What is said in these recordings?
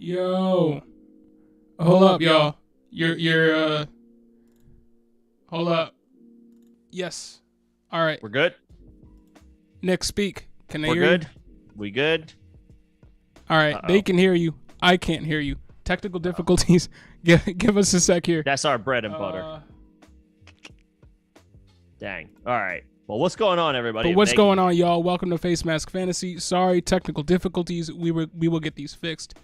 Yo, hold up, y'all. You're hold up. Yes. All right. We're good. Nick, speak. Can they We're hear good. you? We good. All right. They can hear you. I can't hear you. Technical difficulties. Give us a sec here. That's our bread and butter. Dang. All right. Well, what's going on, everybody? But what's going on, y'all? Welcome to Face Mask Fantasy. Sorry, technical difficulties. We will get these fixed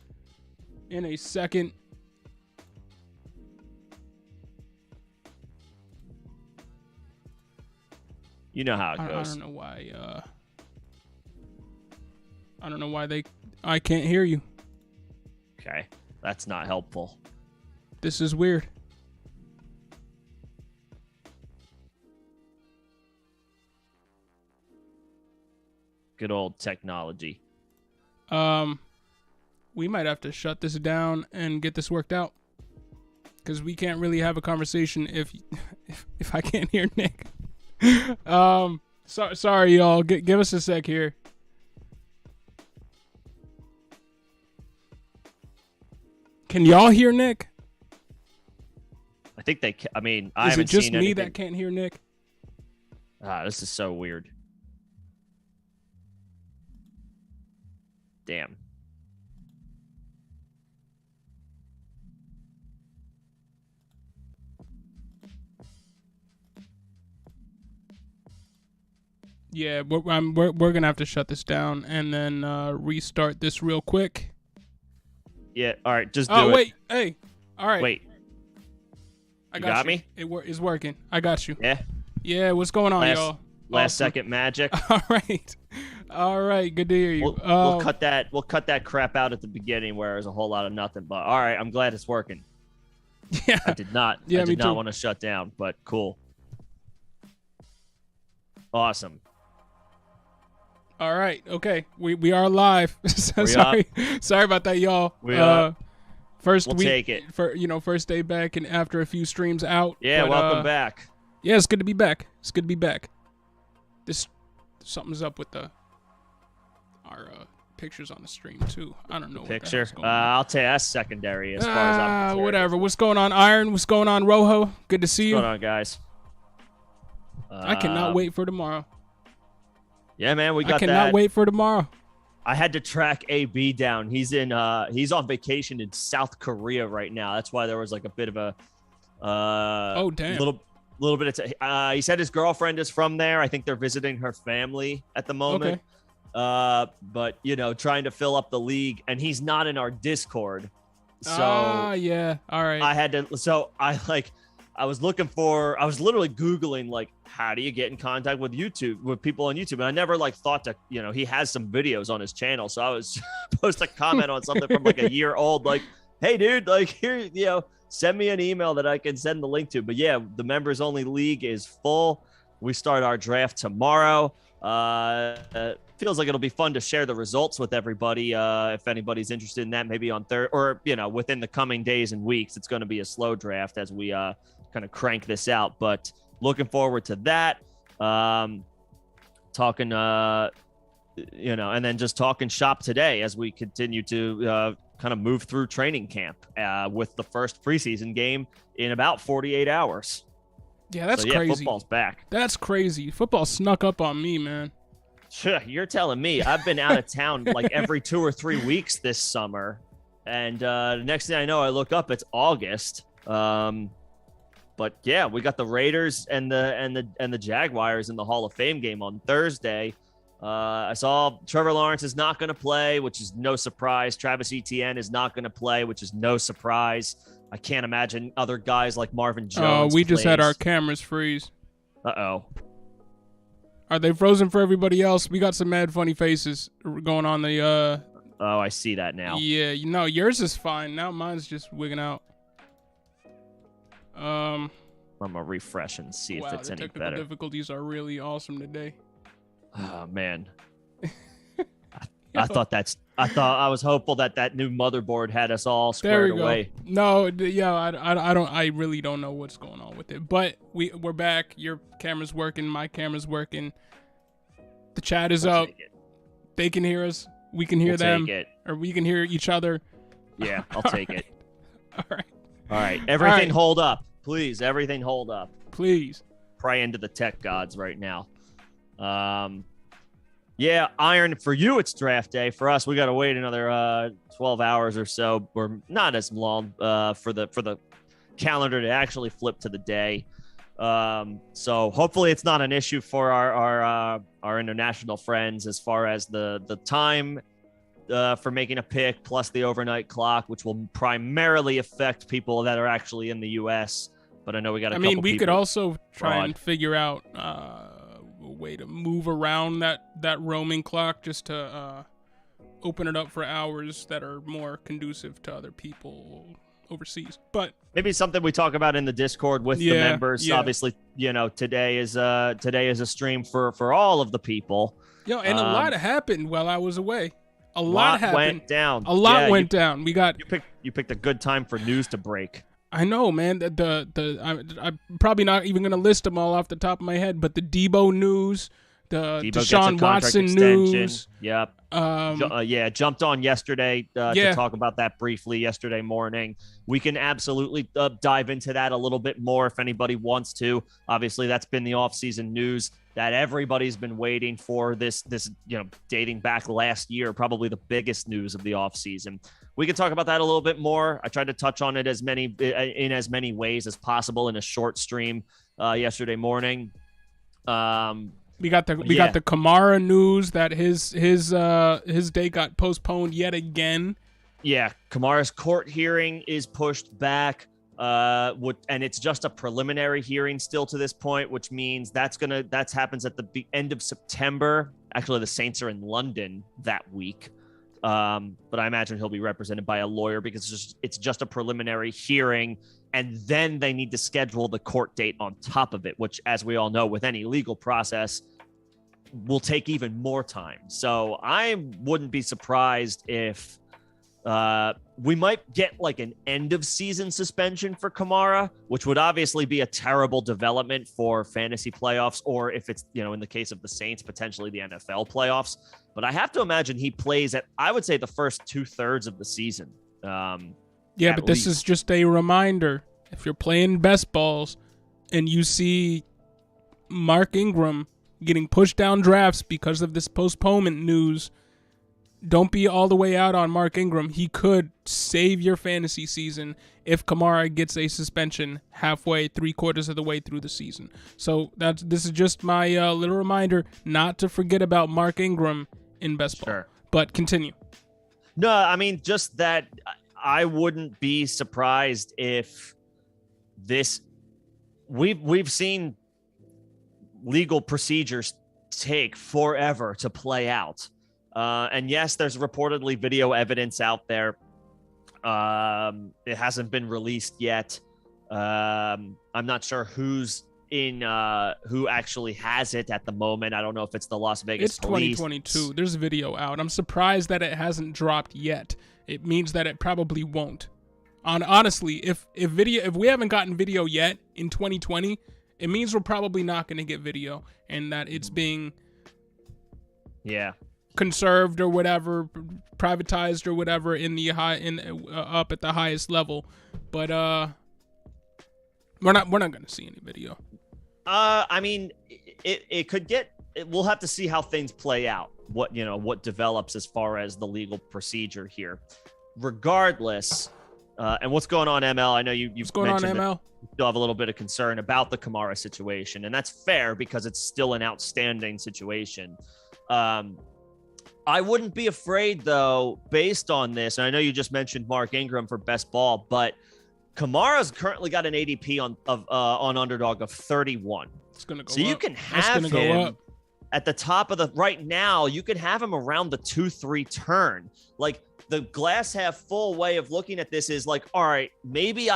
in a second. You know how it I goes. don't know why. I don't know why I can't hear you. Okay, that's not helpful. This is weird. Good old technology. We might have to shut this down and get this worked out, because we can't really have a conversation if I can't hear Nick. Sorry, y'all. Give us a sec here. Can y'all hear Nick? I think they. I mean, Is I it haven't just seen me anything. that can't hear Nick? This is so weird. Damn. Yeah, we're gonna have to shut this down and then restart this real quick. Yeah. All right. Just do Oh it. wait, hey, all right. Wait. I You got got you. me? It's working. I got you. Yeah. Yeah, what's going on, y'all? Last Awesome. second magic. All right. Good to hear you. We'll cut that. We'll cut that crap out at the beginning where there's a whole lot of nothing. But all right, I'm glad it's working. Yeah. I did not. Yeah, I me did not too. want to shut down, but cool. Awesome. All right. Okay. We are live. We sorry about that, y'all. We are. First We'll week take it. First day back and after a few streams out. Yeah, but, welcome back. Yeah, it's good to be back. Something's up with our pictures on the stream too. I don't know what the Picture. hell's going on. I'll tell you that's secondary as far as I'm concerned. Whatever. What's going on, Iron? What's going on, Rojo? Good to see you. What's going on, guys? I cannot wait for tomorrow. Yeah, man, we got I cannot wait for tomorrow. I had to track AB down. He's on vacation in South Korea right now. That's why there was like a bit of a oh damn, little bit of he said his girlfriend is from there. I think they're visiting her family at the moment. Okay. But you know, trying to fill up the league, and he's not in our Discord. So yeah, all right. I had to. So I was literally Googling like, how do you get in contact with people on YouTube? And I never like thought to, you know, he has some videos on his channel. So I was supposed to comment on something from like a year old, like, hey dude, like here, you know, send me an email that I can send the link to. But yeah, the members only league is full. We start our draft tomorrow. Feels like it'll be fun to share the results with everybody. If anybody's interested in that, maybe on or, you know, within the coming days and weeks, it's going to be a slow draft as we, kind of crank this out, but looking forward to that. Talking, you know, and then just talking shop today as we continue to kind of move through training camp with the first preseason game in about 48 hours. Yeah, that's so, yeah, crazy. Football's back. That's crazy. Football snuck up on me, man. You're telling me. I've been out of town like every 2 or 3 weeks this summer, and the next thing I know, I look up, it's August. But yeah, we got the Raiders and the Jaguars in the Hall of Fame game on Thursday. I saw Trevor Lawrence is not going to play, which is no surprise. Travis Etienne is not going to play, which is no surprise. I can't imagine other guys like Marvin Jones. We just had our cameras freeze. Uh-oh. Are they frozen for everybody else? We got some mad funny faces going on the Oh, I see that now. Yeah, yours is fine. Now mine's just wigging out. I'm gonna refresh and see if it's any better. Technical difficulties are really awesome today. Oh man. I was hopeful that new motherboard had us all squared away. No, yeah, I really don't know what's going on with it. But we're back. Your camera's working, my camera's working. The chat is up. They can hear us. We can hear them. Or we can hear each other. Yeah, I'll take it. All right. Everything hold up. Please, everything hold up. Please. Pray into the tech gods right now. Yeah, Iron, for you it's draft day. For us, we got to wait another 12 hours or so, or not as long for the calendar to actually flip to the day. So hopefully it's not an issue for our international friends as far as the time for making a pick plus the overnight clock, which will primarily affect people that are actually in the U.S. But I know we got we could also try and figure out a way to move around that roaming clock just to open it up for hours that are more conducive to other people overseas. But maybe something we talk about in the Discord with the members. Yeah. Obviously, today is a stream for all of the people. And a lot happened while I was away. A lot happened. Went down. A lot went down. We got you picked a good time for news to break. I know, man. I'm probably not even gonna list them all off the top of my head, but the Debo news, the Deshaun Watson news. Yep. Jumped on yesterday to talk about that briefly yesterday morning. We can absolutely dive into that a little bit more if anybody wants to. Obviously, that's been the offseason news that everybody's been waiting for. This dating back last year, probably the biggest news of the offseason. We can talk about that a little bit more. I tried to touch on it in as many ways as possible in a short stream yesterday morning. We got the Kamara news that his day got postponed yet again. Yeah, Kamara's court hearing is pushed back. And it's just a preliminary hearing still to this point, which means that happens at the end of September. Actually, the Saints are in London that week. But I imagine he'll be represented by a lawyer because it's just a preliminary hearing. And then they need to schedule the court date on top of it, which, as we all know, with any legal process, will take even more time. So I wouldn't be surprised if we might get like an end of season suspension for Kamara, which would obviously be a terrible development for fantasy playoffs, or if it's, in the case of the Saints, potentially the NFL playoffs. But I have to imagine he plays at, I would say, the first 2/3 of the season. But this is just a reminder. If you're playing best balls and you see Mark Ingram getting pushed down drafts because of this postponement news, don't be all the way out on Mark Ingram. He could save your fantasy season if Kamara gets a suspension halfway, 3/4 of the way through the season. So this is just my little reminder not to forget about Mark Ingram in best ball. Sure. But continue. No, I mean, just that I wouldn't be surprised if we've seen legal procedures take forever to play out. And yes, there's reportedly video evidence out there. It hasn't been released yet. I'm not sure who actually has it at the moment. I don't know if it's the Las Vegas police. 2022. There's video out. I'm surprised that it hasn't dropped yet. It means that it probably won't. Honestly, if we haven't gotten video yet in 2020, it means we're probably not going to get video, and that it's being conserved or whatever, privatized or whatever in the up at the highest level. But we're not going to see any video. I mean, it could get. We'll have to see how things play out. What develops as far as the legal procedure here. Regardless, And what's going on, ML? I know you've mentioned ML? You still have a little bit of concern about the Kamara situation, and that's fair because it's still an outstanding situation. I wouldn't be afraid, though, based on this. And I know you just mentioned Mark Ingram for best ball, but Kamara's currently got an ADP on Underdog of 31. It's gonna go so up. You can have him at the top of the right now. You could have him around the 2-3 turn. Like the glass half full way of looking at this is like, all right, maybe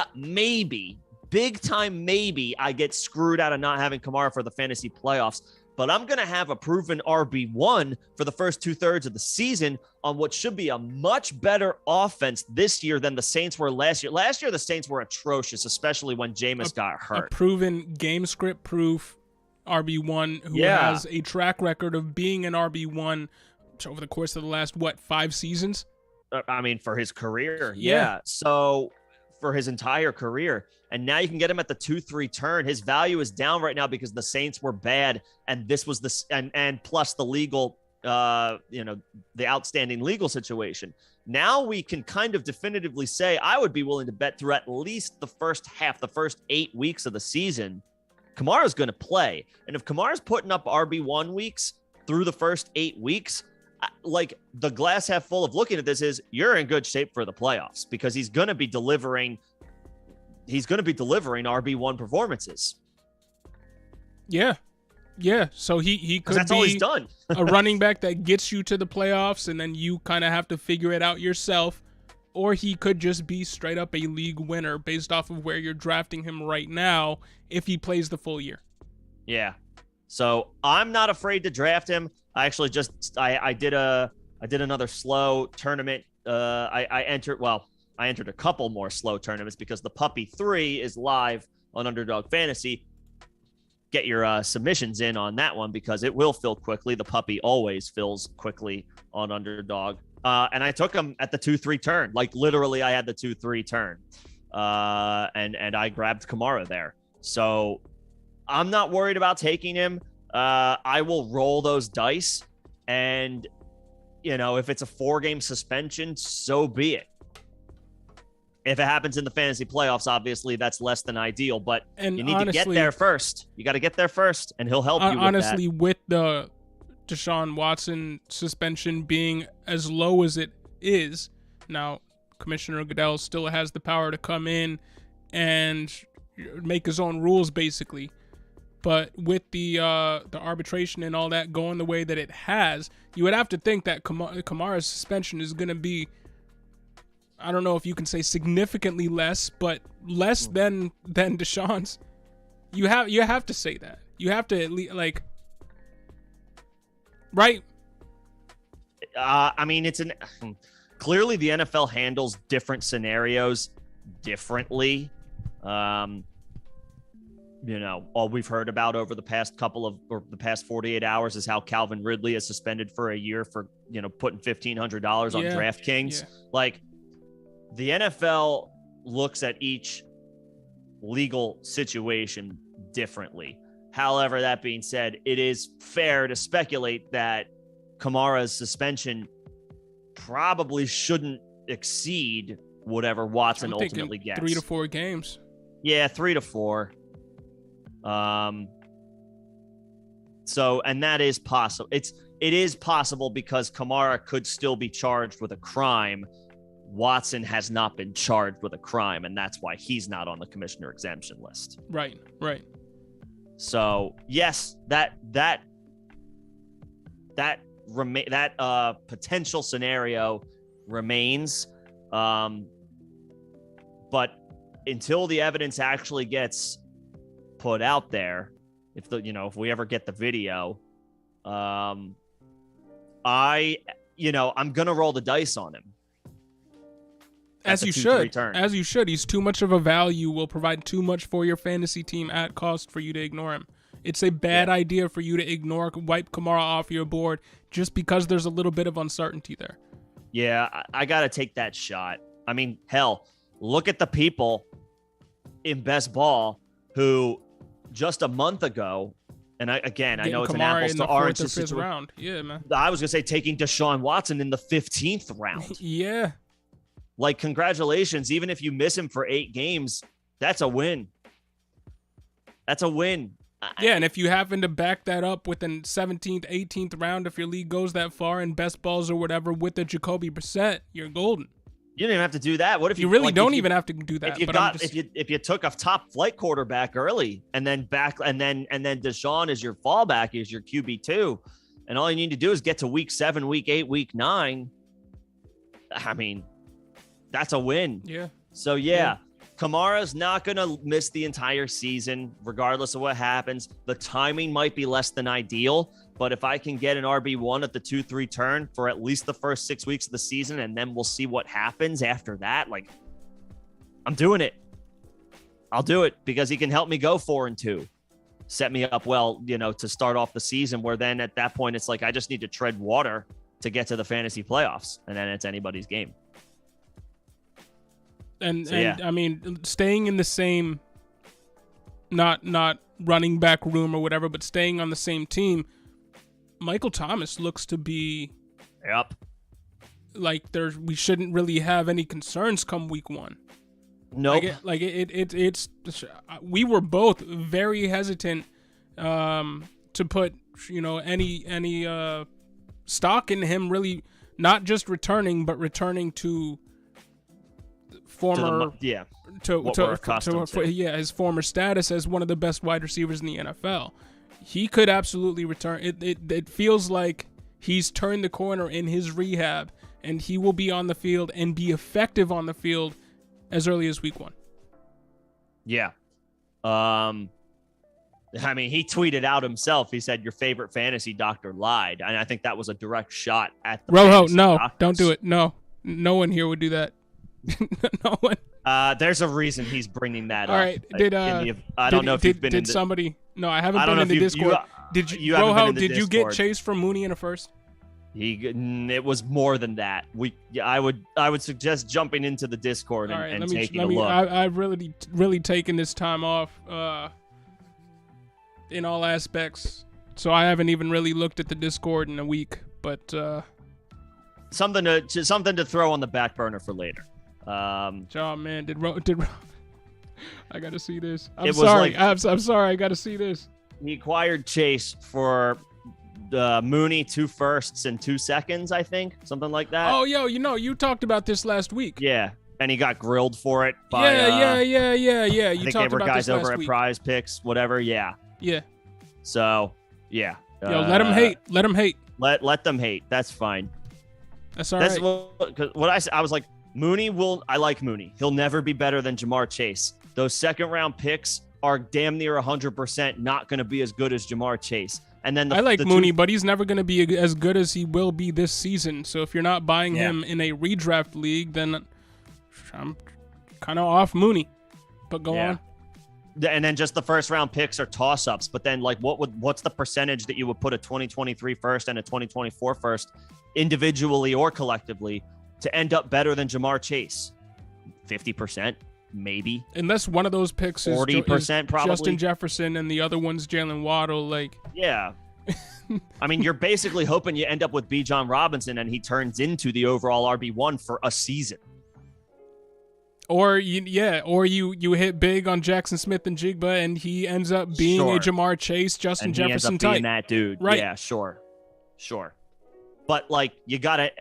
big time, maybe I get screwed out of not having Kamara for the fantasy playoffs. But I'm going to have a proven RB1 for the first 2/3 of the season on what should be a much better offense this year than the Saints were last year. Last year, the Saints were atrocious, especially when Jameis got hurt. A proven game script proof RB1 who has a track record of being an RB1 over the course of the last, 5 seasons? I mean, for his career. Yeah. So for his entire career. And now you can get him at the 2-3 turn. His value is down right now because the Saints were bad. And this was and plus the legal, the outstanding legal situation. Now we can kind of definitively say, I would be willing to bet through at least the first 8 weeks of the season, Kamara's going to play. And if Kamara's putting up RB1 weeks through the first 8 weeks, like the glass half full of looking at this is you're in good shape for the playoffs because he's going to be delivering RB1 performances. Yeah. So he could that's be all he's done. a running back that gets you to the playoffs and then you kind of have to figure it out yourself. Or he could just be straight up a league winner based off of where you're drafting him right now if he plays the full year. Yeah. So I'm not afraid to draft him. I actually I did another slow tournament. I entered a couple more slow tournaments because the Puppy 3 is live on Underdog Fantasy. Get your submissions in on that one because it will fill quickly. The Puppy always fills quickly on Underdog. And I took him at the 2-3 turn. Like literally I had the 2-3 turn. And I grabbed Kamara there. So I'm not worried about taking him. I will roll those dice. And, if it's a 4-game suspension, so be it. If it happens in the fantasy playoffs, obviously that's less than ideal, but you need to get there first. You got to get there first, and he'll help you with honestly, that. With the Deshaun Watson suspension being as low as it is, now Commissioner Goodell still has the power to come in and make his own rules, basically. But with the arbitration and all that going the way that it has, you would have to think that Kamara's suspension is going to be, I don't know if you can say significantly less, but less than Deshaun's. You have to say that. You have to at least, like, right? I mean, clearly the NFL handles different scenarios differently. All we've heard about over the past the past 48 hours is how Calvin Ridley is suspended for a year for, putting $1,500 on DraftKings. Yeah. Like, the NFL looks at each legal situation differently. However, that being said, it is fair to speculate that Kamara's suspension probably shouldn't exceed whatever Watson ultimately gets. 3 to 4 games. Yeah, 3 to 4. So, and that is possible. It is possible because Kamara could still be charged with a crime. Watson has not been charged with a crime, and that's why he's not on the commissioner exemption list. Right. So yes, that potential scenario remains, but until the evidence actually gets put out there, if we ever get the video, I'm gonna roll the dice on him. As you should. He's too much of a value, will provide too much for your fantasy team at cost for you to ignore him. It's a bad idea for you to wipe Kamara off your board just because there's a little bit of uncertainty there. Yeah, I got to take that shot. I mean, hell, look at the people in best ball who just a month ago, and I know it's an apples to oranges situation. Round. Yeah, man. I was going to say taking Deshaun Watson in the 15th round. Yeah. Like, congratulations. Even if you miss him for 8 games, that's a win. That's a win. Yeah, and if you happen to back that up with an 17th, 18th round, if your league goes that far in best balls or whatever with the Jacoby Brissett, you're golden. You don't even have to do that. What if you really don't even have to do that? If you took a top flight quarterback early and then Deshaun is your fallback, is your QB2, and all you need to do is get to week 7, week 8, week 9. I mean, that's a win. Yeah. So yeah. Kamara's not going to miss the entire season, regardless of what happens. The timing might be less than ideal, but if I can get an RB1 at the 2-3 turn for at least the first 6 weeks of the season, and then we'll see what happens after that, like, I'm doing it. I'll do it because he can help me go 4-2. Set me up well, to start off the season, where then at that point, it's like, I just need to tread water to get to the fantasy playoffs, and then it's anybody's game. And I mean, staying in the same, not running back room or whatever, but staying on the same team, Michael Thomas looks to be, like we shouldn't really have any concerns come week 1. Nope. It's we were both very hesitant to put any stock in him really, not just returning, but returning to former his former status as one of the best wide receivers in the NFL. He could absolutely return. It feels like he's turned the corner in his rehab, and he will be on the field and be effective on the field as early as week 1. Yeah. I mean, he tweeted out himself. He said, "Your favorite fantasy doctor lied," and I think that was a direct shot at the Rojo. No, doctors. Don't do it. No one here would do that. No one. There's a reason he's bringing that up. All right. I don't know if you've been in somebody. No, I haven't been in the Discord. Did you, Rojo? Did you get Chase from Mooney in a first? It was more than that. I would suggest jumping into the Discord and taking a look. I've really taken this time off in all aspects, so I haven't even really looked at the Discord in a week. But something to throw on the back burner for later. Oh man, did I gotta see this. I'm sorry. I'm sorry. I gotta see this. He acquired Chase for Mooney 2 firsts and 2 seconds, I think, something like that. Oh, you talked about this last week. Yeah, and he got grilled for it. By, yeah. I think they were guys over at Prize Picks, whatever. Yeah. So yeah. Let him hate. Let him hate. Let them hate. That's fine. That's all right. What I was like. I like Mooney. He'll never be better than Jamar Chase. Those second round picks are damn near 100% not going to be as good as Jamar Chase. And then I like Mooney, but he's never going to be as good as he will be this season. So if you're not buying him in a redraft league, then I'm kind of off Mooney. But go on. And then just the first round picks are toss ups. But then what's the percentage that you would put a 2023 first and a 2024 first individually or collectively to end up better than Jamar Chase? 50%, maybe. Unless one of those picks is 40%, probably Justin Jefferson, and the other one's Jalen Waddle. Yeah. I mean, you're basically hoping you end up with Bijan Robinson and he turns into the overall RB1 for a season. Or you hit big on Jackson Smith and Jigba, and he ends up being a Jamar Chase, Justin Jefferson type. Being that dude, right? Yeah, sure. But you gotta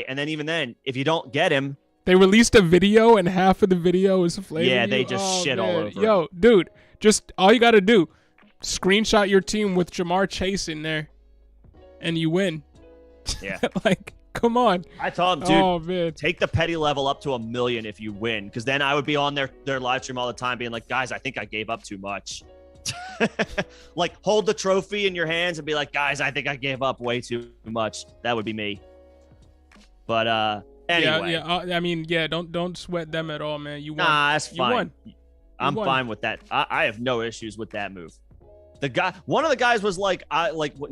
and then even then, if you don't get him, they released a video and half of the video is flaming. Yeah, they just shit all over. Yo, dude, just all you gotta do, screenshot your team with Jamar Chase in there, and you win. Yeah, come on. I told him, dude, take the petty level up to 1 million if you win, because then I would be on their live stream all the time, being like, guys, I think I gave up too much. Hold the trophy in your hands and be like, guys, I think I gave up way too much. That would be me. But anyway, I mean, don't sweat them at all, man. You won. Nah, that's fine. I'm won. fine with that. I have no issues with that move. One of the guys was like,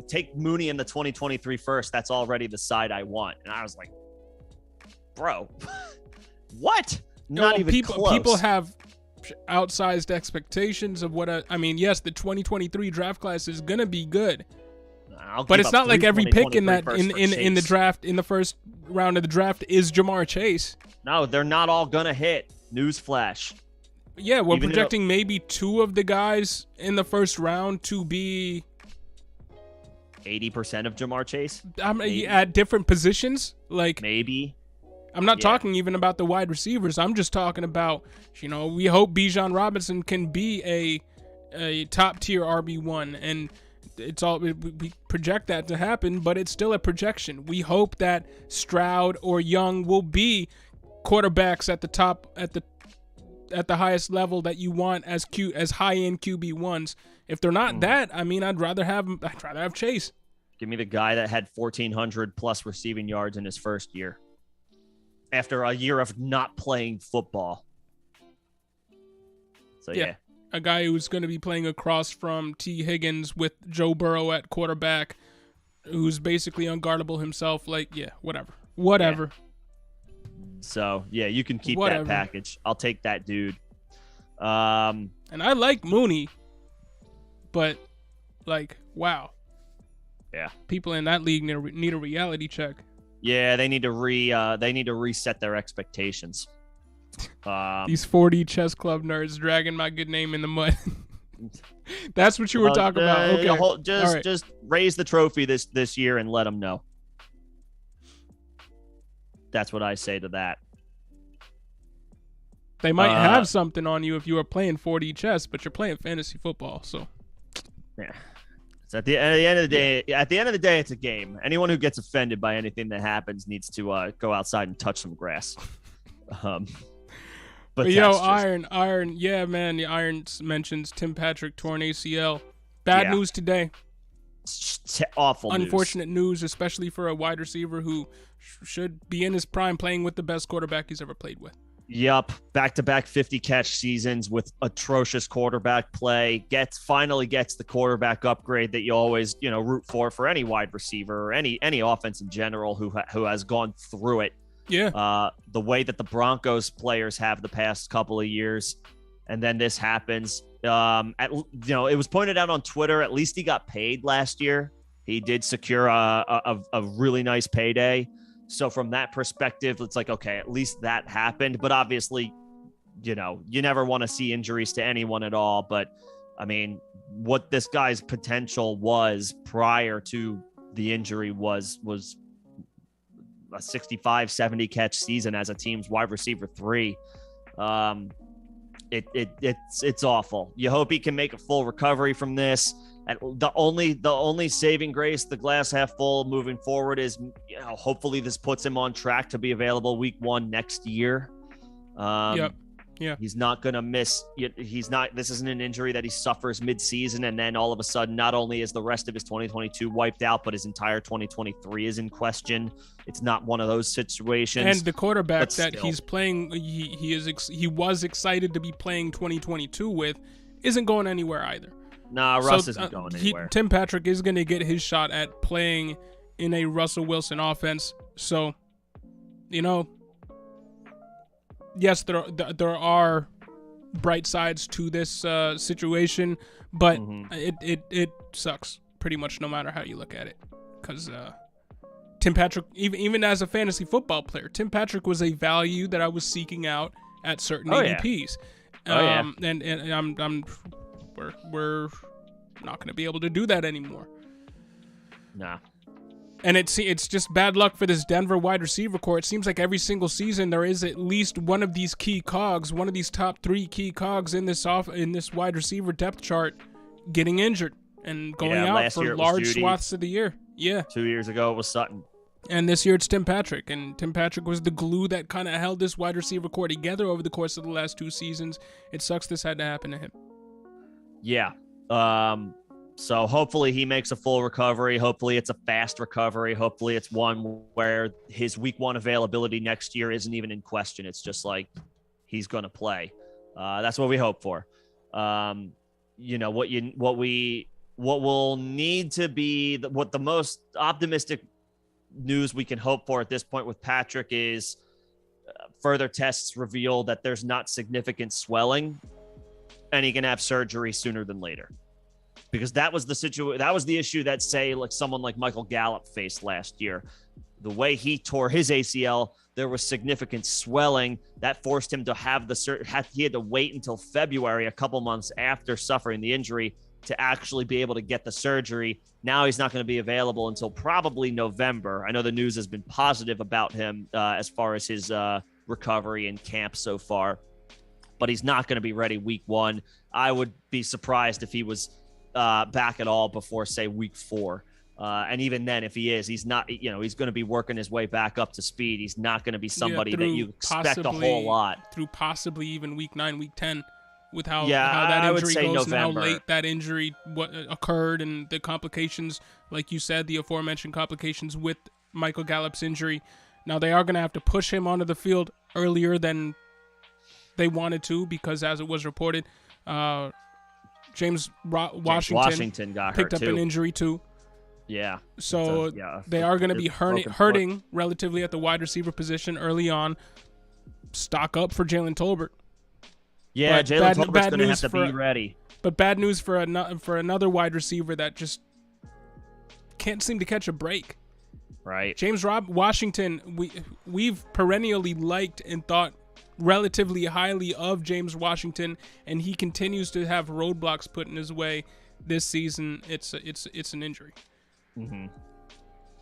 take Mooney in the 2023 first. That's already the side I want. And I was like, bro, what? Not even close. People have outsized expectations of what yes, the 2023 draft class is gonna be good, But it's not like every pick in that in the draft, in the first round of the draft, is Jamar Chase. No, they're not all gonna hit. Newsflash. Yeah, we're projecting maybe 2 of the guys in the first round to be 80% of Jamar Chase. At different positions, like maybe. I'm not talking even about the wide receivers. I'm just talking about, we hope Bijan Robinson can be a top tier RB1, and we project that to happen, but it's still a projection. We hope that Stroud or Young will be quarterbacks at the top, at the highest level that you want as high end QB1s. If they're not that, I mean, I'd rather have Chase. Give me the guy that had 1,400 plus receiving yards in his first year, after a year of not playing football. So yeah. A guy who's going to be playing across from T. Higgins with Joe Burrow at quarterback, who's basically unguardable himself. Whatever. Yeah. So, yeah, you can keep that package. I'll take that dude. And I like Mooney, but, wow. Yeah. People in that league need a reality check. Yeah, they need to reset their expectations. These 4D chess club nerds dragging my good name in the mud. That's what you were talking about. Okay, just raise the trophy this year and let them know. That's what I say to that. They might have something on you if you are playing 4D chess, but you're playing fantasy football. So yeah, it's at the end of the day. At the end of the day, it's a game. Anyone who gets offended by anything that happens needs to go outside and touch some grass. But Iron, yeah, man. The Iron mentions Tim Patrick torn ACL. Bad news today. Awful Unfortunate news, especially for a wide receiver who should be in his prime playing with the best quarterback he's ever played with. Yup. Back-to-back 50-catch seasons with atrocious quarterback play. Finally gets the quarterback upgrade that you always, root for any wide receiver or any offense in general who has gone through it. Yeah. The way that the Broncos players have the past couple of years, and then this happens. It was pointed out on Twitter. At least he got paid last year. He did secure a really nice payday. So from that perspective, it's like, okay, at least that happened. But obviously, you never want to see injuries to anyone at all. But I mean, what this guy's potential was prior to the injury was a 65, 70 catch season as a team's wide receiver 3. It's awful. You hope he can make a full recovery from this. And the only saving grace, the glass half full moving forward, is hopefully this puts him on track to be available week 1 next year. Yeah. He's not going to miss. This isn't an injury that he suffers mid-season, and then all of a sudden, not only is the rest of his 2022 wiped out, but his entire 2023 is in question. It's not one of those situations. And the quarterback he's playing, he was excited to be playing 2022 with, isn't going anywhere either. Nah, Russ isn't going anywhere. Tim Patrick is going to get his shot at playing in a Russell Wilson offense. So, yes, there are bright sides to this situation, but it sucks pretty much no matter how you look at it. Because Tim Patrick, even as a fantasy football player, Tim Patrick was a value that I was seeking out at certain ADPs. And we're not going to be able to do that anymore. Nah. And it's just bad luck for this Denver wide receiver core. It seems like every single season there is at least one of these key cogs, one of these top 3 key cogs in this wide receiver depth chart getting injured and going out for large swaths of the year. Yeah. 2 years ago it was Sutton. And this year it's Tim Patrick. And Tim Patrick was the glue that kind of held this wide receiver core together over the course of the last 2 seasons. It sucks this had to happen to him. Yeah. So hopefully he makes a full recovery. Hopefully it's a fast recovery. Hopefully it's one where his week 1 availability next year isn't even in question. It's just like he's going to play. That's what we hope for. What will need to be what the most optimistic news we can hope for at this point with Patrick is further tests reveal that there's not significant swelling and he can have surgery sooner than later. because that was the situation. That was the issue that, say, like someone like Michael Gallup faced last year. The way he tore his ACL, there was significant swelling that forced him to have he had to wait until February, a couple months after suffering the injury, to actually be able to get the surgery. Now he's not going to be available until probably November. I know the news has been positive about him as far as his recovery and camp so far, but he's not going to be ready week 1. I would be surprised if he was back at all before, say, week 4. And even then, if he is, he's not, he's going to be working his way back up to speed. He's not going to be somebody that you expect a whole lot. Through possibly even week 9, week 10. With how that injury goes and how late that injury occurred and the complications, like you said, the aforementioned complications with Michael Gallup's injury. Now, they are going to have to push him onto the field earlier than they wanted to because, as it was reported, James Washington got picked hurt up an injury too. Yeah. So they are going to be hurting relatively at the wide receiver position early on. Stock up for Jalen Tolbert. Yeah, Jalen Tolbert's going to have to be ready. But bad news for another wide receiver that just can't seem to catch a break. Right. James Washington, we've perennially liked and thought relatively highly of James Washington, and he continues to have roadblocks put in his way this season. It's an injury. Mm-hmm.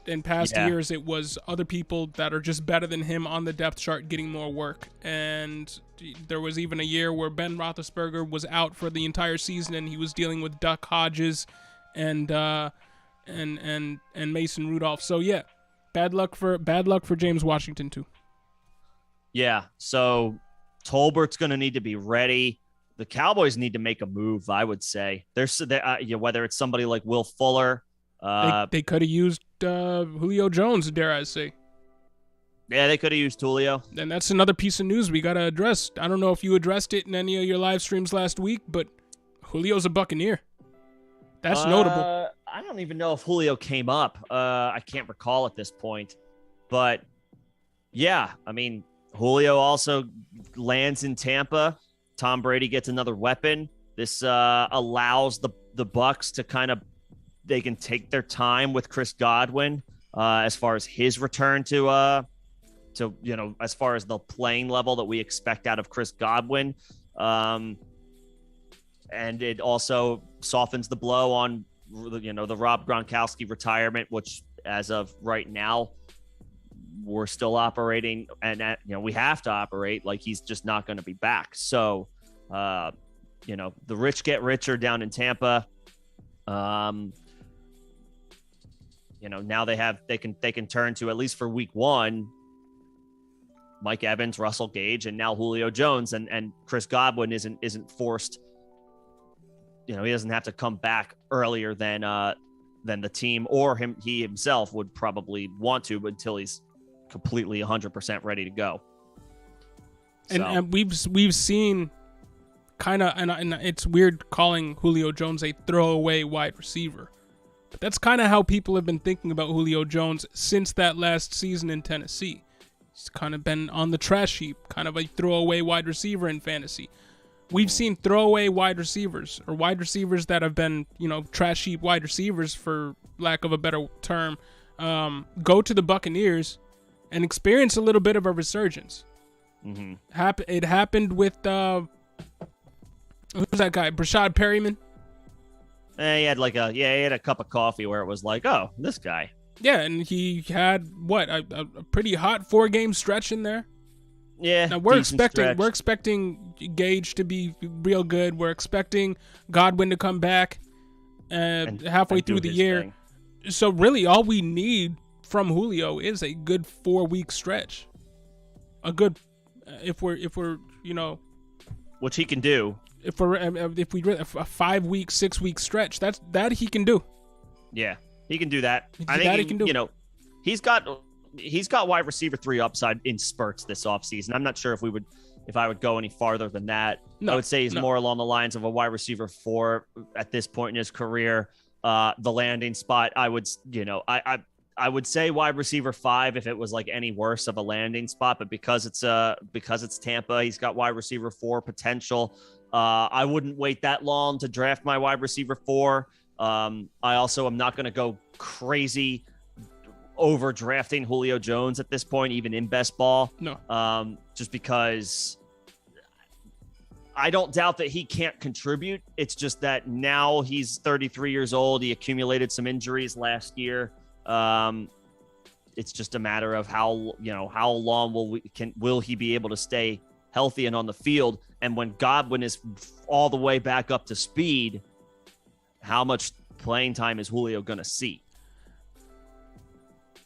In past years, it was other people that are just better than him on the depth chart getting more work. And there was even a year where Ben Roethlisberger was out for the entire season, and he was dealing with Duck Hodges and Mason Rudolph. So yeah, bad luck for James Washington too. Yeah, so Tolbert's going to need to be ready. The Cowboys need to make a move, I would say. Whether it's somebody like Will Fuller. They could have used Julio Jones, dare I say. Yeah, they could have used Julio. And that's another piece of news we got to address. I don't know if you addressed it in any of your live streams last week, but Julio's a Buccaneer. That's notable. I don't even know if Julio came up. I can't recall at this point. But, yeah, I mean, Julio also lands in Tampa. Tom Brady gets another weapon. This allows the Bucs to kind of, they can take their time with Chris Godwin as far as his return to as far as the playing level that we expect out of Chris Godwin. And it also softens the blow on, the Rob Gronkowski retirement, which as of right now, we're still operating and we have to operate like he's just not going to be back. So, the rich get richer down in Tampa. Now they can turn to, at least for week 1, Mike Evans, Russell Gage, and now Julio Jones, and Chris Godwin isn't forced. He doesn't have to come back earlier than the team or he himself would probably want to, until he's completely 100% ready to go. And we've seen kind of, and it's weird calling Julio Jones a throwaway wide receiver. But that's kind of how people have been thinking about Julio Jones since that last season in Tennessee. He's kind of been on the trash heap, kind of a throwaway wide receiver in fantasy. We've seen throwaway wide receivers, or wide receivers that have been, trash heap wide receivers, for lack of a better term, go to the Buccaneers and experience a little bit of a resurgence. Mm-hmm. It happened with, who's that guy? Brashad Perryman? He had he had a cup of coffee where it was like, oh, this guy. Yeah, and he had a pretty hot 4-game stretch in there. Yeah. Now we're expecting Gage to be real good. We're expecting Godwin to come back halfway through the year. Thing. So really, all we need from Julio is a good 4-week stretch. A good, if we're which he can do. If we a 5-week, 6-week stretch, that he can do. Yeah, he can do that. I think he can do. He's got wide receiver 3 upside in spurts this offseason. I'm not sure if I would go any farther than that. I would say he's more along the lines of a wide receiver 4 at this point in his career. The landing spot, I would say wide receiver 5 if it was like any worse of a landing spot, but because it's Tampa, he's got wide receiver 4 potential. I wouldn't wait that long to draft my wide receiver 4. I also am not going to go crazy overdrafting Julio Jones at this point, even in best ball. No. Just because I don't doubt that he can't contribute. It's just that now he's 33 years old. He accumulated some injuries last year. It's just a matter of how long will he be able to stay healthy and on the field? And when Godwin is all the way back up to speed, how much playing time is Julio going to see?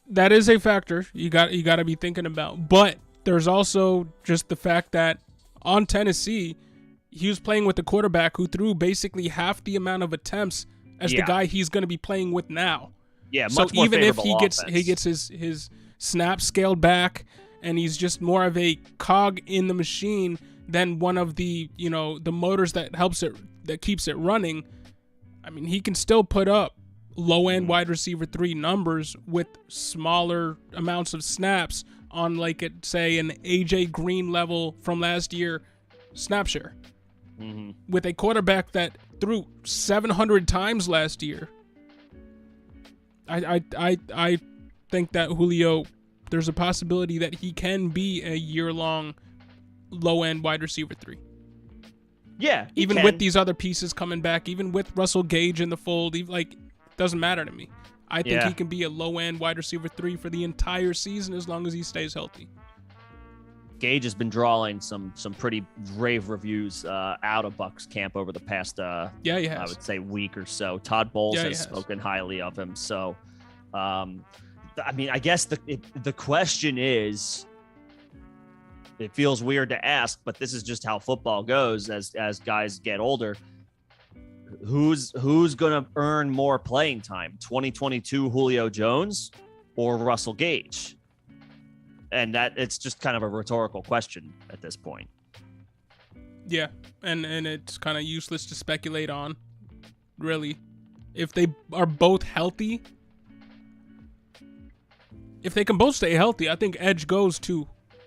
That is a factor you got to be thinking about. But there's also just the fact that on Tennessee, he was playing with a quarterback who threw basically half the amount of attempts as the guy he's going to be playing with now. Yeah, so much more even if offense. he gets his snaps scaled back and he's just more of a cog in the machine than one of the the motors that keeps it running, I mean, he can still put up low-end wide receiver 3 numbers with smaller amounts of snaps on, like, say, an AJ Green level from last year snap share. Mm-hmm. With a quarterback that threw 700 times last year. I think that Julio, there's a possibility that he can be a year-long low-end wide receiver 3. Yeah, even with these other pieces coming back, even with Russell Gage in the fold, doesn't matter to me. I think he can be a low-end wide receiver 3 for the entire season as long as he stays healthy. Gage has been drawing some pretty rave reviews out of Bucs camp over the past he has. I would say week or so. Todd Bowles has spoken highly of him. So, I mean, I guess the question is, it feels weird to ask, but this is just how football goes as guys get older. Who's going to earn more playing time? 2022 Julio Jones or Russell Gage? And that it's just kind of a rhetorical question at this point. Yeah, and it's kind of useless to speculate on, really. If they are both healthy, if they can both stay healthy, I think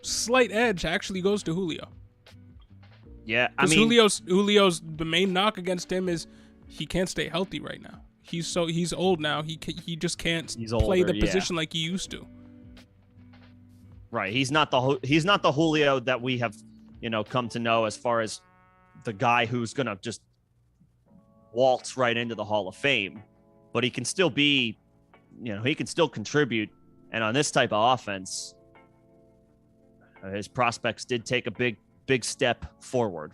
slight edge actually goes to Julio. Yeah, I mean, Julio's the main knock against him is he can't stay healthy right now. He's old now. He just can't play the position like he used to. Right, he's not the Julio that we have, come to know as far as the guy who's gonna just waltz right into the Hall of Fame, but he can still be, he can still contribute, and on this type of offense, his prospects did take a big step forward.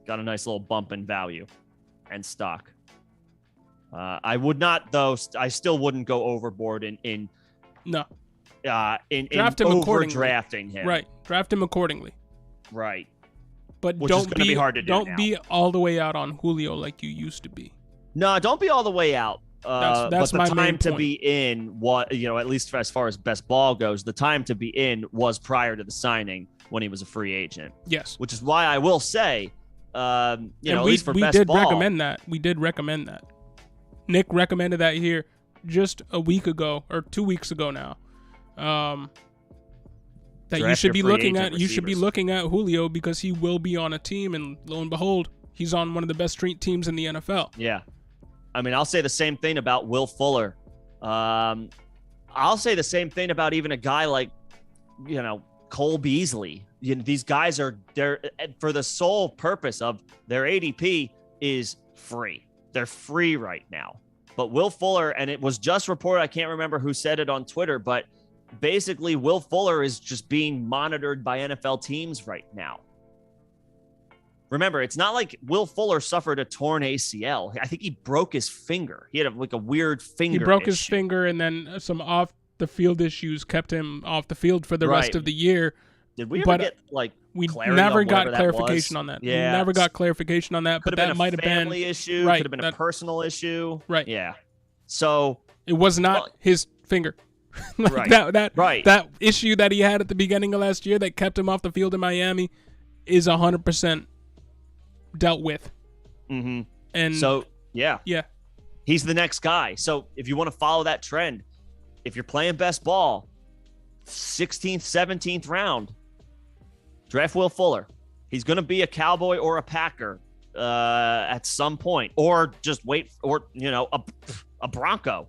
Got a nice little bump in value and stock. I would not, though. I still wouldn't go overboard in draft him over drafting him. Right, draft him accordingly. Right, but which is going to be hard to do. Don't be all the way out on Julio like you used to be. No, don't be all the way out. That's but my the main time to point. be in, at least as far as best ball goes, the time to be in was prior to the signing when he was a free agent. Yes, which is why I will say, at least for we best did ball, recommend that. We did recommend that. Nick recommended that here just a week ago or 2 weeks ago now. That you should be looking at. You should be looking at Julio because he will be on a team, and lo and behold, he's on one of the best street teams in the NFL. Yeah. I mean, I'll say the same thing about Will Fuller. I'll say the same thing about even a guy like, Cole Beasley. These guys they're for the sole purpose of their ADP is free. They're free right now. But Will Fuller, and it was just reported, I can't remember who said it on Twitter, but basically Will Fuller is just being monitored by NFL teams right now. Remember, it's not like Will Fuller suffered a torn ACL. I think he broke his finger. He had a weird finger. He broke his finger, and then some off the field issues kept him off the field for the rest of the year. Did we ever get we clarity never on got clarification on that. Yeah, we never got clarification on that. Could but have that been might have a family issue. Right, could have been a personal issue. Right. Yeah. So it was not his finger. Right. That issue that he had at the beginning of last year that kept him off the field in Miami is 100% dealt with. Mm-hmm. And so yeah, he's the next guy. So if you want to follow that trend, if you're playing best ball, 16th, 17th round, draft Will Fuller. He's going to be a Cowboy or a Packer at some point, or just wait, or a Bronco.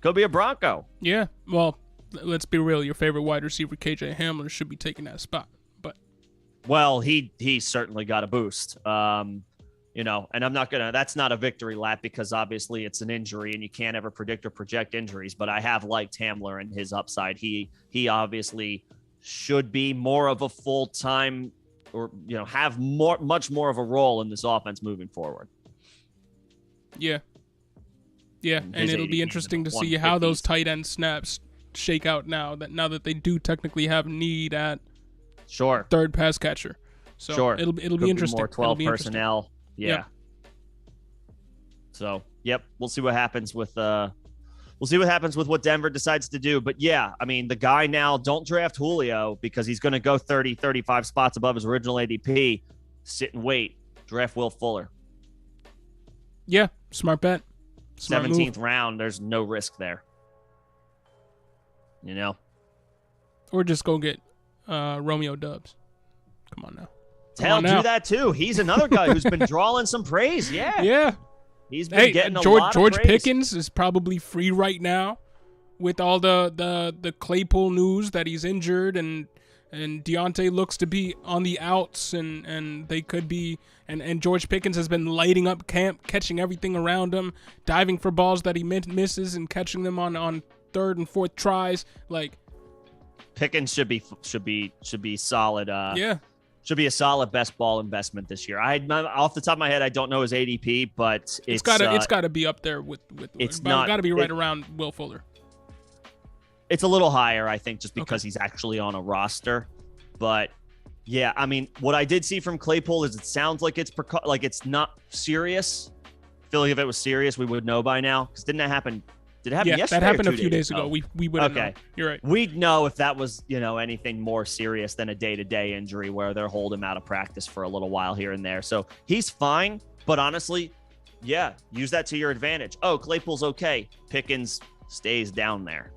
Could be a Bronco. Yeah, well, let's be real. Your favorite wide receiver, KJ Hamler, should be taking that spot. But well, he certainly got a boost. And I'm not that's not a victory lap because obviously it's an injury and you can't ever predict or project injuries. But I have liked Hamler and his upside. He obviously should be more of a full-time, or have much more of a role in this offense moving forward. Yeah, and it'll be interesting to see how those tight end snaps shake out now that they do technically have need at third pass catcher. So it'll be interesting. More 12 personnel. Yeah. Yep. So, we'll see what happens with what Denver decides to do. But yeah, I mean, the guy now, don't draft Julio because he's going to go 30, 35 spots above his original ADP. Sit and wait. Draft Will Fuller. Yeah, smart bet. 17th round, there's no risk there. Or just go get Romeo Dubs. Come on now. Hell, do that too. He's another guy who's been drawing some praise. Yeah. Yeah. He's been getting a lot of George praise. Pickens is probably free right now with all the Claypool news that he's injured and Deontay looks to be on the outs and they could be and George Pickens has been lighting up camp, catching everything around him, diving for balls that he misses and catching them on third and fourth tries. Like Pickens should be solid. Should be a solid best ball investment this year. Off the top of my head, I don't know his ADP, but it's got to be up there with it's not got to be right around Will Fuller. It's a little higher, I think, just because he's actually on a roster. But yeah, I mean, what I did see from Claypool is it sounds like it's not serious. I feel like if it was serious, we would know by now. Because didn't that happen? Did it happen yesterday? That happened a few days ago. We would have known. You're right. We'd know if that was, anything more serious than a day-to-day injury where they're holding him out of practice for a little while here and there. So he's fine, but honestly, use that to your advantage. Oh, Claypool's okay. Pickens stays down there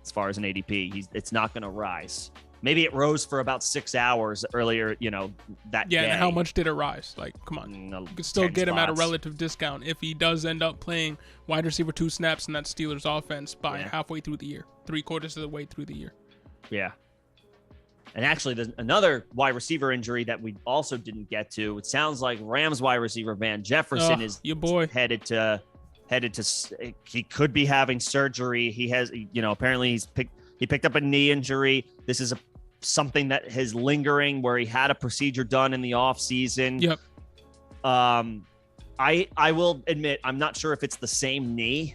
as far as an ADP. It's not going to rise. Maybe it rose for about 6 hours earlier, that day. Yeah, and how much did it rise? Like, come on. You could still get him at a relative discount if he does end up playing wide receiver 2 snaps in that Steelers offense by halfway through the year, 3/4 of the way through the year. Yeah. And actually, there's another wide receiver injury that we also didn't get to. It sounds like Rams wide receiver Van Jefferson is your boy headed to. He could be having surgery. He has, apparently he picked up a knee injury. This is something that is lingering where he had a procedure done in the off season. Yep. I will admit, I'm not sure if it's the same knee.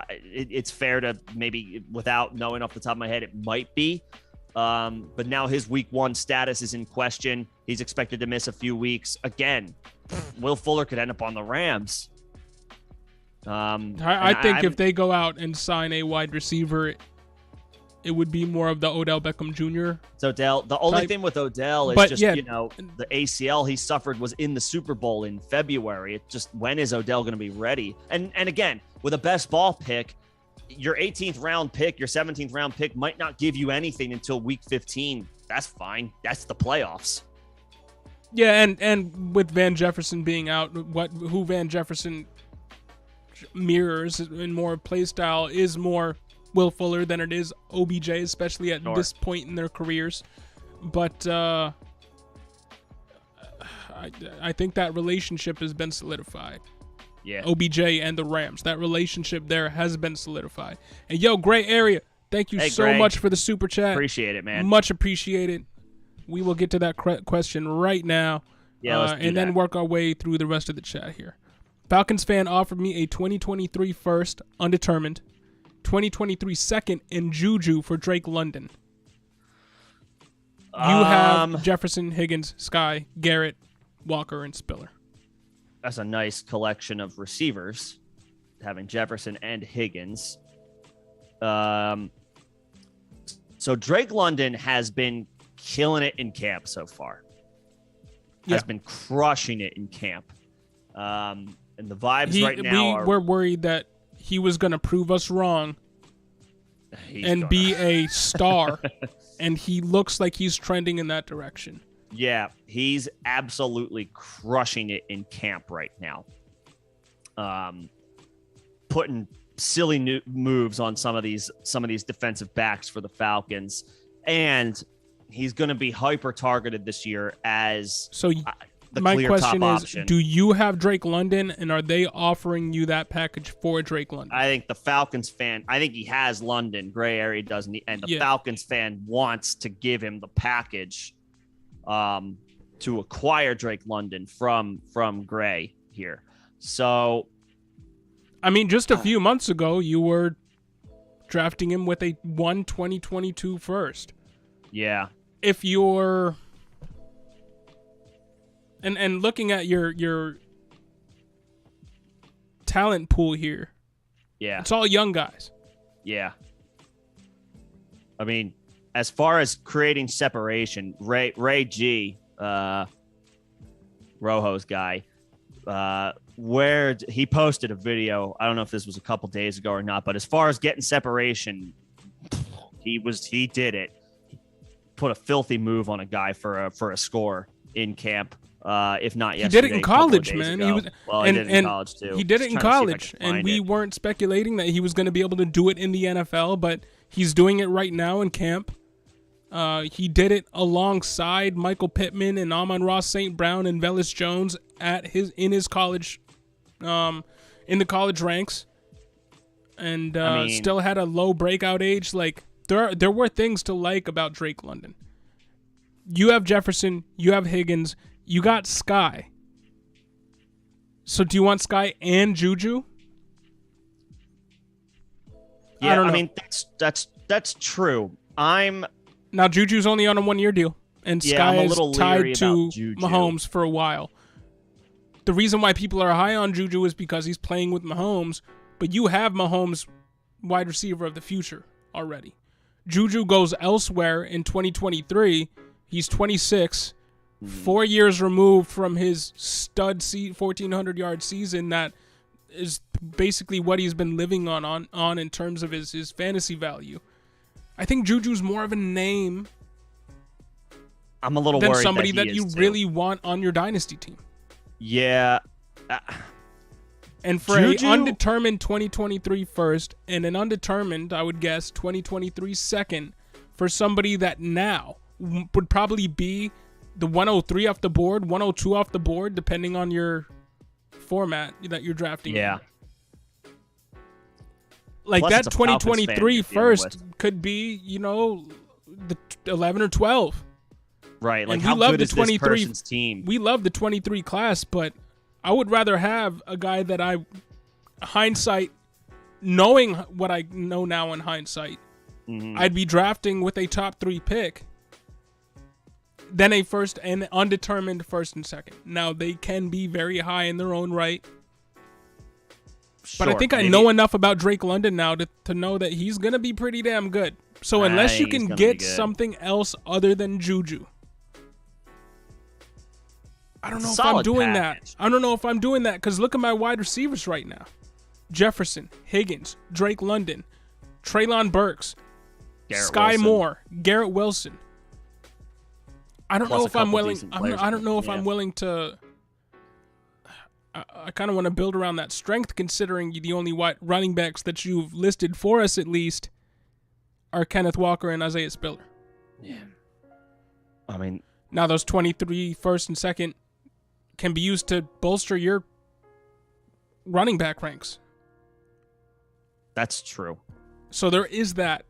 It's fair to maybe, without knowing off the top of my head, it might be. But now his week 1 status is in question. He's expected to miss a few weeks. Again, Will Fuller could end up on the Rams. I think if they go out and sign a wide receiver, it would be more of the Odell Beckham Jr. So Odell, the only thing with Odell is the ACL he suffered was in the Super Bowl in February. It's just, when is Odell going to be ready? And again, with a best ball pick, your 18th round pick, your 17th round pick might not give you anything until week 15. That's fine. That's the playoffs. Yeah, and with Van Jefferson being out, who Van Jefferson mirrors in more play style is more Will Fuller than it is OBJ, especially at this point in their careers. But I think that relationship has been solidified. Yeah. OBJ and the Rams. That relationship there has been solidified. And Gray Area, thank you so much for the super chat. Appreciate it, man. Much appreciated. We will get to that question right now. Yeah, let's do and then work our way through the rest of the chat here. Falcons fan offered me a 2023 first, undetermined, 2023 second, and Juju for Drake London. You have Jefferson, Higgins, Sky, Garrett, Walker, and Spiller. That's a nice collection of receivers, having Jefferson and Higgins. So Drake London has been killing it in camp so far. Has been crushing it in camp. And the vibes right now we're worried that he was going to prove us wrong be a star, and he looks like he's trending in that direction. Yeah, he's absolutely crushing it in camp right now. Putting silly new moves on some of these defensive backs for the Falcons, and he's going to be hyper targeted this year as the my clear question top is, option. do you have Drake London, and are they offering you that package for Drake London? I think the Falcons fan, I think he has London, Gray area doesn't, and the Falcons fan wants to give him the package to acquire Drake London from Gray here. So, I mean, just a few months ago, you were drafting him with a 2022 first. Yeah. If you're and looking at your talent pool here, yeah, it's all young guys. Yeah. I mean, as far as creating separation, Ray G, Rojo's guy, where he posted a video. I don't know if this was a couple days ago or not, but as far as getting separation, he did it. He put a filthy move on a guy for a score in camp. If not yesterday, he did it in college, man. He did it in college too. He did it in college, and we weren't speculating that he was going to be able to do it in the NFL, but he's doing it right now in camp. He did it alongside Michael Pittman and Amon-Ra St. Brown and Velus Jones in his college, in the college ranks, and still had a low breakout age. Like there were things to like about Drake London. You have Jefferson, you have Higgins, you got Sky. So do you want Sky and Juju? Yeah, I don't know. I mean that's true. Now Juju's only on a 1-year deal, and Sky is tied to Mahomes for a while. The reason why people are high on Juju is because he's playing with Mahomes, but you have Mahomes wide receiver of the future already. Juju goes elsewhere in 2023. He's 26, 4 years removed from his stud 1,400-yard season that is basically what he's been living on in terms of his fantasy value. I think Juju's more of a name. I'm a little than worried somebody that you really want on your dynasty team. Yeah. And for an undetermined 2023 first and an undetermined, I would guess, 2023 second for somebody that now would probably be the 103 off the board, 102 off the board, depending on your format that you're drafting. Yeah. Like plus that 2023 first could be, the 11 or 12. Right. Like, how good is this person's team? We love the 23 class, but I would rather have a guy that knowing what I know now in hindsight, I'd be drafting with a top 3 pick than a first and undetermined first and second. Now, they can be very high in their own right. Sure, but I think I know enough about Drake London now to know that he's going to be pretty damn good. So unless you can get something else other than Juju, I don't know if I'm doing that. I don't know if I'm doing that because look at my wide receivers right now. Jefferson, Higgins, Drake London, Treylon Burks, Sky Moore, Garrett Wilson. I don't know if I'm willing. I don't know if I'm willing to. I kind of want to build around that strength, considering the only running backs that you've listed for us, at least, are Kenneth Walker and Isaiah Spiller. Yeah. I mean, now those 23 first and second can be used to bolster your running back ranks. That's true. So there is that.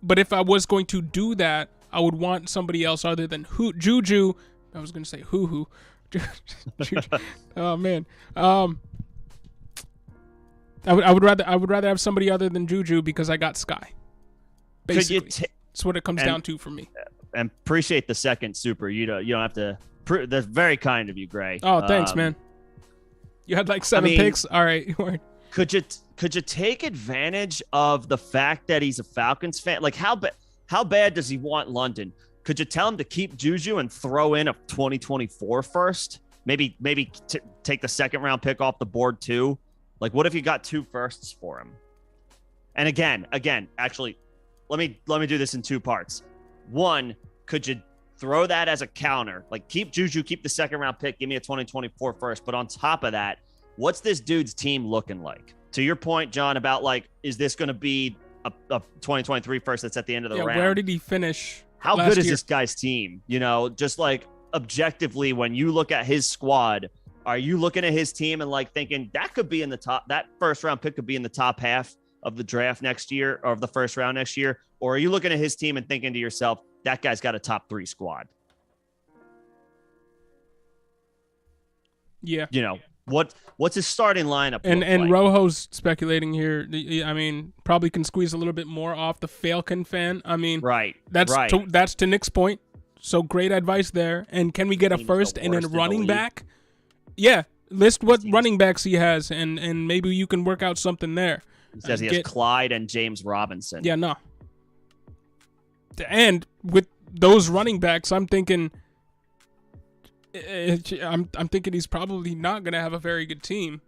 But if I was going to do that, I would want somebody else other than Juju. I was going to say Hoo-Hoo. Oh man, I would rather have somebody other than Juju because I got Sky. Basically, that's what it comes down to for me. And appreciate the second super. You don't have to. That's very kind of you, Gray. Oh, thanks, man. You had like 7 picks. All right. Could you take advantage of the fact that he's a Falcons fan? Like how bad does he want London? Could you tell him to keep Juju and throw in a 2024 first? Maybe take the second round pick off the board too. Like, what if you got 2 firsts for him? And again, actually, let me do this in 2 parts. One, could you throw that as a counter. Like, keep Juju, keep the second round pick, give me a 2024 first. But on top of that, what's this dude's team looking like? To your point, John, about like, is this going to be a 2023 first that's at the end of the round? Where did he finish? How good is this guy's team? You know, just like objectively, when you look at his squad, are you looking at his team and like thinking that could be in the top, that first round pick could be in the top half of the draft next year or of the first round next year? Or are you looking at his team and thinking to yourself, that guy's got a top 3 squad? Yeah. You know, what's his starting lineup? And Rojo's speculating here. I mean, probably can squeeze a little bit more off the Falcon fan. I mean, that's to Nick's point. So great advice there. And can we get a first and then running back? Yeah, list what running backs he has, and maybe you can work out something there. He says he has Clyde and James Robinson. Yeah, no. And with those running backs, I'm thinking he's probably not going to have a very good team,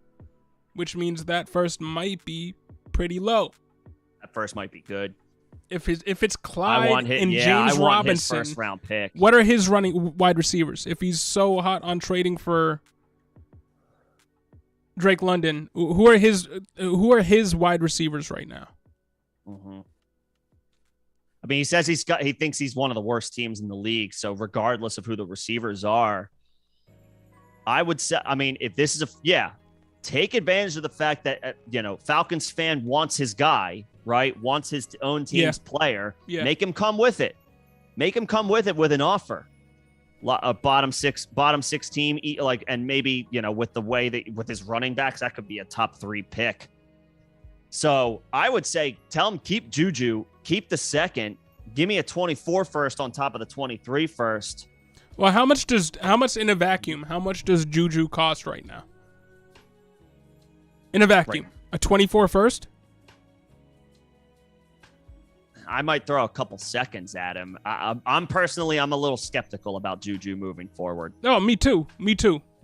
which means that first might be pretty low. That first might be good. If it's Clyde and James I want Robinson, his first round pick. What are his running wide receivers? If he's so hot on trading for Drake London, who are his wide receivers right now? Mm-hmm. I mean, he says he thinks he's one of the worst teams in the league. So regardless of who the receivers are, I would say, I mean, if this is take advantage of the fact that, Falcons fan wants his guy, right? Wants his own team's player. Yeah. Make him come with it. Make him come with it with an offer. A bottom six team, like, and maybe, with the way that with his running backs, that could be a top 3 pick. So I would say, tell him, keep Juju, keep the second, give me a 24 first on top of the 23 first. Well, how much in a vacuum, how much does Juju cost right now? In a vacuum, a 24 first? I might throw a couple seconds at him. I'm personally, I'm a little skeptical about Juju moving forward. Oh, me too.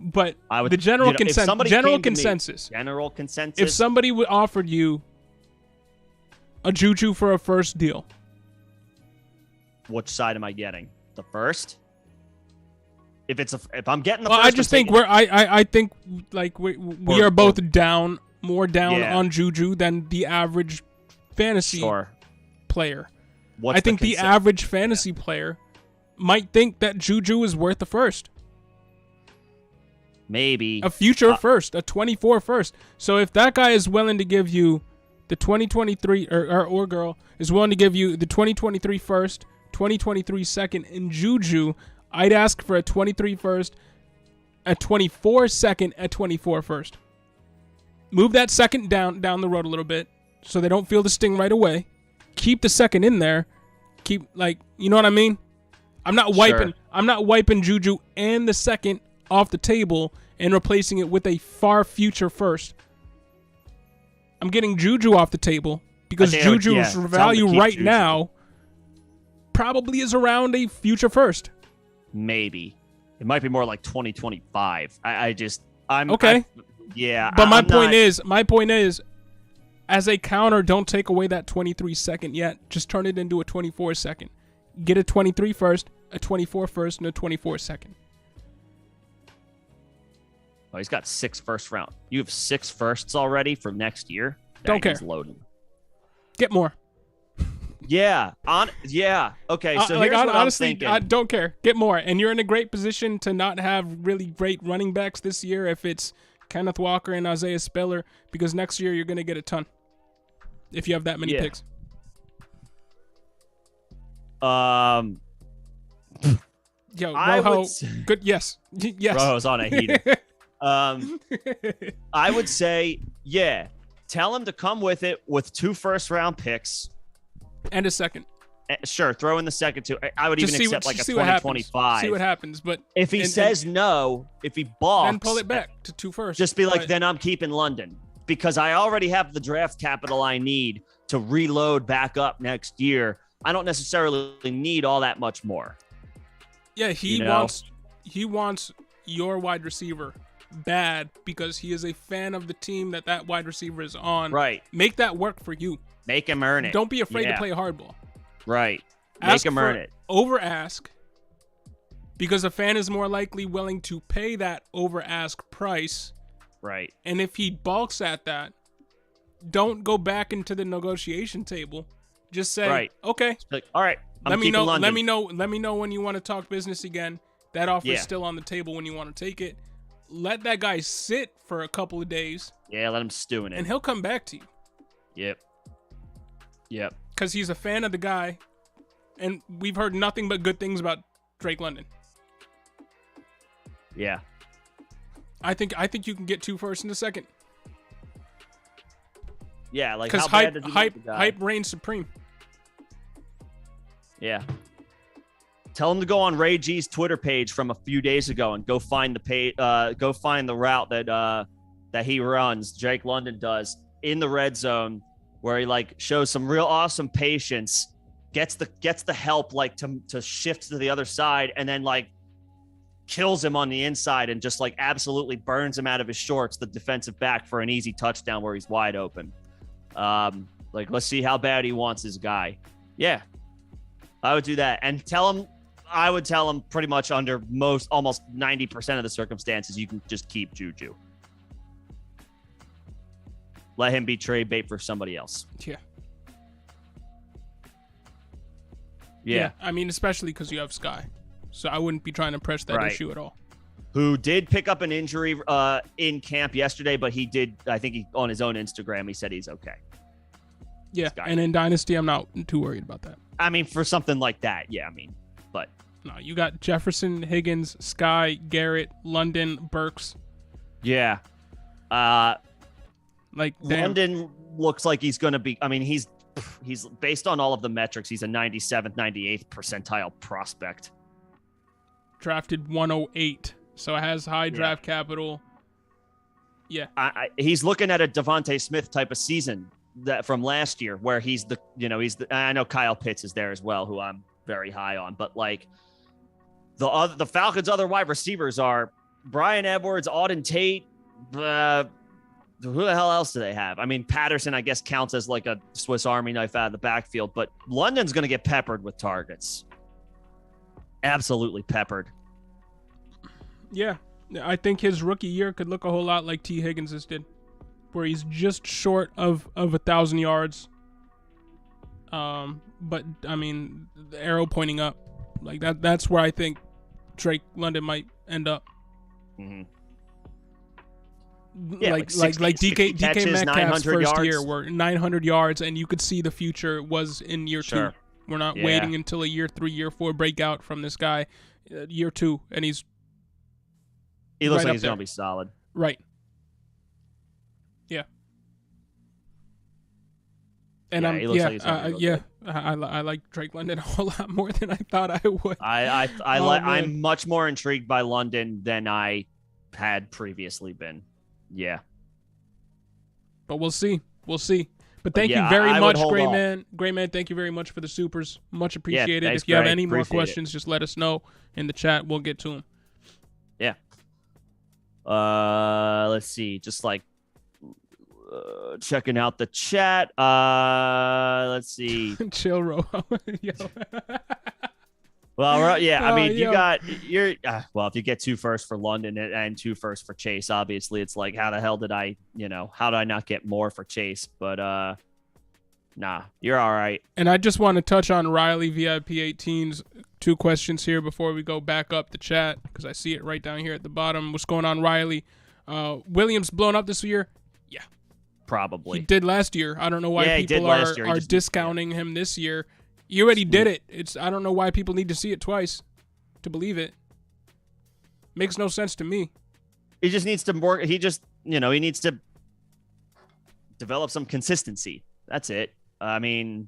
But the general consensus. If somebody offered you a Juju for a first deal, which side am I getting? The first? If I'm getting the first, I just think I think like we are both more down on Juju than the average fantasy player. I think the average fantasy player might think that Juju is worth the first. Maybe a future first, a 24 first. So if that guy is willing to give you the 2023 or girl is willing to give you the 2023 first, 2023 second, and Juju, I'd ask for a 23 first, a 24 second, a 24 first. Move that second down the road a little bit so they don't feel the sting right away. Keep the second in there. Keep, like, you know what I mean? I'm not wiping Juju and the second off the table and replacing it with a far future first. I'm getting Juju off the table because Juju's value right now probably is around a future first. Maybe. It might be more like 2025. But my point is, as a counter, don't take away that 23 second yet. Just turn it into a 24 second. Get a 23 first, a 24 first, and a 24 second. Oh, he's got 6 first round. You have 6 firsts already for next year? Don't care. Loading. Get more. Yeah. Okay. So here's what honestly, I'm thinking. I don't care. Get more. And you're in a great position to not have really great running backs this year if it's Kenneth Walker and Isaiah Spiller, because next year you're going to get a ton if you have that many picks. Yo, Rojo, good. Yes. Rojo's on a heater. I would say, tell him to come with it with 2 first round picks. And a second. Sure, throw in the second too. I would even accept like a 2025. See what happens. But if he says no, if he balks, then pull it back to 2 first. Just be like, then I'm keeping London because I already have the draft capital I need to reload back up next year. I don't necessarily need all that much more. Yeah, he wants your wide receiver bad because he is a fan of the team that wide receiver is on. Right. Make that work for you. Make him earn it. Don't be afraid to play hardball. Right. Make him earn it. Over ask Because a fan is more likely willing to pay that over ask price. Right. And if he balks at that, don't go back into the negotiation table. Just say, okay, like, all right, let me know when you want to talk business again. That offer is still on the table when you want to take it. Let that guy sit for a couple of days. Yeah, let him stew in it. And he'll come back to you. Yep. Because he's a fan of the guy. And we've heard nothing but good things about Drake London. Yeah. I think you can get 2 firsts and a second. Yeah, like because hype reigns supreme. Yeah. Tell him to go on Ray G's Twitter page from a few days ago and go find the route that he runs. Drake London does in the red zone, where he like shows some real awesome patience, gets the help like to shift to the other side, and then like kills him on the inside and just like absolutely burns him out of his shorts, the defensive back, for an easy touchdown where he's wide open. Like, let's see how bad he wants his guy. Yeah, I would do that. And I would tell him pretty much under almost 90% of the circumstances, you can just keep Juju. Let him be trade bait for somebody else. Yeah. I mean, especially because you have Sky. So I wouldn't be trying to press that issue at all. Who did pick up an injury in camp yesterday, but I think on his own Instagram, he said he's okay. Yeah, and in Dynasty, I'm not too worried about that. I mean, for something like that, but. No, you got Jefferson, Higgins, Sky, Garrett, London, Burks. Yeah. London looks like he's going to be, I mean, he's based on all of the metrics, he's a 97th, 98th percentile prospect. Drafted 108, so it has high draft capital. Yeah, he's looking at a Devontae Smith type of season that from last year, where I know Kyle Pitts is there as well, who I'm very high on, but like the Falcons' other wide receivers are Bryan Edwards, Auden Tate. Who the hell else do they have? I mean, Patterson, I guess, counts as like a Swiss Army knife out of the backfield, but London's going to get peppered with targets. Absolutely peppered. Yeah, I think his rookie year could look a whole lot like T. Higgins's did, where he's just short of 1,000 yards. But I mean, the arrow pointing up, like that's where I think Drake London might end up. Mm-hmm. Yeah, like DK Metcalf's first yards. Year were 900 yards, and you could see the future was in year 2. We're not waiting until a year 3, year 4 breakout from this guy. Year 2, and he looks like he's going to be solid. Right. Yeah. And he looks like he's gonna be good. I like Drake London a whole lot more than I thought I would. I'm much more intrigued by London than I had previously been. Yeah. But we'll see. But thank you very much, Great Man. Thank you very much for the supers. Much appreciated. If you have any more questions, just let us know in the chat. We'll get to them. Yeah. Let's see. Just like checking out the chat. Let's see. Chill, Ro. Well, yeah. I mean, if you get 2 firsts for London and 2 firsts for Chase, obviously it's like, how the hell did I not get more for Chase? But nah, you're all right. And I just want to touch on Riley VIP 18's 2 questions here before we go back up the chat, because I see it right down here at the bottom. What's going on, Riley? Williams blown up this year? Yeah, probably. He did last year. I don't know why people are discounting him this year. You already did it. I don't know why people need to see it twice to believe it. Makes no sense to me. He just needs to work. He needs to develop some consistency. That's it. I mean,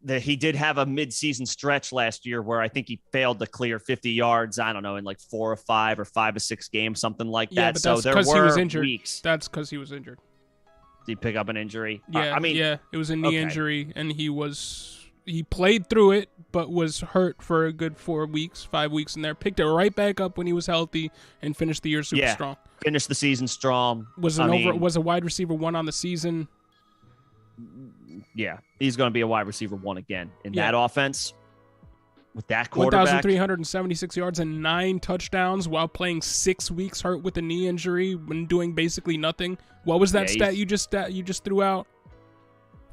he did have a mid-season stretch last year where I think he failed to clear 50 yards. I don't know, in like 4 or 5 or 5 or 6 games, something like that. But so there were he was injured. Weeks. That's because he was injured. Did he pick up an injury? Yeah, it was a knee injury, and he played through it, but was hurt for a good 4 weeks, 5 weeks in there. Picked it right back up when he was healthy and finished the year super strong. Finished the season strong. Was a wide receiver 1 on the season. Yeah, he's going to be a wide receiver 1 again in that offense. with that quarterback. 1,376 yards and 9 touchdowns while playing 6 weeks hurt with a knee injury when doing basically nothing. What was that stat you just threw out?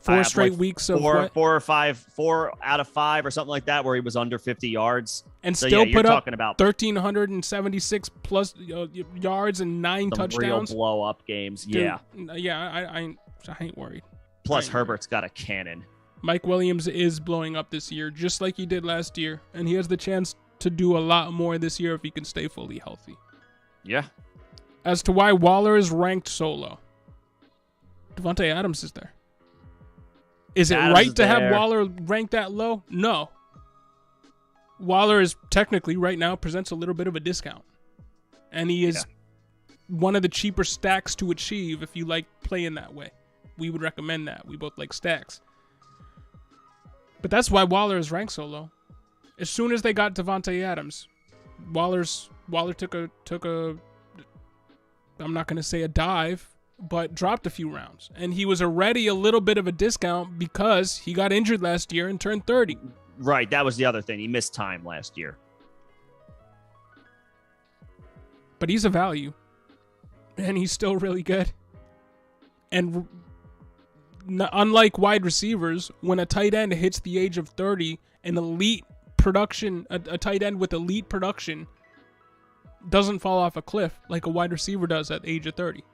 4 straight weeks of what? 4 out of 5 or something like that, where he was under 50 yards. And so, still put up 1,376 plus yards and 9 touchdowns. Real blow-up games. Dude, I ain't worried. Plus, Herbert's got a cannon. Mike Williams is blowing up this year, just like he did last year. And he has the chance to do a lot more this year if he can stay fully healthy. Yeah. As to why Waller is ranked so low, Davante Adams is there. Is it right to have Waller ranked that low? No. Waller is technically right now presents a little bit of a discount. And he is one of the cheaper stacks to achieve if you like playing that way. We would recommend that. We both like stacks. But that's why Waller is ranked so low. As soon as they got Davante Adams, Waller took a I'm not going to say a dive, but dropped a few rounds. And he was already a little bit of a discount because he got injured last year and turned 30. Right, that was the other thing. He missed time last year. But he's a value. And he's still really good. And unlike wide receivers, when a tight end hits the age of 30, an elite production, a tight end with elite production doesn't fall off a cliff like a wide receiver does at the age of 30.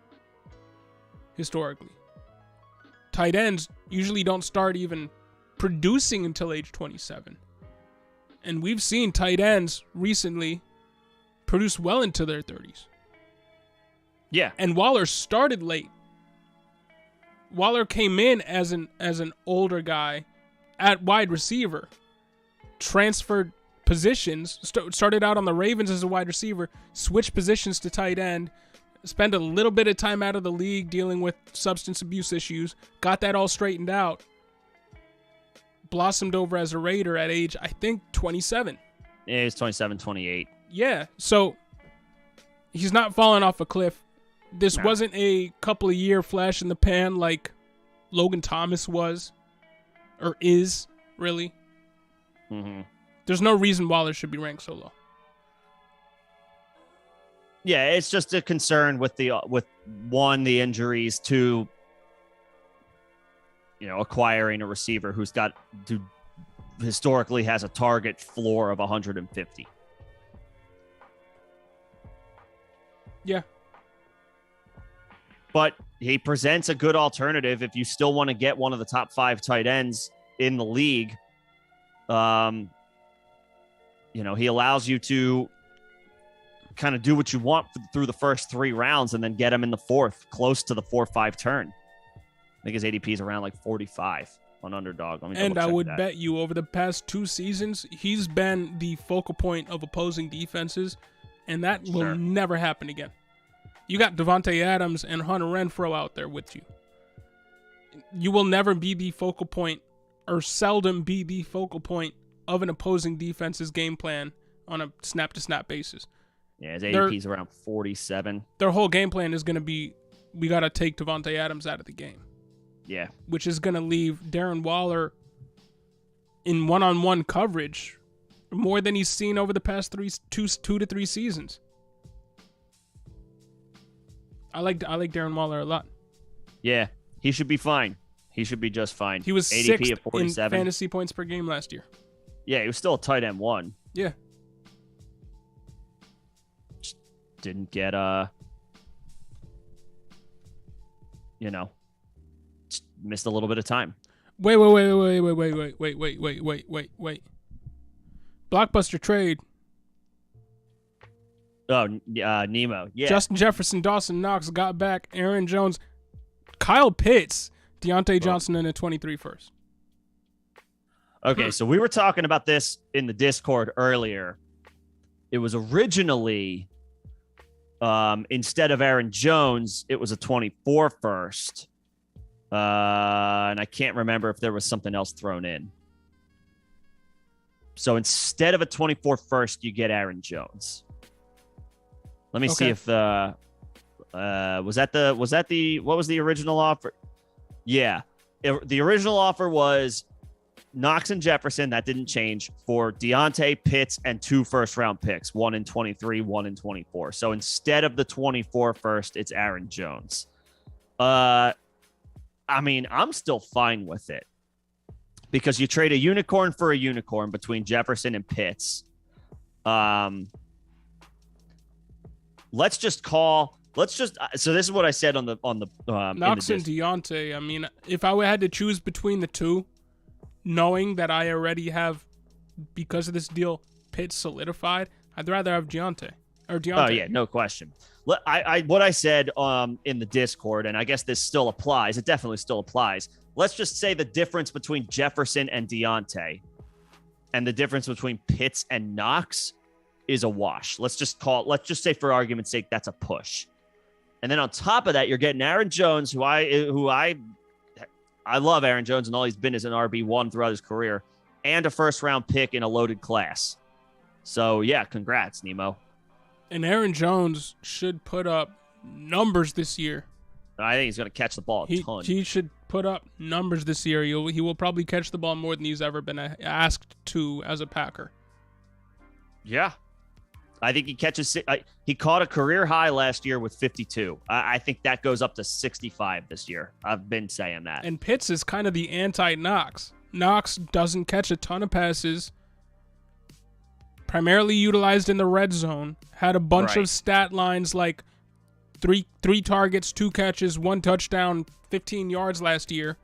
Historically. Tight ends usually don't start even producing until age 27. And we've seen tight ends recently produce well into their 30s. Yeah. And Waller started late. Waller came in as an older guy at wide receiver, transferred positions, started out on the Ravens as a wide receiver, switched positions to tight end, spent a little bit of time out of the league dealing with substance abuse issues, got that all straightened out, blossomed over as a Raider at age, I think, 27. Yeah, he's 27, 28. Yeah, so he's not falling off a cliff. This wasn't a couple of year flash in the pan like Logan Thomas was, or is, really. Mm-hmm. There's no reason Waller should be ranked so low. Yeah, it's just a concern with the injuries, 2, acquiring a receiver who historically has a target floor of 150. Yeah. But he presents a good alternative if you still want to get one of the top 5 tight ends in the league. He allows you to kind of do what you want through the first 3 rounds and then get him in the 4th, close to the 4-5 turn. I think his ADP is around like 45 on Underdog. And I would bet you over the past 2 seasons, he's been the focal point of opposing defenses, and that will never happen again. You got Davante Adams and Hunter Renfrow out there with you. You will never be the focal point, or seldom be the focal point of an opposing defense's game plan on a snap-to-snap basis. Yeah, his ADP is around 47. Their whole game plan is going to be, we got to take Davante Adams out of the game. Yeah. Which is going to leave Darren Waller in one-on-one coverage more than he's seen over the past 2 to 3 seasons. I like Darren Waller a lot. Yeah, he should be fine. He should be just fine. He was ADP 6th of 47. in fantasy points per game last year. Yeah, he was still a tight end 1. Yeah. Just didn't get missed a little bit of time. Wait. Blockbuster trade. Oh, Nemo. Yeah. Justin Jefferson, Dawson Knox got back Aaron Jones, Kyle Pitts, Deontay Johnson, and a 23 first. Okay, so we were talking about this in the Discord earlier. It was originally, instead of Aaron Jones, it was a 24 first. And I can't remember if there was something else thrown in. So instead of a 24 first, you get Aaron Jones. Let me see if what was the original offer? Yeah. The original offer was Knox and Jefferson, that didn't change. For Deontay, Pitts, and 2 first-round picks, 1 in 23, 1 in 24. So instead of the 24 first, it's Aaron Jones. I mean, I'm still fine with it because you trade a unicorn for a unicorn between Jefferson and Pitts. So this is what I said on the Knox and Deontay. I mean, if I had to choose between the two, knowing that I already have, because of this deal, Pitts solidified, I'd rather have Deontay. Oh yeah, no question. What I said in the Discord, and I guess this still applies. It definitely still applies. Let's just say the difference between Jefferson and Deontay, and the difference between Pitts and Knox, is a wash. Let's just say for argument's sake, that's a push. And then on top of that, you're getting Aaron Jones, who I love Aaron Jones and all he's been as an RB1 throughout his career, and a first-round pick in a loaded class. So, yeah, congrats, Nemo. And Aaron Jones should put up numbers this year. I think he's going to catch the ball a ton. He should put up numbers this year. He will probably catch the ball more than he's ever been asked to as a Packer. Yeah. I think he caught a career high last year with 52. I think that goes up to 65 this year. I've been saying that. And Pitts is kind of the anti-Knox. Knox doesn't catch a ton of passes. Primarily utilized in the red zone. Had a bunch of stat lines like three targets, 2 catches, 1 touchdown, 15 yards last year.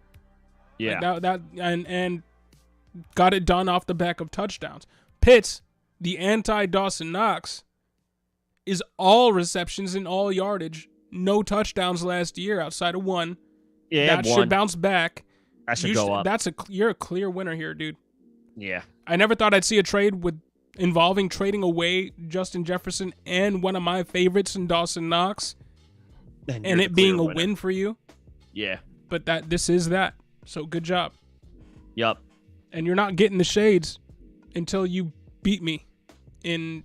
Yeah. And got it done off the back of touchdowns. Pitts, the anti-Dawson Knox, is all receptions and all yardage. No touchdowns last year outside of 1. Yeah, that should bounce back. That should go up. You're a clear winner here, dude. Yeah. I never thought I'd see a trade involving trading away Justin Jefferson and one of my favorites in Dawson Knox, and it being a win for you. Yeah. But this is that. So good job. Yup. And you're not getting the shades until you beat me in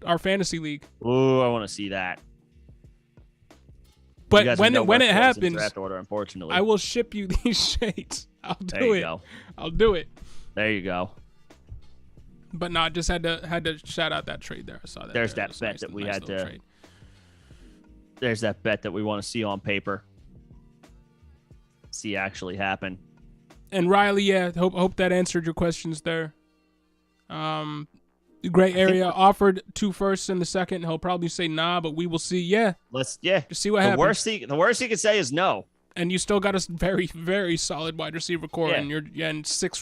our fantasy league. Ooh, I want to see that. But when it happens, draft order, unfortunately, I will ship you these shades. I'll do it. I'll do it. There you go. But no, I just had to shout out that trade there. I saw that. There's that bet that we had to. There's that bet that we want to see on paper. See actually happen. And Riley, yeah, hope that answered your questions there. Gray area offered 2 firsts in the second. He'll probably say nah, but we will see. Yeah, just see what happens. The worst he could say is no. And you still got a very, very solid wide receiver core, and you're in 6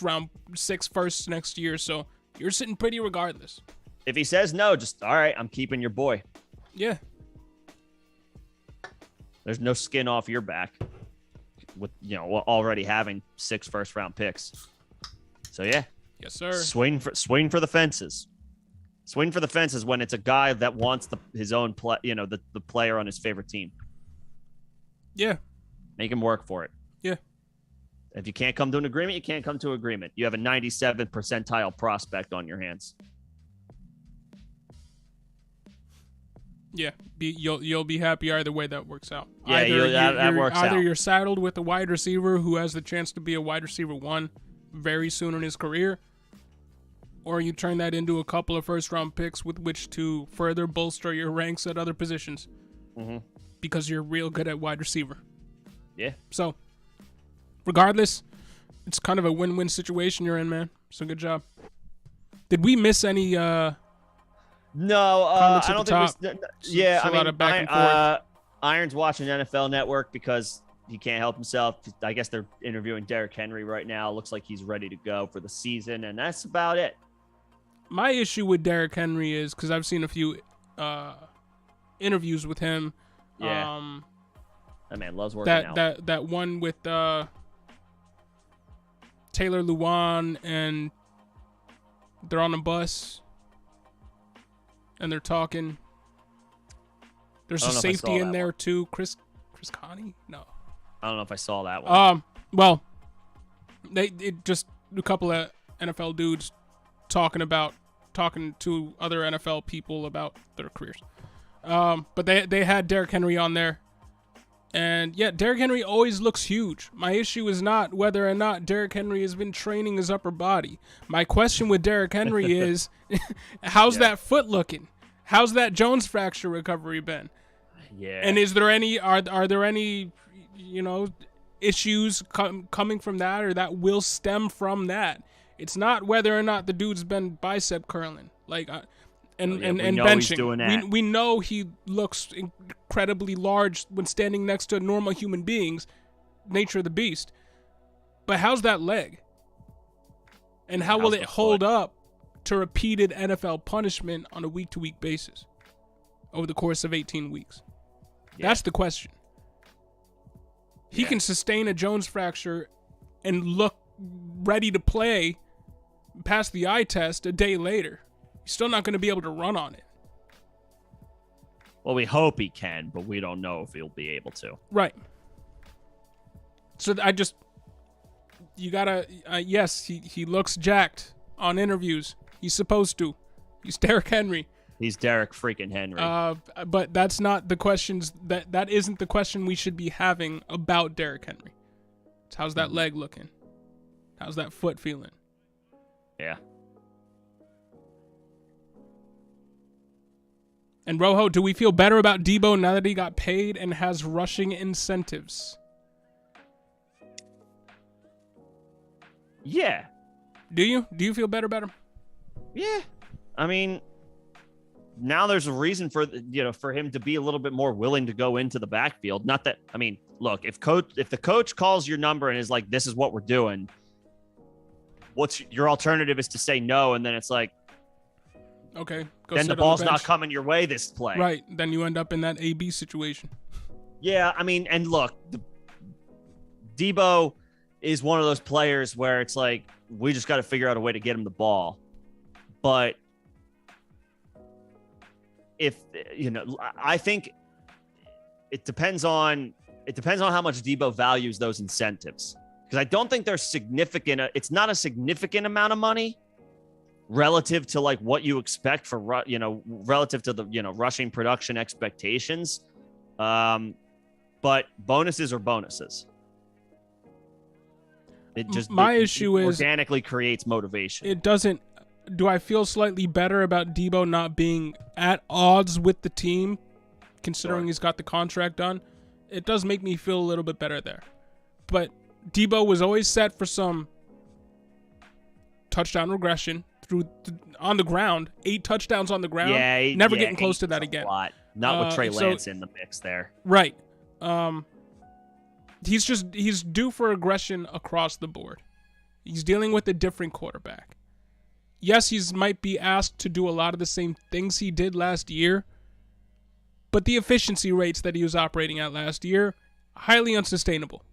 firsts next year, so you're sitting pretty regardless. If he says no, just all right. I'm keeping your boy. Yeah. There's no skin off your back with already having 6 first-round picks. So yeah. Yes, sir. Swing for the fences. Swing for the fences when it's a guy that wants his own play, the player on his favorite team. Yeah. Make him work for it. Yeah. If you can't come to an agreement, you can't come to an agreement. You have a 97th percentile prospect on your hands. Yeah, you'll be happy either way that works out. Yeah, that works out. Either you're saddled with a wide receiver who has the chance to be a wide receiver 1 very soon in his career, or you turn that into a couple of first-round picks with which to further bolster your ranks at other positions. Mm-hmm. Because you're real good at wide receiver. Yeah. So, regardless, it's kind of a win-win situation you're in, man. So good job. Did we miss any No, I don't think yeah, I mean, Iron's watching NFL Network because he can't help himself. I guess they're interviewing Derrick Henry right now. Looks like he's ready to go for the season, and that's about it. My issue with Derrick Henry is because I've seen a few interviews with him. Yeah. That man loves working out. That one with Taylor Lewan, and they're on a bus and they're talking. There's a safety in there too. Chris Connie? No. I don't know if I saw that one. Well, just a couple of NFL dudes talking to other NFL people about their careers. But they had Derrick Henry on there, And yeah, Derrick Henry always looks huge. My issue is not whether or not Derrick Henry has been training his upper body. My question with Derrick Henry is, how's that foot looking? How's that Jones fracture recovery been? Yeah. And is there any are there any issues coming from that, or that will stem from that? It's not whether or not the dude's been bicep curling and benching. We know he looks incredibly large when standing next to normal human beings, nature of the beast. But how's that leg? And how will it hold up to repeated NFL punishment on a week-to-week basis over the course of 18 weeks? Yeah. That's the question. He can sustain a Jones fracture and look ready to play past the eye test a day later. He's still not going to be able to run on it. Well, we hope he can, but we don't know if he'll be able to. Right. So yes, he looks jacked on interviews. He's supposed to. He's Derrick Henry. He's Derrick freaking Henry. But that's not the questions, that isn't the question we should be having about Derrick Henry. It's how's that leg looking? How's that foot feeling? Yeah. And Rojo, do we feel better about Debo now that he got paid and has rushing incentives? Yeah. Do you? Do you feel better about him? Yeah. I mean, now there's a reason for him to be a little bit more willing to go into the backfield. Not that, I mean, look, if the coach calls your number and is like, this is what we're doing, what's your alternative is to say no, and then it's like, okay, then the ball's not coming your way this play. Right. Then you end up in that AB situation. Yeah, I mean, and look, Debo is one of those players where it's like, we just got to figure out a way to get him the ball. But I think it depends on how much Debo values those incentives. Because I don't think they're significant. It's not a significant amount of money relative to like what you expect for, relative to the, rushing production expectations. But bonuses are bonuses. It just, issue is organically creates motivation. It doesn't. Do I feel slightly better about Debo not being at odds with the team, considering he's got the contract done? It does make me feel a little bit better there. But Debo was always set for some touchdown regression on the ground. 8 touchdowns on the ground. Yeah, never getting close to that again. Not with Trey Lance in the mix there. Right. He's due for aggression across the board. He's dealing with a different quarterback. Yes, he might be asked to do a lot of the same things he did last year, but the efficiency rates that he was operating at last year, highly unsustainable.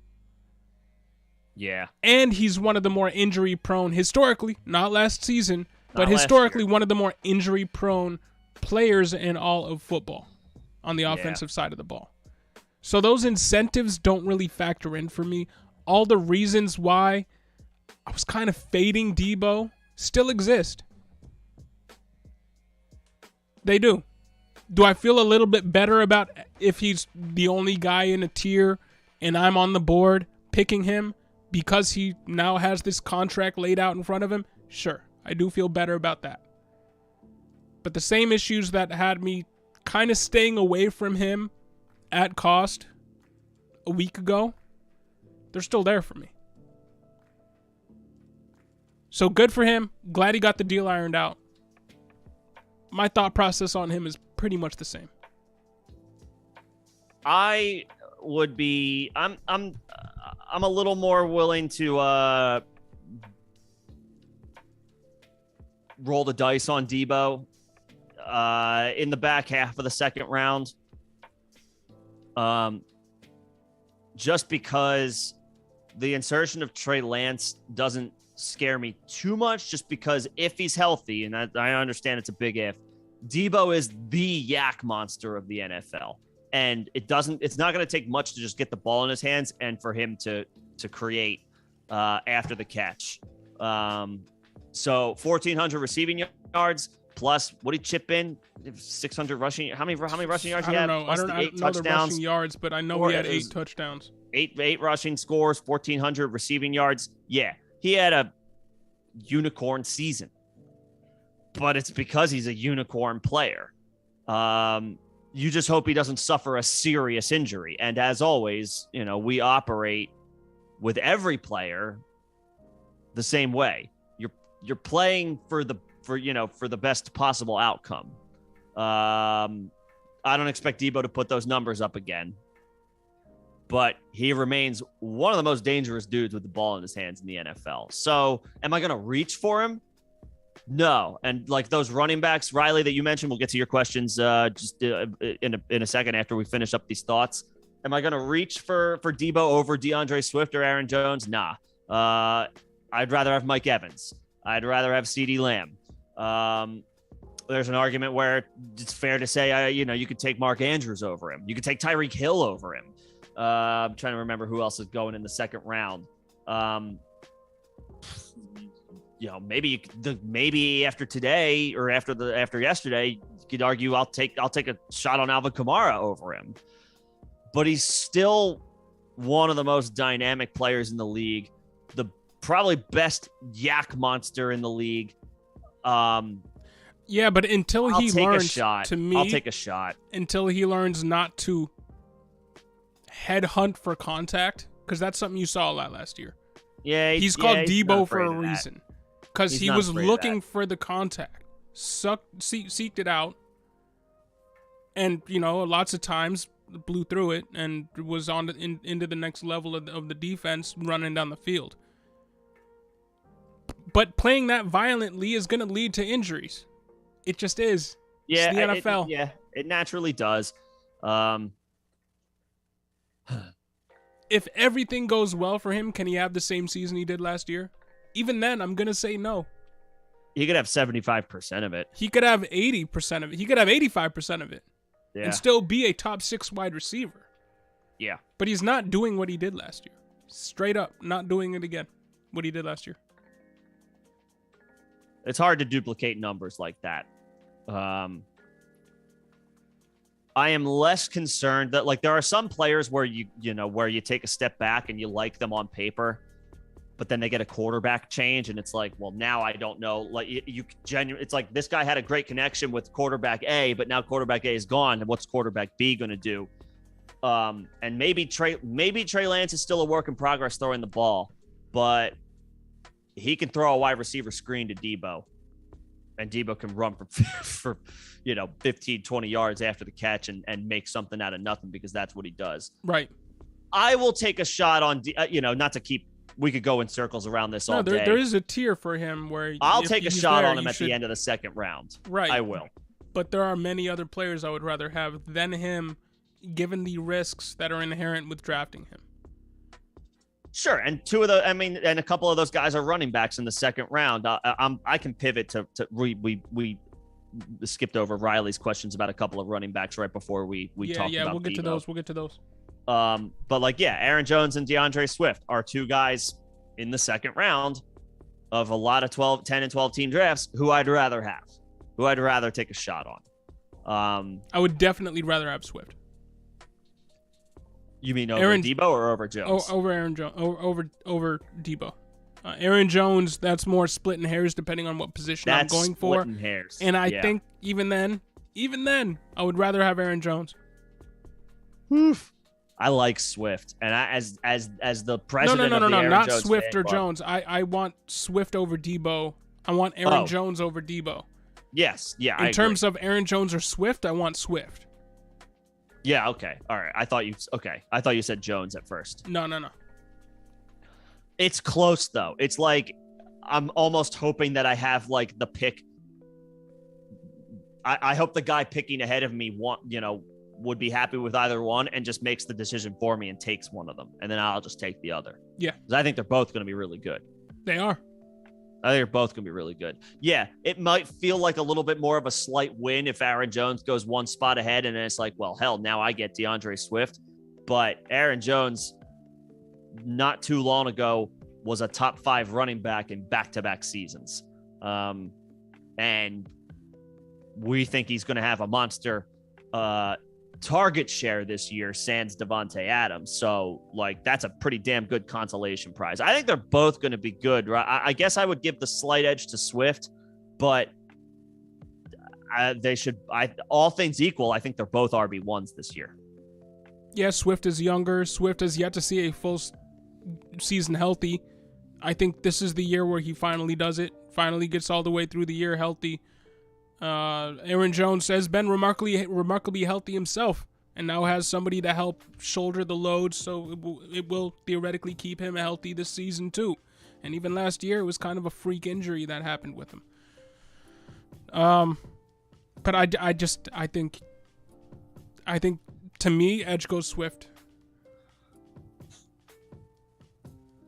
Yeah. And he's one of the more injury-prone, historically, not last season, but historically one of the more injury-prone players in all of football on the offensive side of the ball. So those incentives don't really factor in for me. All the reasons why I was kind of fading Debo still exist. They do. Do I feel a little bit better about if he's the only guy in a tier and I'm on the board picking him because he now has this contract laid out in front of him? Sure, I do feel better about that. But the same issues that had me kind of staying away from him at cost a week ago, they're still there for me. So good for him. Glad he got the deal ironed out. My thought process on him is pretty much the same. I'm a little more willing to roll the dice on Debo in the back half of the second round. Just because the insertion of Trey Lance doesn't scare me too much, just because if he's healthy, and I understand it's a big if, Debo is the yak monster of the NFL. And it's not going to take much to just get the ball in his hands and for him to create after the catch. So 1,400 receiving yards, plus. What did he chip in? 600 rushing. How many rushing yards? I don't know. I don't know the rushing yards, but I know he had 8 touchdowns. Eight rushing scores, 1,400 receiving yards. Yeah, he had a unicorn season, but it's because he's a unicorn player. You just hope he doesn't suffer a serious injury. And as always, we operate with every player the same way. You're playing for the best possible outcome. I don't expect Debo to put those numbers up again, but he remains one of the most dangerous dudes with the ball in his hands in the NFL. So am I going to reach for him? No. And like those running backs, Riley, that you mentioned, we'll get to your questions just in a second after we finish up these thoughts. Am I going to reach for Debo over DeAndre Swift or Aaron Jones? Nah. I'd rather have Mike Evans. I'd rather have CeeDee Lamb. There's an argument where it's fair to say, you could take Mark Andrews over him. You could take Tyreek Hill over him. I'm trying to remember who else is going in the second round. Maybe after today or after yesterday, you could argue I'll take a shot on Alvin Kamara over him. But he's still one of the most dynamic players in the league, the probably best yak monster in the league. Yeah, but until he learns, to me, I'll take a shot. Until he learns not to headhunt for contact, because that's something you saw a lot last year. Yeah, he's called Debo for a reason, because he was looking for the contact, seeked it out, and lots of times blew through it and was on into the next level of the defense, running down the field. But playing that violently is going to lead to injuries. It just is. Yeah, it's the NFL. It naturally does. If everything goes well for him, can he have the same season he did last year? Even then, I'm going to say no. He could have 75% of it. He could have 80% of it. He could have 85% of it. Yeah. And still be a top 6 wide receiver. Yeah. But he's not doing what he did last year. Straight up, not doing it again. What he did last year. It's hard to duplicate numbers like that. I am less concerned that there are some players where where you take a step back and you like them on paper, but then they get a quarterback change and it's like, well, now I don't know. It's like this guy had a great connection with quarterback A, but now quarterback A is gone, and what's quarterback B going to do? And maybe Trey Lance is still a work in progress throwing the ball, but he can throw a wide receiver screen to Debo, and Debo can run for 15, 20 yards after the catch and make something out of nothing, because that's what he does. Right. I will take a shot on, not to keep, we could go in circles around this all day. There is a tier for him where I'll take a shot on him at the end of the second round. Right. I will. But there are many other players I would rather have than him, given the risks that are inherent with drafting him. Sure, and and a couple of those guys are running backs in the second round. I can pivot to we skipped over Riley's questions about a couple of running backs right before we talked about we'll get Debo. to those. But Aaron Jones and DeAndre Swift are two guys in the second round of a lot of 10 and 12 team drafts who I'd rather take a shot on. I would definitely rather have Swift. You mean over Debo or over Jones? Over Aaron Jones. Over Debo. Aaron Jones, that's more splitting hairs depending on what position I'm going for. Splitting hairs. And I think even then, I would rather have Aaron Jones. Oof. I like Swift, and as the president of the Aaron not Jones Swift or club, Jones. I want Swift over Debo. I want Aaron Jones over Debo. Yes, yeah. In terms of Aaron Jones or Swift, I want Swift. Yeah, okay. All right. I thought you said Jones at first. No. It's close though. It's like I'm almost hoping that I have the pick. I hope the guy picking ahead of me would be happy with either one and just makes the decision for me and takes one of them, and then I'll just take the other. Yeah. Because I think they're both going to be really good. They are. I think they're both going to be really good. Yeah, it might feel like a little bit more of a slight win if Aaron Jones goes one spot ahead, and then it's like, well, hell, now I get DeAndre Swift. But Aaron Jones, not too long ago, was a top 5 running back in back-to-back seasons. And we think he's going to have a monster target share this year, sans Devontae Adams. So, like, that's a pretty damn good consolation prize. I think they're both going to be good. I guess I would give the slight edge to Swift, but they should. All things equal, I think they're both RB1s this year. Yeah, Swift is younger. Swift has yet to see a full season healthy. I think this is the year where he finally does it. Finally gets all the way through the year healthy. Aaron Jones has been remarkably healthy himself, and now has somebody to help shoulder the load, so it will theoretically keep him healthy this season too. And even last year, it was kind of a freak injury that happened with him. But I think to me, edge goes Swift.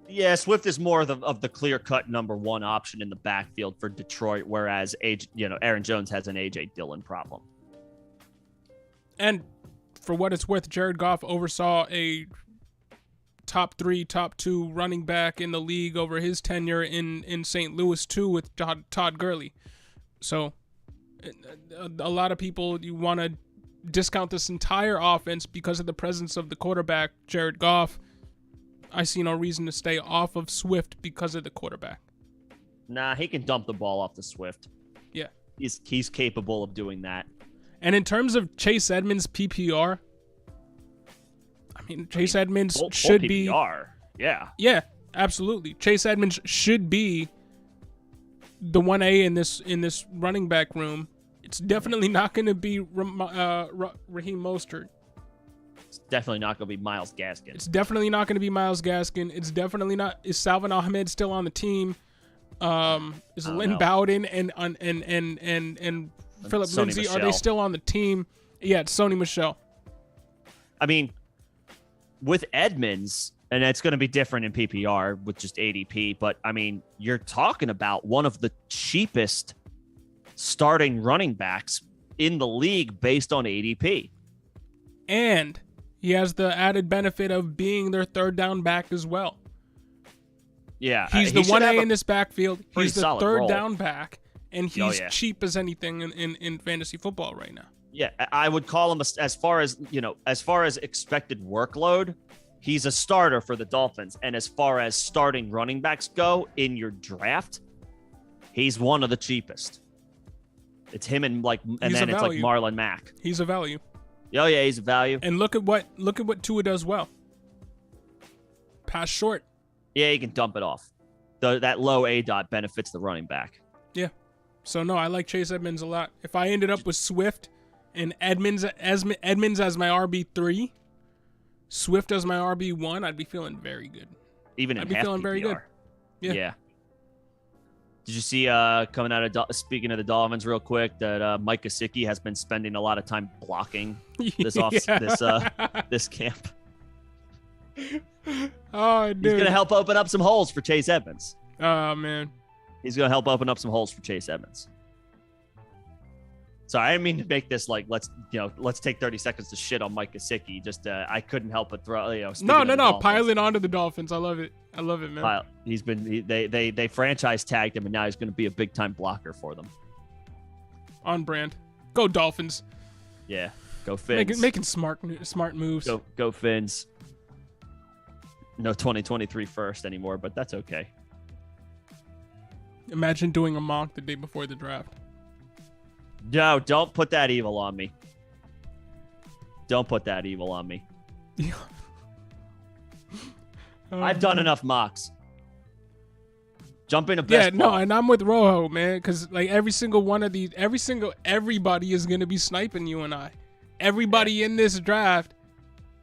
Yeah, Swift is more of the clear-cut number one option in the backfield for Detroit, whereas Aaron Jones has an A.J. Dillon problem. And for what it's worth, Jared Goff oversaw a top 3, top 2 running back in the league over his tenure in St. Louis too, with Todd Gurley. So a lot of people, you want to discount this entire offense because of the presence of the quarterback, Jared Goff. I see no reason to stay off of Swift because of the quarterback. Nah, he can dump the ball off to Swift. Yeah. He's capable of doing that. And in terms of Chase Edmonds PPR, Chase Edmonds should be PPR. Yeah. Yeah, absolutely. Chase Edmonds should be the 1A in this running back room. It's definitely not going to be Raheem Mostert. It's definitely not going to be Myles Gaskin. It's definitely not going to be Myles Gaskin. It's definitely not. Is Salvin Ahmed still on the team? Is Lynn Bowden and Philip Sony Lindsay, Michel. are they still on the team? Yeah, it's Sony Michel. I mean, with Edmonds, and it's going to be different in PPR with just ADP, but I mean, you're talking about one of the cheapest starting running backs in the league based on ADP. And he has the added benefit of being their third down back as well. Yeah. He's the 1A in this backfield. He's the third role. Down back, and he's cheap as anything in fantasy football right now. Yeah, I would call him as far as expected workload, he's a starter for the Dolphins. And as far as starting running backs go in your draft, he's one of the cheapest. It's him and then it's like Marlon Mack. He's a value. Oh yeah, he's a value. And look at what Tua does well. Pass short. Yeah, he can dump it off. That low A dot benefits the running back. Yeah. So no, I like Chase Edmonds a lot. If I ended up with Swift and Edmonds as my RB3, Swift as my RB1, I'd be feeling very good. I'd be feeling very good. Yeah. Did you see coming out of speaking of the Dolphins real quick that Mike Gesicki has been spending a lot of time blocking this camp? Oh, dude. He's gonna help open up some holes for Chase Edmonds. Oh man. He's gonna help open up some holes for Chase Edmonds. So I didn't mean to make this like let's take 30 seconds to shit on Mike Gesicki. Just I couldn't help but throw No. Piling onto the Dolphins. I love it, man. They franchise tagged him, and now he's going to be a big time blocker for them. On brand. Go Dolphins. Yeah, go Fins. Making smart moves. Go Fins. No 2023 first anymore, but that's okay. Imagine doing a mock the day before the draft. No, don't put that evil on me. Don't put that evil on me. I've done enough mocks. Jump into best ball. And I'm with Rojo, man, because like every single one of these, everybody is going to be sniping you and I. Everybody in this draft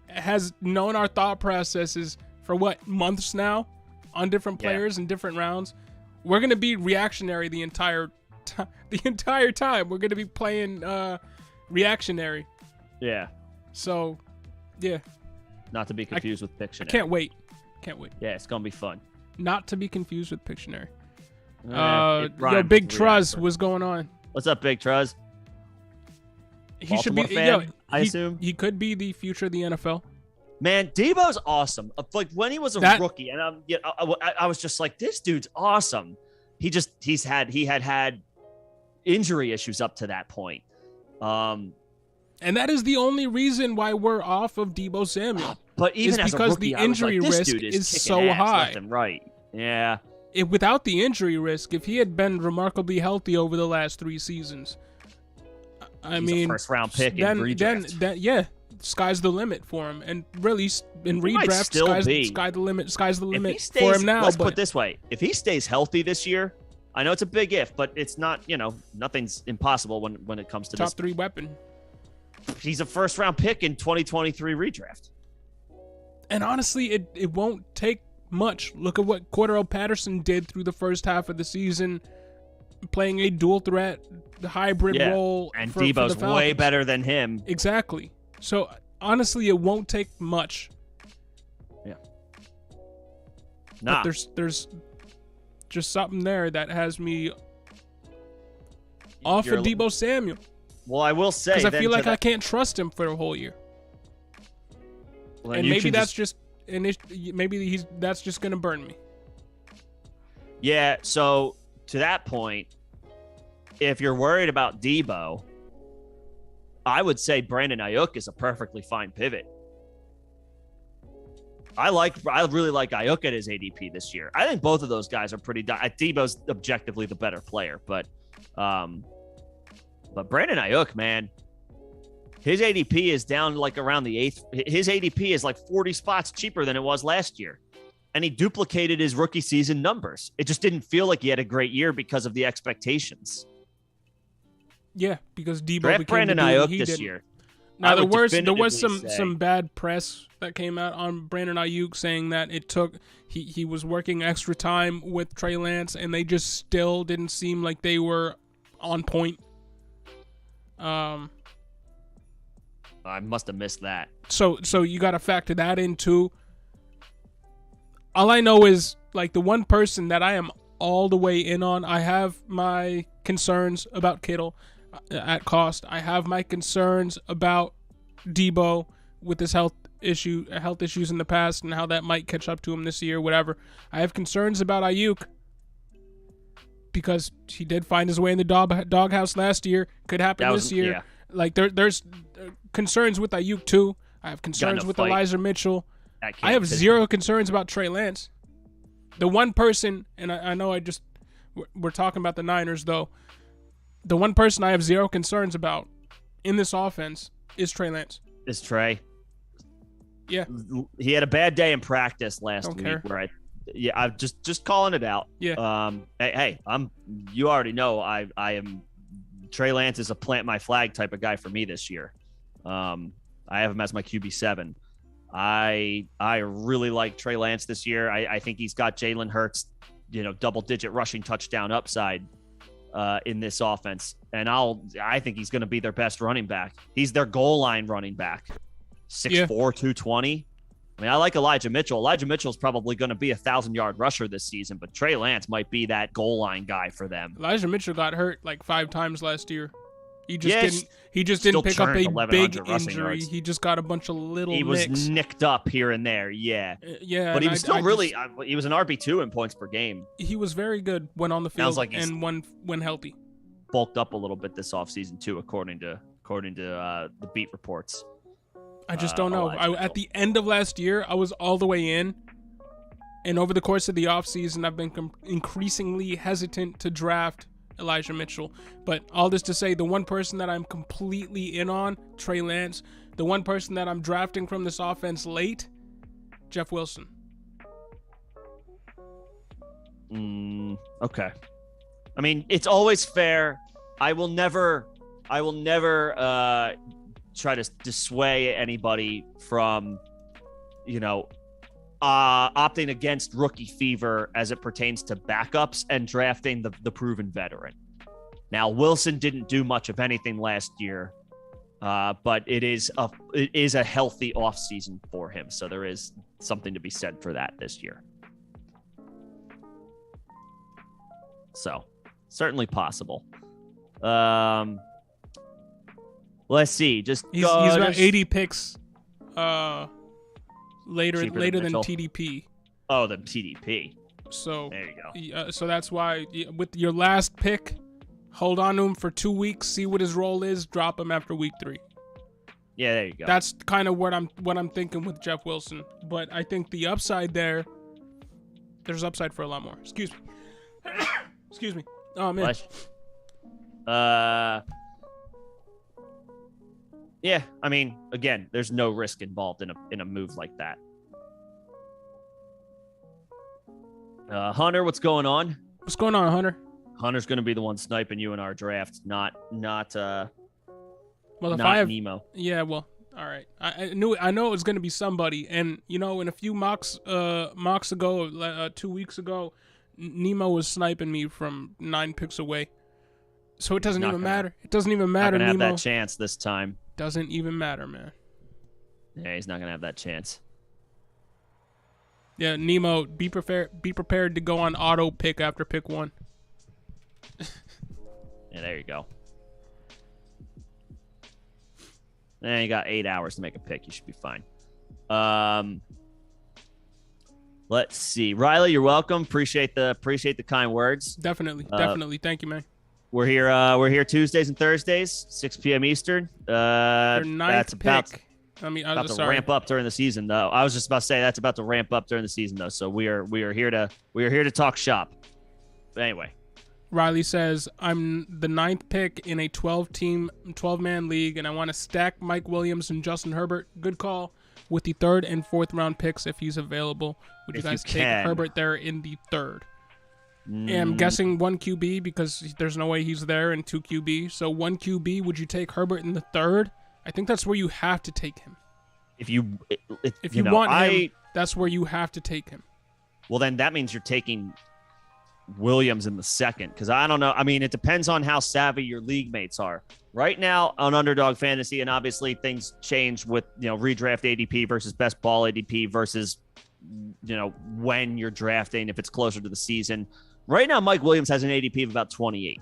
has known our thought processes for months now on different players and different rounds. We're going to be reactionary the entire time. We're going to be playing reactionary. Yeah. So, yeah. Not to be confused with Pictionary. I can't wait. Yeah, it's going to be fun. Not to be confused with Pictionary. Big Truz, what's going on? What's up, Big Truz? He should be. I assume he could be the future of the NFL. Man, Debo's awesome. Like when he was a rookie, and I was just like, this dude's awesome. He had injury issues up to that point. And that is the only reason why we're off of Deebo Samuel. But even as because a rookie, the injury risk is so high. Left and right. Yeah. Without the injury risk, if he had been remarkably healthy over the last 3 seasons, He's a first-round pick in redraft. Then, sky's the limit for him. And really, in redraft, sky's the limit for him now. Let's put it this way. If he stays healthy this year, I know it's a big if, but it's not, nothing's impossible when it comes to top 3 weapon. He's a first-round pick in 2023 redraft. And honestly, it won't take much. Look at what Cordero Patterson did through the first half of the season, playing a dual threat, the hybrid role. And for Deebo's the way better than him. Exactly. So honestly, it won't take much. Yeah. But there's just something there that has me off of Deebo Samuel. Well, I will say, because I feel like I can't trust him for the whole year. Well, and maybe that's just gonna burn me. Yeah. So to that point, if you're worried about Deebo, I would say Brandon Ayuk is a perfectly fine pivot. I really like Ayuk at his ADP this year. I think both of those guys are pretty. Deebo's objectively the better player, but Brandon Ayuk, man, his ADP is down like around the 8th. His ADP is like 40 spots cheaper than it was last year. And he duplicated his rookie season numbers. It just didn't feel like he had a great year because of the expectations. Yeah, because Deebo draft Brandon Ayuk this year. Now there was some bad press that came out on Brandon Ayuk saying that he was working extra time with Trey Lance and they just still didn't seem like they were on point. I must have missed that. So you got to factor that in too. All I know is, like, the one person that I am all the way in on, I have my concerns about Kittle at cost. I have my concerns about Deebo with his health issues in the past and how that might catch up to him this year, whatever. I have concerns about Ayuk because he did find his way in the doghouse last year. Could happen this year. Yeah. Like, there's concerns with Ayuk too. I have concerns with Elijah Mitchell. I have zero concerns about Trey Lance. The one person, and I know we're talking about the Niners though. The one person I have zero concerns about in this offense is Trey Lance. Is Trey? Yeah. He had a bad day in practice last week. Where I'm just calling it out. Yeah. Hey, you already know I am. Trey Lance is a plant my flag type of guy for me this year. I have him as my QB7. I really like Trey Lance this year. I think he's got Jalen Hurts, double-digit rushing touchdown upside in this offense, and I think he's going to be their best running back. He's their goal line running back, 6'4", 220. I mean, I like Elijah Mitchell. Elijah Mitchell is probably going to be 1,000-yard rusher this season, but Trey Lance might be that goal line guy for them. Elijah Mitchell got hurt like 5 times last year. He just didn't pick up a big injury. He just got a bunch of little nicks. He was nicked up here and there, yeah. Yeah. But he was still he was an RB2 in points per game. He was very good when on the field and when healthy. Bulked up a little bit this offseason too, according to the beat reports. I just don't know. At the end of last year, I was all the way in. And over the course of the offseason, I've been increasingly hesitant to draft Elijah Mitchell. But all this to say, the one person that I'm completely in on, Trey Lance. The one person that I'm drafting from this offense late, Jeff Wilson. Okay. I mean, it's always fair. I will never try to dissuade anybody from, opting against rookie fever as it pertains to backups and drafting the proven veteran. Now, Wilson didn't do much of anything last year, but it is a healthy offseason for him. So there is something to be said for that this year. So certainly possible. Let's see. He's got 80 picks later than TDP. Oh, the TDP. So there you go. So that's why with your last pick, Hold on to him for 2 weeks, see what his role is, drop him after week 3. Yeah, there you go. That's kind of what I'm thinking with Jeff Wilson. But I think the upside there's upside for a lot more. Excuse me. Excuse me. Oh man. Yeah, I mean, again, there's no risk involved in a move like that. Hunter, what's going on? What's going on, Hunter? Hunter's going to be the one sniping you in our draft, not well, if not I have Nemo. Yeah, well, all right. I know it was going to be somebody, and in a few mocks ago, 2 weeks ago, Nemo was sniping me from 9 picks away. So it doesn't even matter. It doesn't even matter. Not gonna Nemo have that chance this time. Doesn't even matter, man. Yeah, he's not gonna have that chance. Yeah, Nemo, be prepared to go on auto pick after pick 1. Yeah, there you go. And you got 8 hours to make a pick. You should be fine. Let's see. Riley, you're welcome. Appreciate the kind words. Definitely. Thank you, man. We're here Tuesdays and Thursdays, 6 p.m. Eastern. That's about pick. to ramp up during the season, though. I was just about to say that's about to ramp up during the season, though. So we are here to talk shop. But anyway, Riley says, I'm the 9th pick in a 12-man league, and I want to stack Mike Williams and Justin Herbert. Good call. With the 3rd and 4th round picks, if he's available, would you guys take Herbert there in the 3rd? And I'm guessing 1 QB because there's no way he's there, and 2 QB. So 1 QB, would you take Herbert in the 3rd? I think that's where you have to take him. If you want him, that's where you have to take him. Well, then that means you're taking Williams in the 2nd, because I don't know. I mean, it depends on how savvy your league mates are. Right now on Underdog Fantasy, and obviously things change with redraft ADP versus best ball ADP versus when you're drafting, if it's closer to the season. Right now, Mike Williams has an ADP of about 28.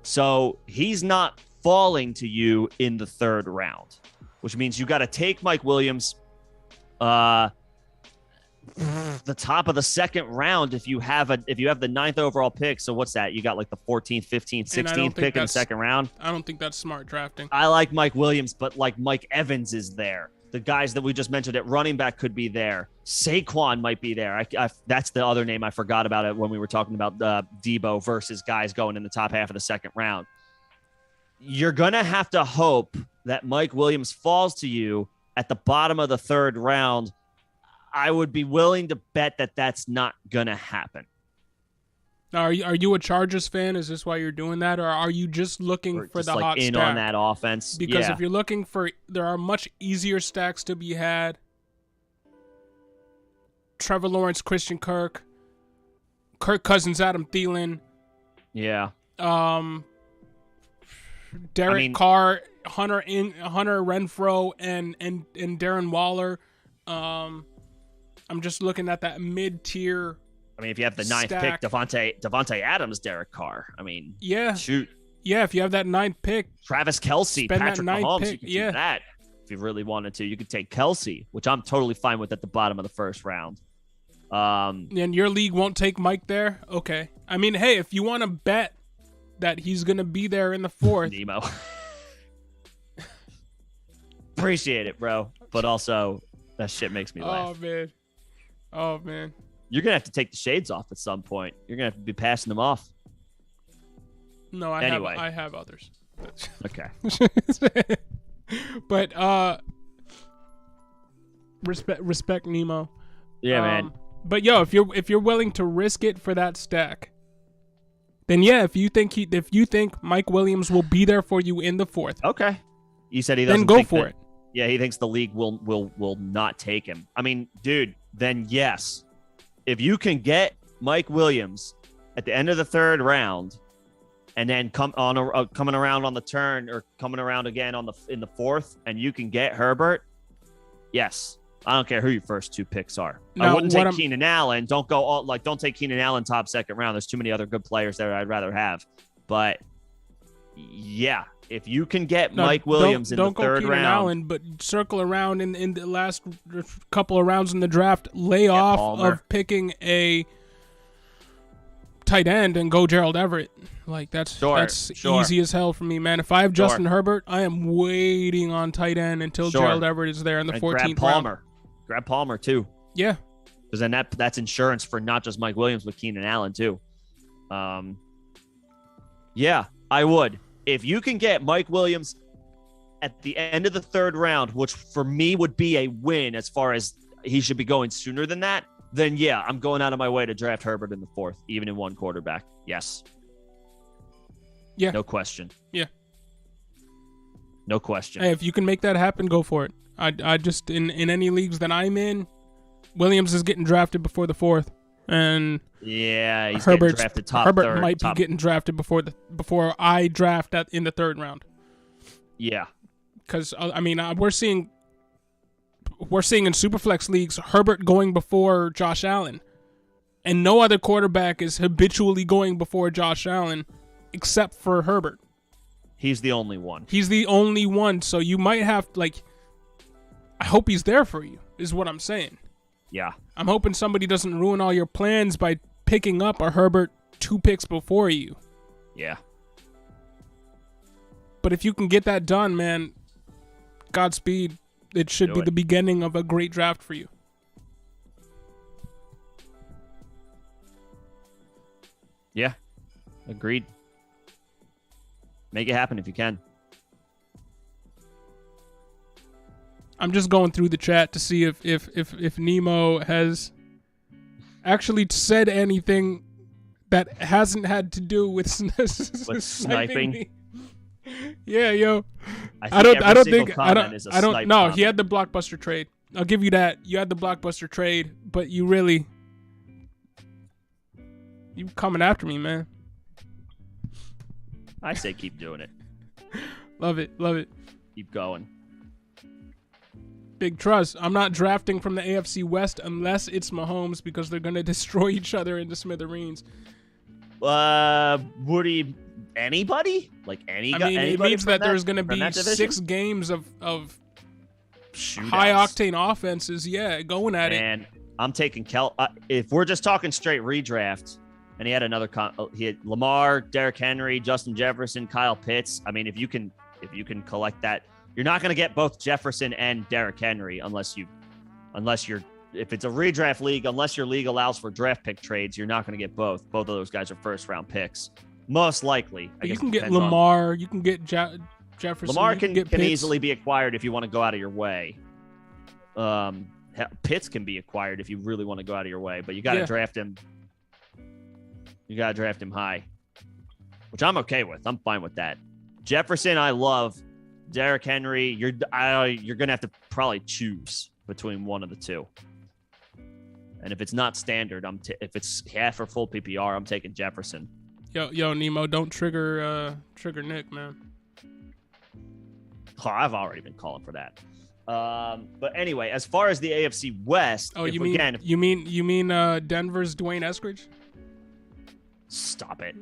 So he's not falling to you in the 3rd round, which means you got to take Mike Williams the top of the 2nd round if you have the 9th overall pick. So what's that? You got like the 14th, 15th, 16th pick in the 2nd round. I don't think that's smart drafting. I like Mike Williams, but like Mike Evans is there. The guys that we just mentioned at running back could be there. Saquon might be there. That's the other name I forgot about it when we were talking about Debo versus guys going in the top half of the 2nd round. You're going to have to hope that Mike Williams falls to you at the bottom of the 3rd round. I would be willing to bet that that's not going to happen. Now, are you a Chargers fan? Is this why you're doing that? Or are you just looking for the hot in stack? On that offense? Because if you're looking there are much easier stacks to be had. Trevor Lawrence, Christian Kirk Cousins, Adam Thielen. Yeah. Derek Carr, Hunter Renfrow, and Darren Waller. I'm just looking at that mid-tier. I mean, if you have the 9th pick, Devontae Adams, Derek Carr. I mean, shoot. Yeah, if you have that 9th pick, Travis Kelce, Patrick Mahomes, you could do that if you really wanted to. You could take Kelce, which I'm totally fine with at the bottom of the 1st round. And your league won't take Mike there? Okay. I mean, hey, if you want to bet that he's going to be there in the 4th. Nemo. Appreciate it, bro. But also, that shit makes me laugh. Oh, man. You're going to have to take the shades off at some point. You're going to have to be passing them off. No, I have others. Okay. But respect Nemo. Yeah, man. But if you're willing to risk it for that stack, then yeah, if you think Mike Williams will be there for you in the 4th. Okay. You said he doesn't. Then go for it. Yeah, he thinks the league will not take him. I mean, dude, then yes. If you can get Mike Williams at the end of the 3rd round, and then coming around on the turn or coming around again in the 4th, and you can get Herbert, yes. I don't care who your first 2 picks are. Now, I wouldn't take Keenan Allen. Don't take Keenan Allen top 2nd round. There's too many other good players there I'd rather have. But yeah, if you can get Mike Williams in the 3rd round, don't go Keenan Allen, but circle around in the last couple of rounds in the draft. Lay off Palmer. Of picking a tight end and go Gerald Everett. Like, that's easy as hell for me, man. If I have Justin Herbert, I am waiting on tight end until Gerald Everett is there in the 14th round. Grab Palmer, too. Yeah. Because then that's insurance for not just Mike Williams, but Keenan Allen, too. Yeah, I would. If you can get Mike Williams at the end of the 3rd round, which for me would be a win as far as he should be going sooner than that, then yeah, I'm going out of my way to draft Herbert in the 4th, even in 1 quarterback. Yes. Yeah. No question. Yeah. No question. Hey, if you can make that happen, go for it. I just, in any leagues that I'm in, Williams is getting drafted before the 4th. And yeah, he's Herbert getting drafted top Herbert 3rd. Might be getting drafted before I draft in the 3rd round. Yeah. Because, I mean, we're seeing in Superflex leagues Herbert going before Josh Allen. And no other quarterback is habitually going before Josh Allen except for Herbert. He's the only one. He's the only one. So you might have, like, I hope he's there for you, is what I'm saying. Yeah. I'm hoping somebody doesn't ruin all your plans by picking up a Herbert 2 picks before you. Yeah. But if you can get that done, man, Godspeed. It should be the beginning of a great draft for you. Yeah. Agreed. Make it happen if you can. I'm just going through the chat to see if Nemo has actually said anything that hasn't had to do with sniping me. Yeah, yo. I don't know. He had the blockbuster trade. I'll give you that. You had the blockbuster trade, but you coming after me, man. I say keep doing it. Love it. Keep going. Big trust. I'm not drafting from the AFC West unless it's Mahomes because they're going to destroy each other into smithereens. Woody, anybody? Like anybody? It means that there's going to be 6 games of high-octane offenses, going at it. And I'm taking if we're just talking straight redraft, and he had another he had Lamar, Derrick Henry, Justin Jefferson, Kyle Pitts. I mean, if you can collect that, you're not going to get both Jefferson and Derrick Henry if it's a redraft league, unless your league allows for draft pick trades, you're not going to get both. Both of those guys are 1st-round picks, most likely. You can get Lamar, you can get Jefferson. Lamar can easily be acquired if you want to go out of your way. Pitts can be acquired if you really want to go out of your way, but you got to draft him. You got to draft him high, which I'm okay with. I'm fine with that. Jefferson, I love. Derrick Henry, you're going to have to probably choose between one of the two. And if it's not standard, if it's half or full PPR, I'm taking Jefferson. Yo, Nemo, don't trigger Nick, man. Oh, I've already been calling for that. But anyway, as far as the AFC West, you mean Denver's Dwayne Eskridge? Stop it.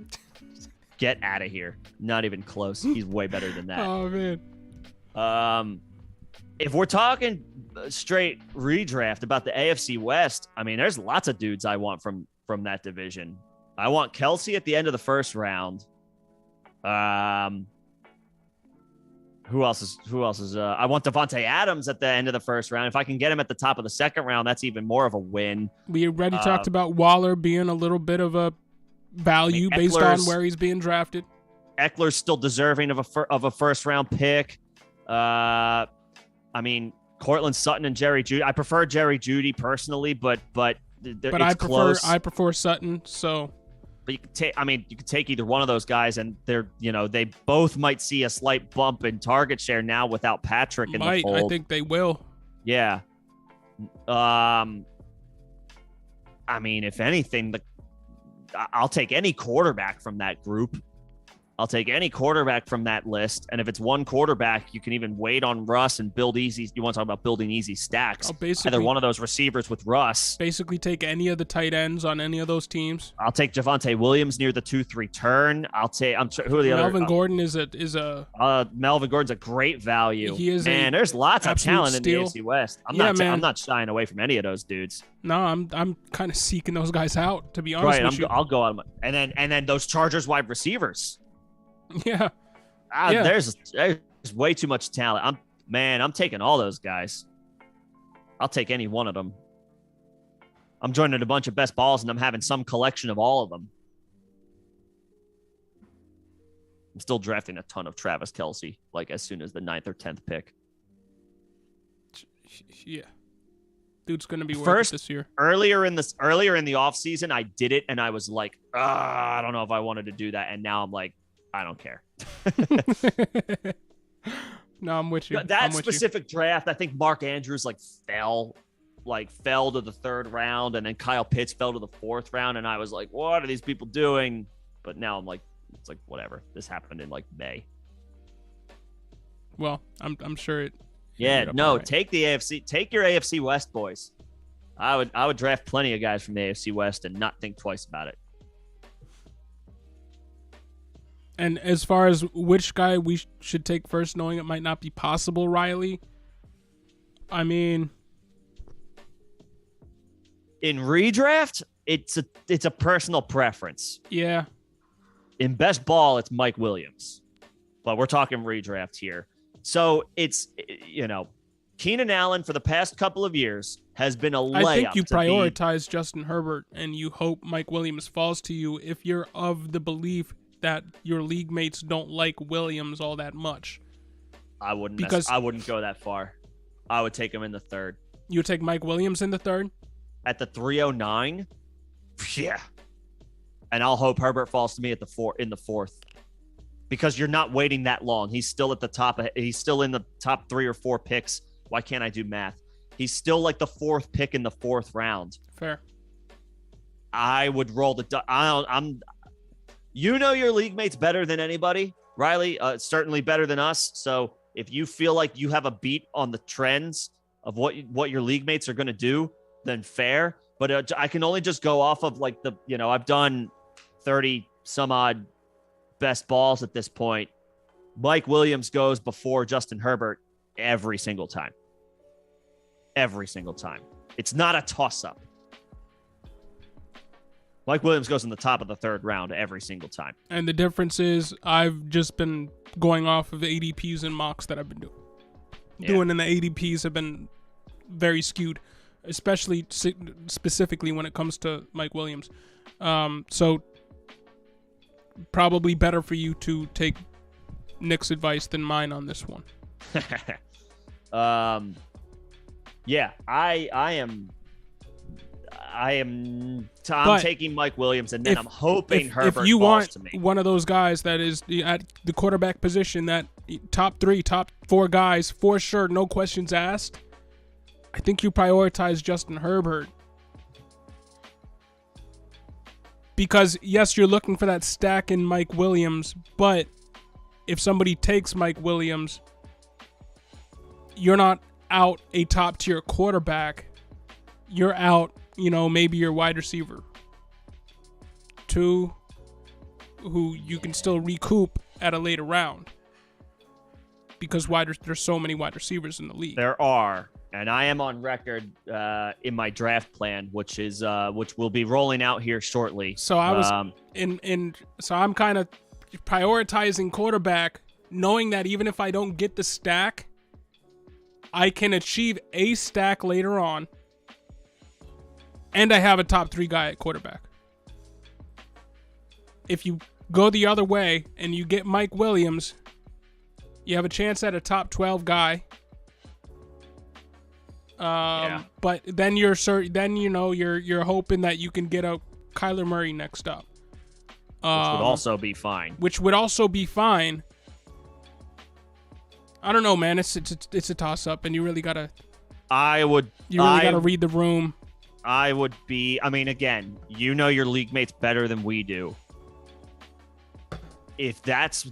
Get out of here. Not even close. He's way better than that. Oh, man. If we're talking straight redraft about the AFC West, I mean, there's lots of dudes I want from that division. I want Kelsey at the end of the 1st round. Who else is I want Devontae Adams at the end of the 1st round. If I can get him at the top of the 2nd round, that's even more of a win. We already talked about Waller being a little bit of a value based on where he's being drafted. Eckler's still deserving of a 1st-round pick. I mean, Cortland Sutton and Jerry Jeudy. I prefer Jerry Jeudy personally, but it's close. I prefer Sutton. So, but you could take either one of those guys, and they both might see a slight bump in target share now without Patrick in the fold. I think they will. Yeah. I mean, if anything, I'll take any quarterback from that group. I'll take any quarterback from that list. And if it's one quarterback, you can even wait on Russ and build easy. You want to talk about building easy stacks. Either one of those receivers with Russ. Basically take any of the tight ends on any of those teams. I'll take Javonte Williams near the 2-3 turn. Who are the other? Melvin Gordon is a Melvin Gordon's a great value. He is. Man, there's lots of talent steal. in the AFC West. I'm not shying away from any of those dudes. No, I'm kind of seeking those guys out, to be honest with you. I'll go on. And then those Chargers wide receivers. Yeah. There's way too much talent. I'm taking all those guys. I'll take any one of them. I'm joining a bunch of best balls and I'm having some collection of all of them. I'm still drafting a ton of Travis Kelce, like as soon as the 9th or 10th pick. Yeah. Dude's going to be worth it this year. Earlier in the offseason, I did it and I was like, I don't know if I wanted to do that. And now I'm like, I don't care. No, I'm with you. That specific draft, I think Mark Andrews fell to the 3rd round, and then Kyle Pitts fell to the 4th round, and I was like, what are these people doing? But now I'm like, it's like whatever. This happened in May. Well, I'm sure it. Yeah, no, right. Take the AFC. Take your AFC West, boys. I would draft plenty of guys from the AFC West and not think twice about it. And as far as which guy we should take first, knowing it might not be possible, Riley, I mean, in redraft, it's a personal preference. Yeah. In best ball, it's Mike Williams, but we're talking redraft here. So it's, Keenan Allen for the past couple of years has been a layup. I think you prioritize Justin Herbert and you hope Mike Williams falls to you if you're of the belief that your league mates don't like Williams all that much. I wouldn't go that far. I would take him in the 3rd. You would take Mike Williams in the 3rd? At the 309? Yeah. And I'll hope Herbert falls to me in the 4th. Because you're not waiting that long. He's still at the top. He's still in the top 3 or 4 picks. Why can't I do math? He's still like the 4th pick in the 4th round. Fair. I would roll the. You know your league mates better than anybody, Riley. Certainly better than us. So if you feel like you have a beat on the trends of what your league mates are going to do, then fair. But I can only just go off of I've done 30 some odd best balls at this point. Mike Williams goes before Justin Herbert every single time. Every single time. It's not a toss-up. Mike Williams goes in the top of the 3rd round every single time. And the difference is I've just been going off of the ADPs and mocks that I've been doing. Doing in the ADPs have been very skewed, especially specifically when it comes to Mike Williams. So probably better for you to take Nick's advice than mine on this one. Yeah, I'm taking Mike Williams, and then I'm hoping Herbert if you falls want to me. One of those guys that is at the quarterback position, that top 3, top 4 guys for sure, no questions asked, I think you prioritize Justin Herbert. Because, yes, you're looking for that stack in Mike Williams, but if somebody takes Mike Williams, you're not out a top-tier quarterback. You're out, maybe your wide receiver 2, who you can still recoup at a later round. Because there's so many wide receivers in the league. There are. And I am on record in my draft plan, which will be rolling out here shortly. So I was so I'm kind of prioritizing quarterback, knowing that even if I don't get the stack, I can achieve a stack later on, and I have a top 3 guy at quarterback. If you go the other way and you get Mike Williams, you have a chance at a top 12 guy. But then you're hoping that you can get a Kyler Murray next up. Which would also be fine. I don't know, man. It's a toss up, and you really gotta. gotta read the room. Again, you know your league mates better than we do. if that's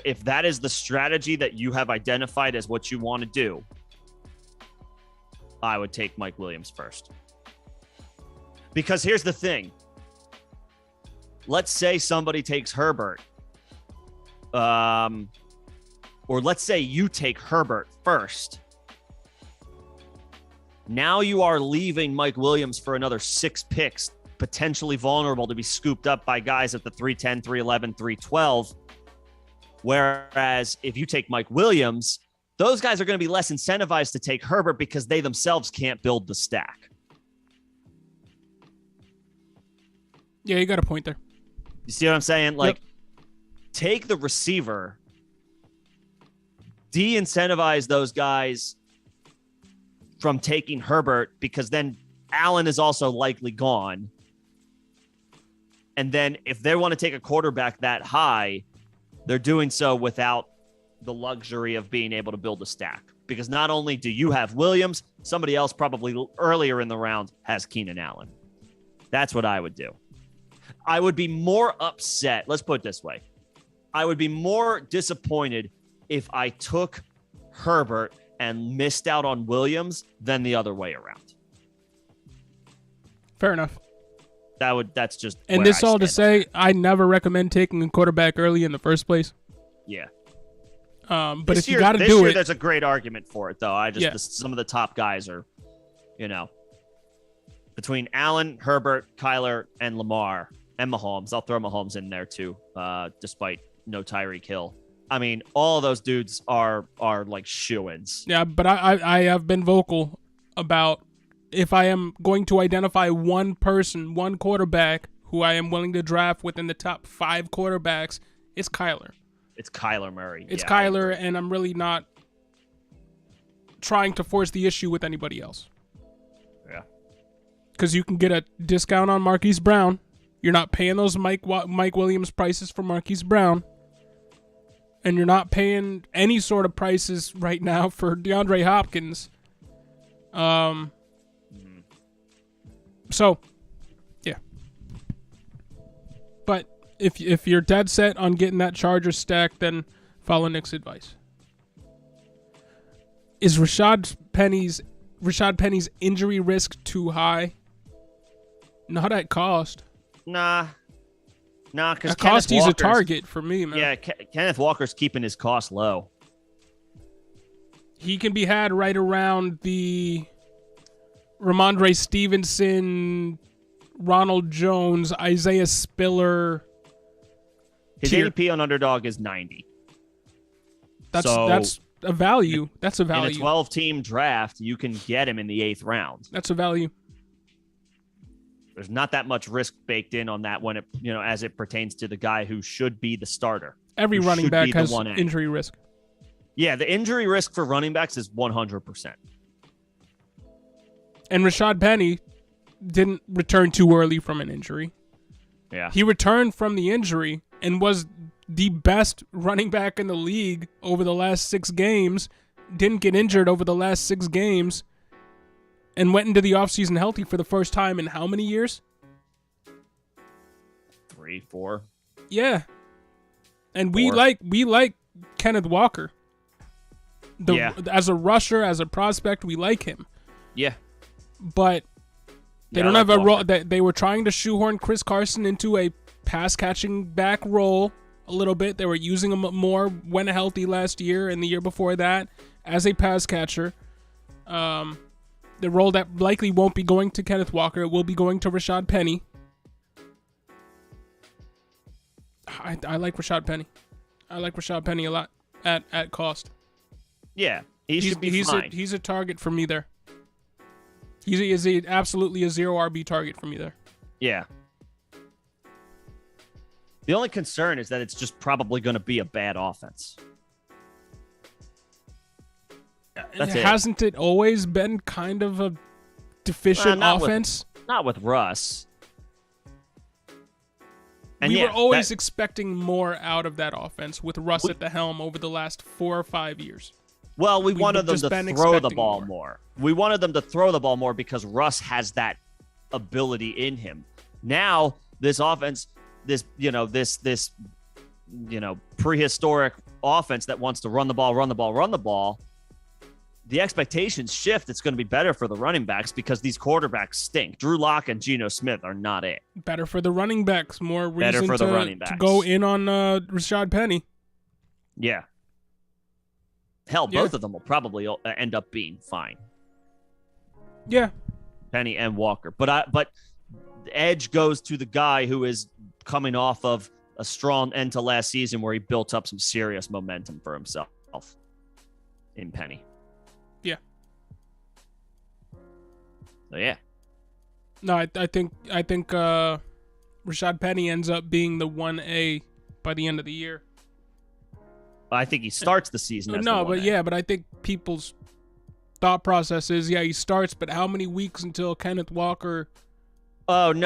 if that is the strategy that you have identified as what you want to do, I would take Mike Williams first. Because here's the thing. Let's say somebody takes Herbert. Or let's say you take Herbert first. Now you are leaving Mike Williams for another 6 picks, potentially vulnerable to be scooped up by guys at the 310, 311, 312. Whereas if you take Mike Williams, those guys are going to be less incentivized to take Herbert because they themselves can't build the stack. Yeah, you got a point there. You see what I'm saying? Like, take the receiver, de-incentivize those guys from taking Herbert because then Allen is also likely gone. And then if they want to take a quarterback that high, they're doing so without the luxury of being able to build a stack. Because not only do you have Williams, somebody else probably earlier in the round has Keenan Allen. That's what I would do. I would be more upset. Let's put it this way. I would be more disappointed if I took Herbert and missed out on Williams than the other way around. Fair enough. That's just. And this all to say, I never recommend taking a quarterback early in the first place. Yeah. But if you got to do it, there's a great argument for it, though. Some of the top guys are, between Allen, Herbert, Kyler, and Lamar and Mahomes. I'll throw Mahomes in there too, despite no Tyreek Hill. I mean, all of those dudes are like shoo-ins. Yeah, but I have been vocal about if I am going to identify one person, one quarterback who I am willing to draft within the top 5 quarterbacks, it's Kyler. It's Kyler Murray. It's Kyler, and I'm really not trying to force the issue with anybody else. Yeah. Because you can get a discount on Marquise Brown. You're not paying those Mike Williams prices for Marquise Brown. And you're not paying any sort of prices right now for DeAndre Hopkins. So, yeah. But if you're dead set on getting that Chargers stack, then follow Nick's advice. Is Rashad Penny's injury risk too high? Not at cost. Nah, because at cost he's a target for me, man. Yeah, Kenneth Walker's keeping his cost low. He can be had right around the Ramondre Stevenson, Ronald Jones, Isaiah Spiller. His ADP on Underdog is 90. That's a value. That's a value. In a 12-team draft, you can get him in the 8th round. That's a value. There's not that much risk baked in on that when it, as it pertains to the guy who should be the starter. Every running back has injury risk. Yeah, the injury risk for running backs is 100%. And Rashad Penny didn't return too early from an injury. Yeah. He returned from the injury and was the best running back in the league over the last 6 games. Didn't get injured over the last 6 games. And went into the offseason healthy for the first time in how many years? 3, 4. Yeah. And we like Kenneth Walker. As a rusher, as a prospect, we like him. Yeah. But they don't have a role. They were trying to shoehorn Chris Carson into a pass-catching back role a little bit. They were using him more when healthy last year and the year before that as a pass catcher. The role that likely won't be going to Kenneth Walker. It will be going to Rashad Penny. I like Rashad Penny. I like Rashad Penny a lot at cost. Yeah, he should be fine. He's a target for me there. He's absolutely a 0 RB target for me there. Yeah. The only concern is that it's just probably going to be a bad offense. Hasn't it always been kind of a deficient offense? Not with Russ. And we were always expecting more out of that offense with Russ at the helm over the last 4 or 5 years. Well, we wanted them to throw the ball more. We wanted them to throw the ball more because Russ has that ability in him. Now, this offense, this prehistoric offense that wants to run the ball, the expectations shift. It's going to be better for the running backs because these quarterbacks stink. Drew Lock and Geno Smith are not it. Better for the running backs. More reason better for the running backs to go in on Rashad Penny. Yeah. Hell, both of them will probably end up being fine. Yeah. Penny and Walker. But the edge goes to the guy who is coming off of a strong end to last season where he built up some serious momentum for himself in Penny. Yeah. So, yeah. No, I think Rashad Penny ends up being the 1A by the end of the year. I think he starts the season as no, the 1A. but I think people's thought process is, he starts, but how many weeks until Kenneth Walker moves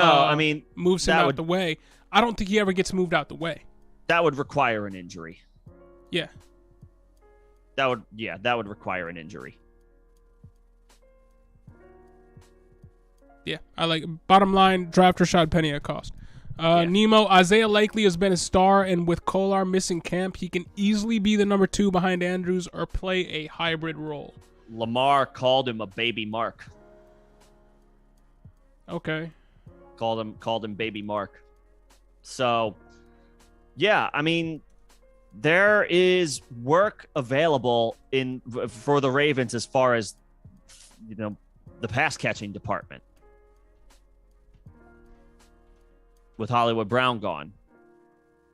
him out the way? I don't think he ever gets moved out the way. That would require an injury. Yeah. That would require an injury. Yeah, I like it. Bottom line, draft Rashad Penny at cost. Nemo, Isaiah Likely has been a star, and with Kolar missing camp, he can easily be the number 2 behind Andrews or play a hybrid role. Lamar called him a baby Mark. Okay. Called him baby Mark. So, yeah, I mean, there is work available for the Ravens as far as, the pass catching department. With Hollywood Brown gone.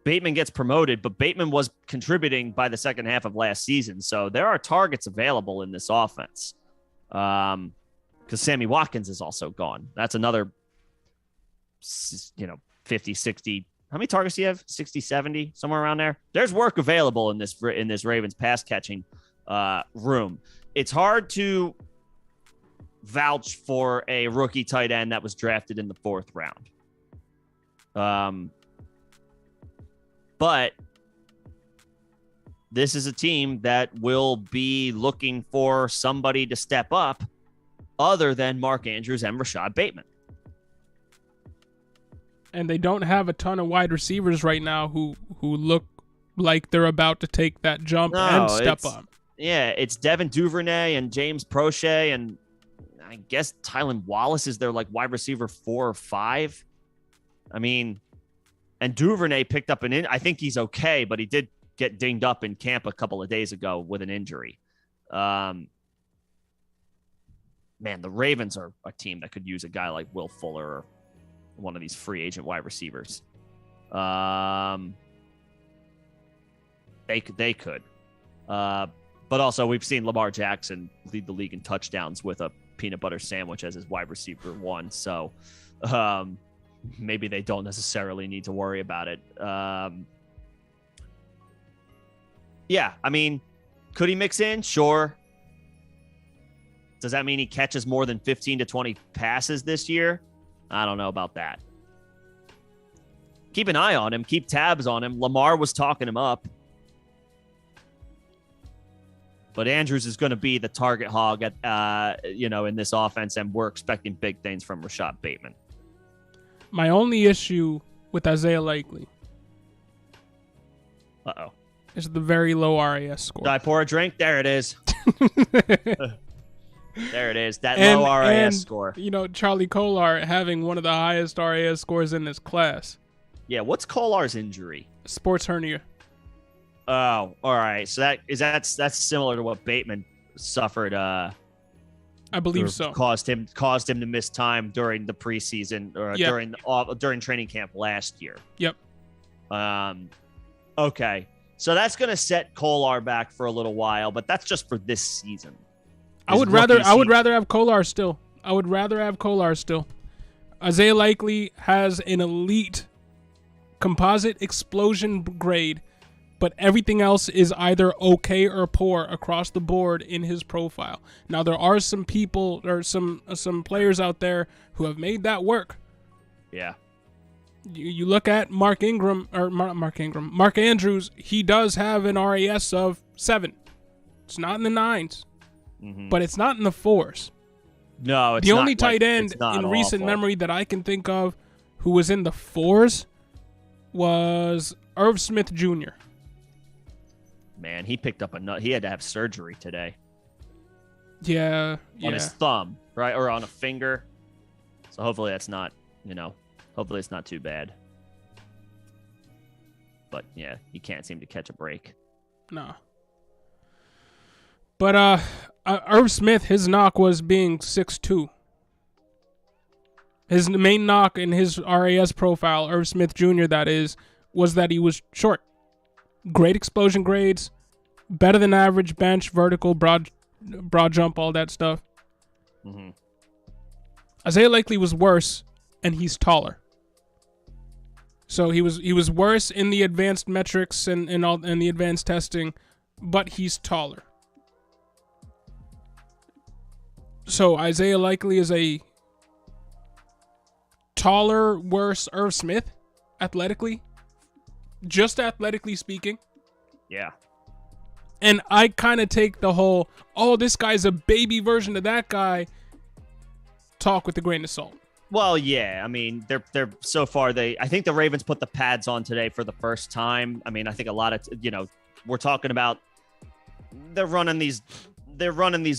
Bateman gets promoted, but Bateman was contributing by the second half of last season. So there are targets available in this offense. Because Sammy Watkins is also gone. That's another, 50, 60. How many targets do you have? 60, 70, somewhere around there. There's work available in this Ravens pass catching room. It's hard to vouch for a rookie tight end that was drafted in the 4th round. But this is a team that will be looking for somebody to step up other than Mark Andrews and Rashad Bateman. And they don't have a ton of wide receivers right now who look like they're about to take that jump and step up. Yeah, it's Devin Duvernay and James Prochet, and I guess Tylan Wallace is their wide receiver 4 or 5. I mean, and Duvernay picked up I think he's okay, but he did get dinged up in camp a couple of days ago with an injury. Man, the Ravens are a team that could use a guy like Will Fuller or one of these free agent wide receivers. They could. But also, we've seen Lamar Jackson lead the league in touchdowns with a peanut butter sandwich as his wide receiver 1. So, maybe they don't necessarily need to worry about it. Yeah, I mean, could he mix in? Sure. Does that mean he catches more than 15 to 20 passes this year? I don't know about that. Keep an eye on him. Keep tabs on him. Lamar was talking him up. But Andrews is going to be the target hog in this offense, and we're expecting big things from Rashad Bateman. My only issue with Isaiah Likely is the very low RAS score. Did I pour a drink? There it is. There it is. That low RAS score. Charlie Kolar having one of the highest RAS scores in this class. Yeah, what's Kolar's injury? Sports hernia. Oh, all right. So that's similar to what Bateman suffered. I believe so. Caused him to miss time during the preseason or during training camp last year. Yep. Okay. So that's going to set Kolar back for a little while, but that's just for this season. I would rather have Kolar still. Isaiah Likely has an elite composite explosion grade, but everything else is either okay or poor across the board in his profile. Now, there are some people or some players out there who have made that work. Yeah. You look at Mark Andrews, he does have an RAS of 7. It's not in the 9s, but it's not in the 4s. No, it's the not only tight end in recent memory that I can think of who was in the 4s was Irv Smith Jr. Man, he picked up a nut. He had to have surgery today. Yeah. On his thumb, right? Or on a finger. So hopefully that's not, hopefully it's not too bad. But yeah, he can't seem to catch a break. No. But Irv Smith, his knock was being 6'2". His main knock in his RAS profile, Irv Smith Jr., that is, was that he was short. Great explosion grades, better than average bench, vertical, broad jump, all that stuff. Mm-hmm. Isaiah Likely was worse, and he's taller. So he was worse in the advanced metrics and the advanced testing, but he's taller. So Isaiah Likely is a taller, worse Irv Smith, athletically, just athletically speaking. Yeah. And I kind of take the whole, this guy's a baby version of that guy, talk with a grain of salt. Well, yeah. I mean, they're so far I think the Ravens put the pads on today for the first time. I mean, I think a lot of we're talking about they're running these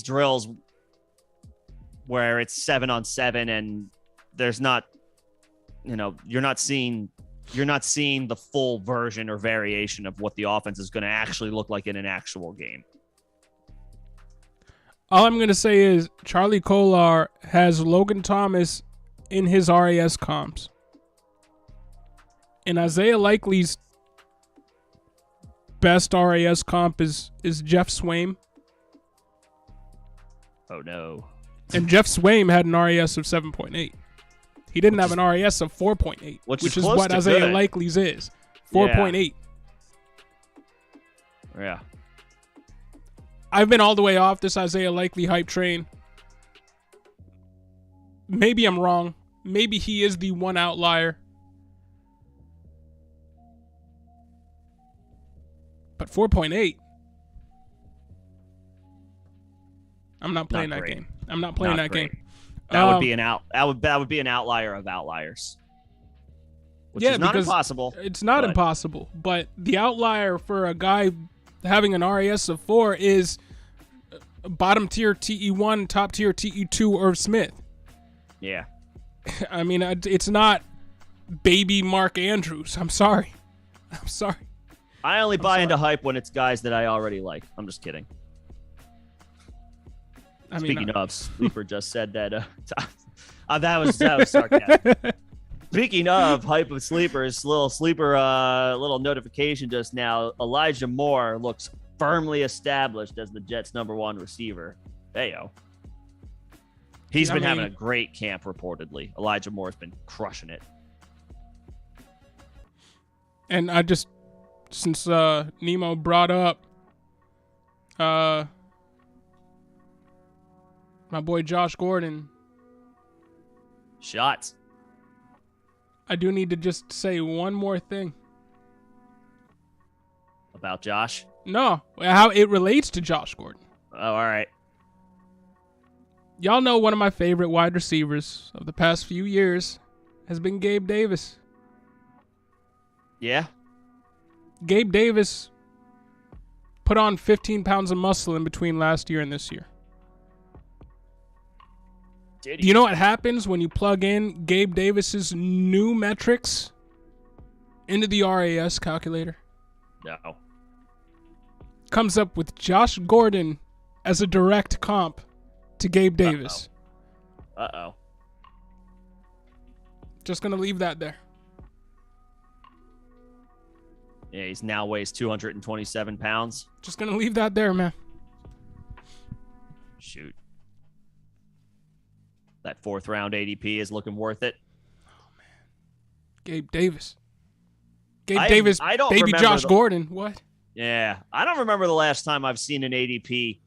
drills where it's 7-on-7 and there's not, you're not seeing the full version or variation of what the offense is going to actually look like in an actual game. All I'm going to say is Charlie Kolar has Logan Thomas in his RAS comps. And Isaiah Likely's best RAS comp is Jeff Swaim. Oh, no. And Jeff Swaim had an RAS of 7.8. He didn't have an RAS of 4.8, which is what Isaiah Likely's is. 4.8. Yeah. I've been all the way off this Isaiah Likely hype train. Maybe I'm wrong. Maybe he is the one outlier. But 4.8. I'm not playing that game. I'm not playing that game. That would be that would be an outlier of outliers. Which is not impossible. It's not impossible, but the outlier for a guy having an RAS of 4 is bottom tier TE1, top tier TE2 Irv Smith. Yeah. I mean, it's not baby Mark Andrews. I'm sorry. I only buy into hype when it's guys that I already like. I'm just kidding. Speaking of, Sleeper just said that. That was sarcasm. Speaking of hype of Sleepers, little notification just now. Elijah Moore looks firmly established as the Jets' #1 receiver. Heyo. He's been having a great camp, reportedly. Elijah Moore's been crushing it. And I just, since Nemo brought up my boy Josh Gordon. Shots. I do need to just say one more thing. About Josh? No, how it relates to Josh Gordon. Oh, all right. Y'all know one of my favorite wide receivers of the past few years has been Gabe Davis. Yeah? Gabe Davis put on 15 pounds of muscle in between last year and this year. Do you know what happens when you plug in Gabe Davis's new metrics into the RAS calculator? No. Comes up with Josh Gordon as a direct comp to Gabe Davis. Uh-oh. Just going to leave that there. Yeah, he's now weighs 227 pounds. Just going to leave that there, man. Shoot. That 4th round ADP is looking worth it. Oh, man. Gabe Davis. Davis, I don't baby Josh Gordon. What? Yeah. I don't remember the last time I've seen an ADP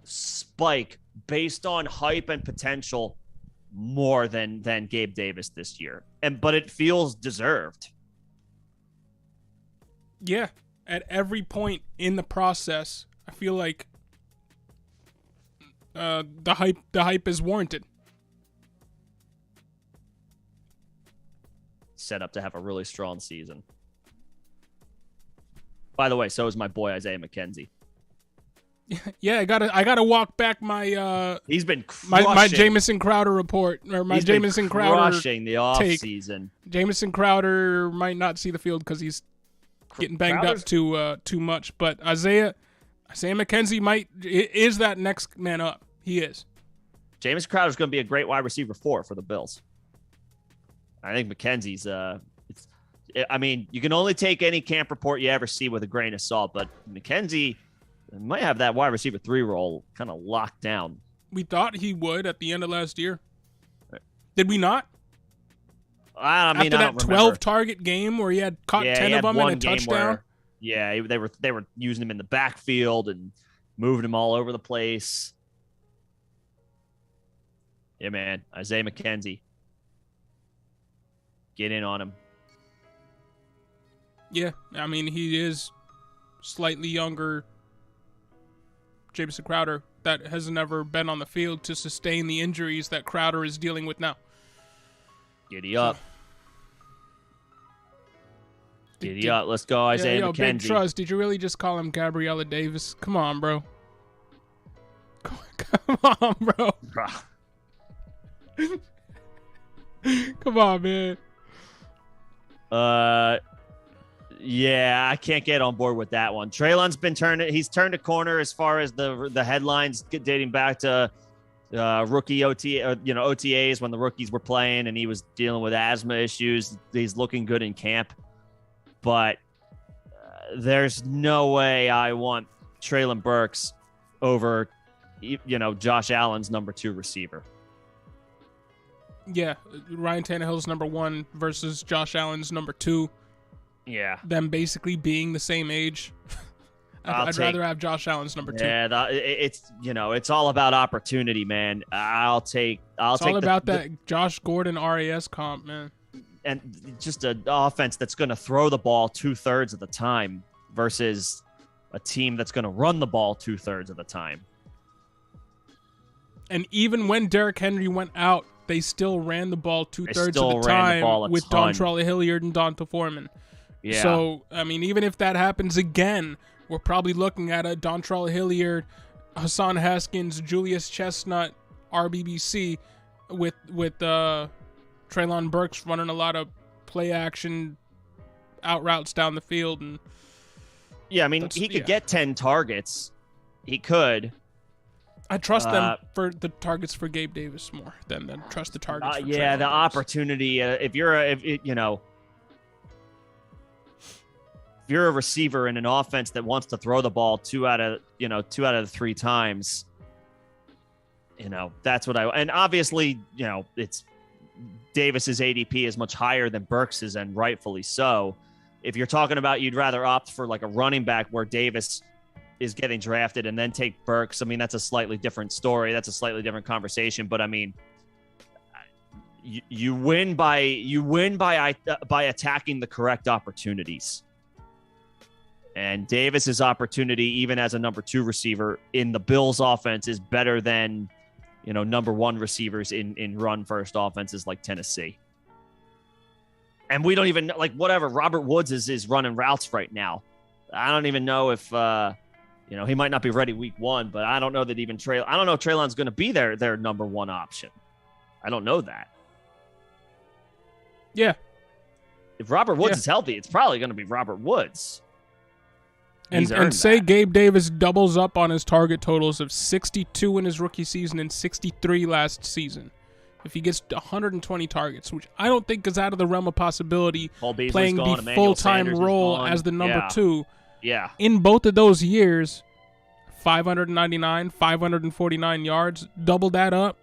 spike based on hype and potential more than Gabe Davis this year. But it feels deserved. Yeah. At every point in the process, I feel like the hype is warranted. Set up to have a really strong season. By the way, so is my boy Isaiah McKenzie. Yeah, I gotta walk back my he's been crushing. my Jamison Crowder report, or my Jamison Crowder crushing the offseason. Jamison Crowder might not see the field because he's getting banged up too much, but Isaiah McKenzie is that next man up. He is. Jamison Crowder's going to be a great wide receiver for the Bills. I think McKenzie's I mean, you can only take any camp report you ever see with a grain of salt, but McKenzie might have that wide receiver 3 role kind of locked down. We thought he would at the end of last year. Did we not? I mean, after that 12-target game where he had caught 10 of them in a touchdown. They were using him in the backfield and moving him all over the place. Yeah, man, Isaiah McKenzie, get in on him. Yeah, I mean, he is slightly younger. Jamison Crowder, that has never been on the field to sustain the injuries that Crowder is dealing with now. Giddy up. Giddy up. Let's go, Isaiah McKenzie. Big trust. Did you really just call him Gabriella Davis? Come on, bro. Come on, bro. Come on, man. Yeah, I can't get on board with that one. Treylon's he's turned a corner as far as the headlines dating back to rookie OTAs when the rookies were playing and he was dealing with asthma issues. He's looking good in camp, but there's no way I want Treylon Burks over, Josh Allen's number 2 receiver. Yeah, Ryan Tannehill's number 1 versus Josh Allen's number 2. Yeah. Them basically being the same age. I'd rather have Josh Allen's number 2. Yeah, it's all about opportunity, man. It's all about that Josh Gordon RAS comp, man. And just an offense that's going to throw the ball 2/3 of the time versus a team that's going to run the ball 2/3 of the time. And even when Derrick Henry went out, they still ran the ball 2/3 of the time with Dontrell Hilliard and Donta Foreman. Yeah. So, I mean, even if that happens again, we're probably looking at a Dontrell Hilliard, Hassan Haskins, Julius Chestnut, RBBC with Treylon Burks running a lot of play action out routes down the field. And yeah, I mean, he could get 10 targets. He could. I trust them for the targets for Gabe Davis more than trust the targets for yeah, Treylon the Burks. Opportunity. If you're a receiver in an offense that wants to throw the ball 2 out of the 3 times, that's what and obviously, it's Davis's ADP is much higher than Burks's, and rightfully so. If you're talking about you'd rather opt for like a running back where Davis is getting drafted and then take Burks, I mean, that's a slightly different story. That's a slightly different conversation, but I mean, you win by attacking the correct opportunities. And Davis's opportunity, even as a number 2 receiver in the Bills offense, is better than, number 1 receivers in run first offenses like Tennessee. And we don't even whatever Robert Woods is running routes right now. I don't even know if, he might not be ready week 1, but I don't know that even I don't know if Treylon's going to be their number 1 option. I don't know that. Yeah. If Robert Woods is healthy, it's probably going to be Robert Woods. And say Gabe Davis doubles up on his target totals of 62 in his rookie season and 63 last season. If he gets 120 targets, which I don't think is out of the realm of possibility, playing the full-time role as the number 2. Yeah. In both of those years, 599, 549 yards, double that up.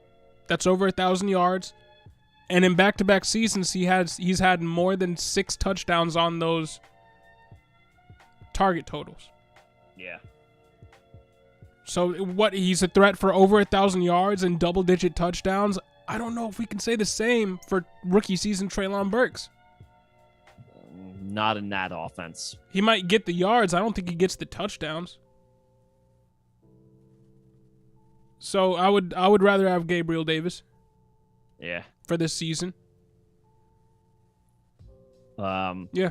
That's over 1,000 yards. And in back-to-back seasons, he's had more than 6 touchdowns on those target totals. Yeah. So what? He's a threat for over 1,000 yards and double-digit touchdowns. I don't know if we can say the same for rookie season Treylon Burks. Not in that offense. He might get the yards. I don't think he gets the touchdowns. So I would rather have Gabriel Davis. Yeah. For this season. Yeah.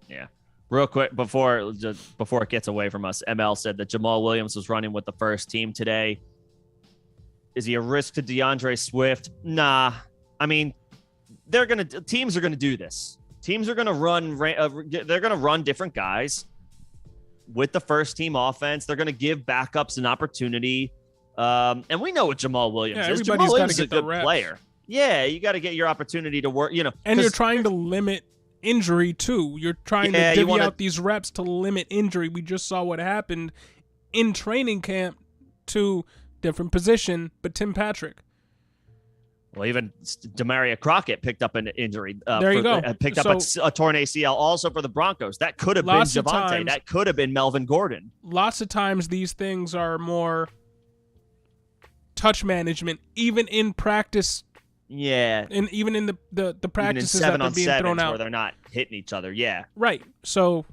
Yeah. Real quick before it gets away from us, ML said that Jamal Williams was running with the first team today. Is he a risk to DeAndre Swift? Nah. I mean, teams are gonna do this. Teams are gonna run. They're gonna run different guys with the first team offense. They're gonna give backups an opportunity. And we know what Jamal Williams is. Jamal Williams is a good player. Yeah, you got to get your opportunity to work. And you're trying to limit injury too. You're trying to divvy out these reps to limit injury. We just saw what happened in training camp to different position, but Tim Patrick. Well, even Demaria Crockett picked up an injury. There you go. Picked up a torn ACL also for the Broncos. That could have been Javonte. That could have been Melvin Gordon. Lots of times these things are more touch management, even in practice. Yeah, and even in the practices that are being thrown out, where they're not hitting each other. Yeah, right. So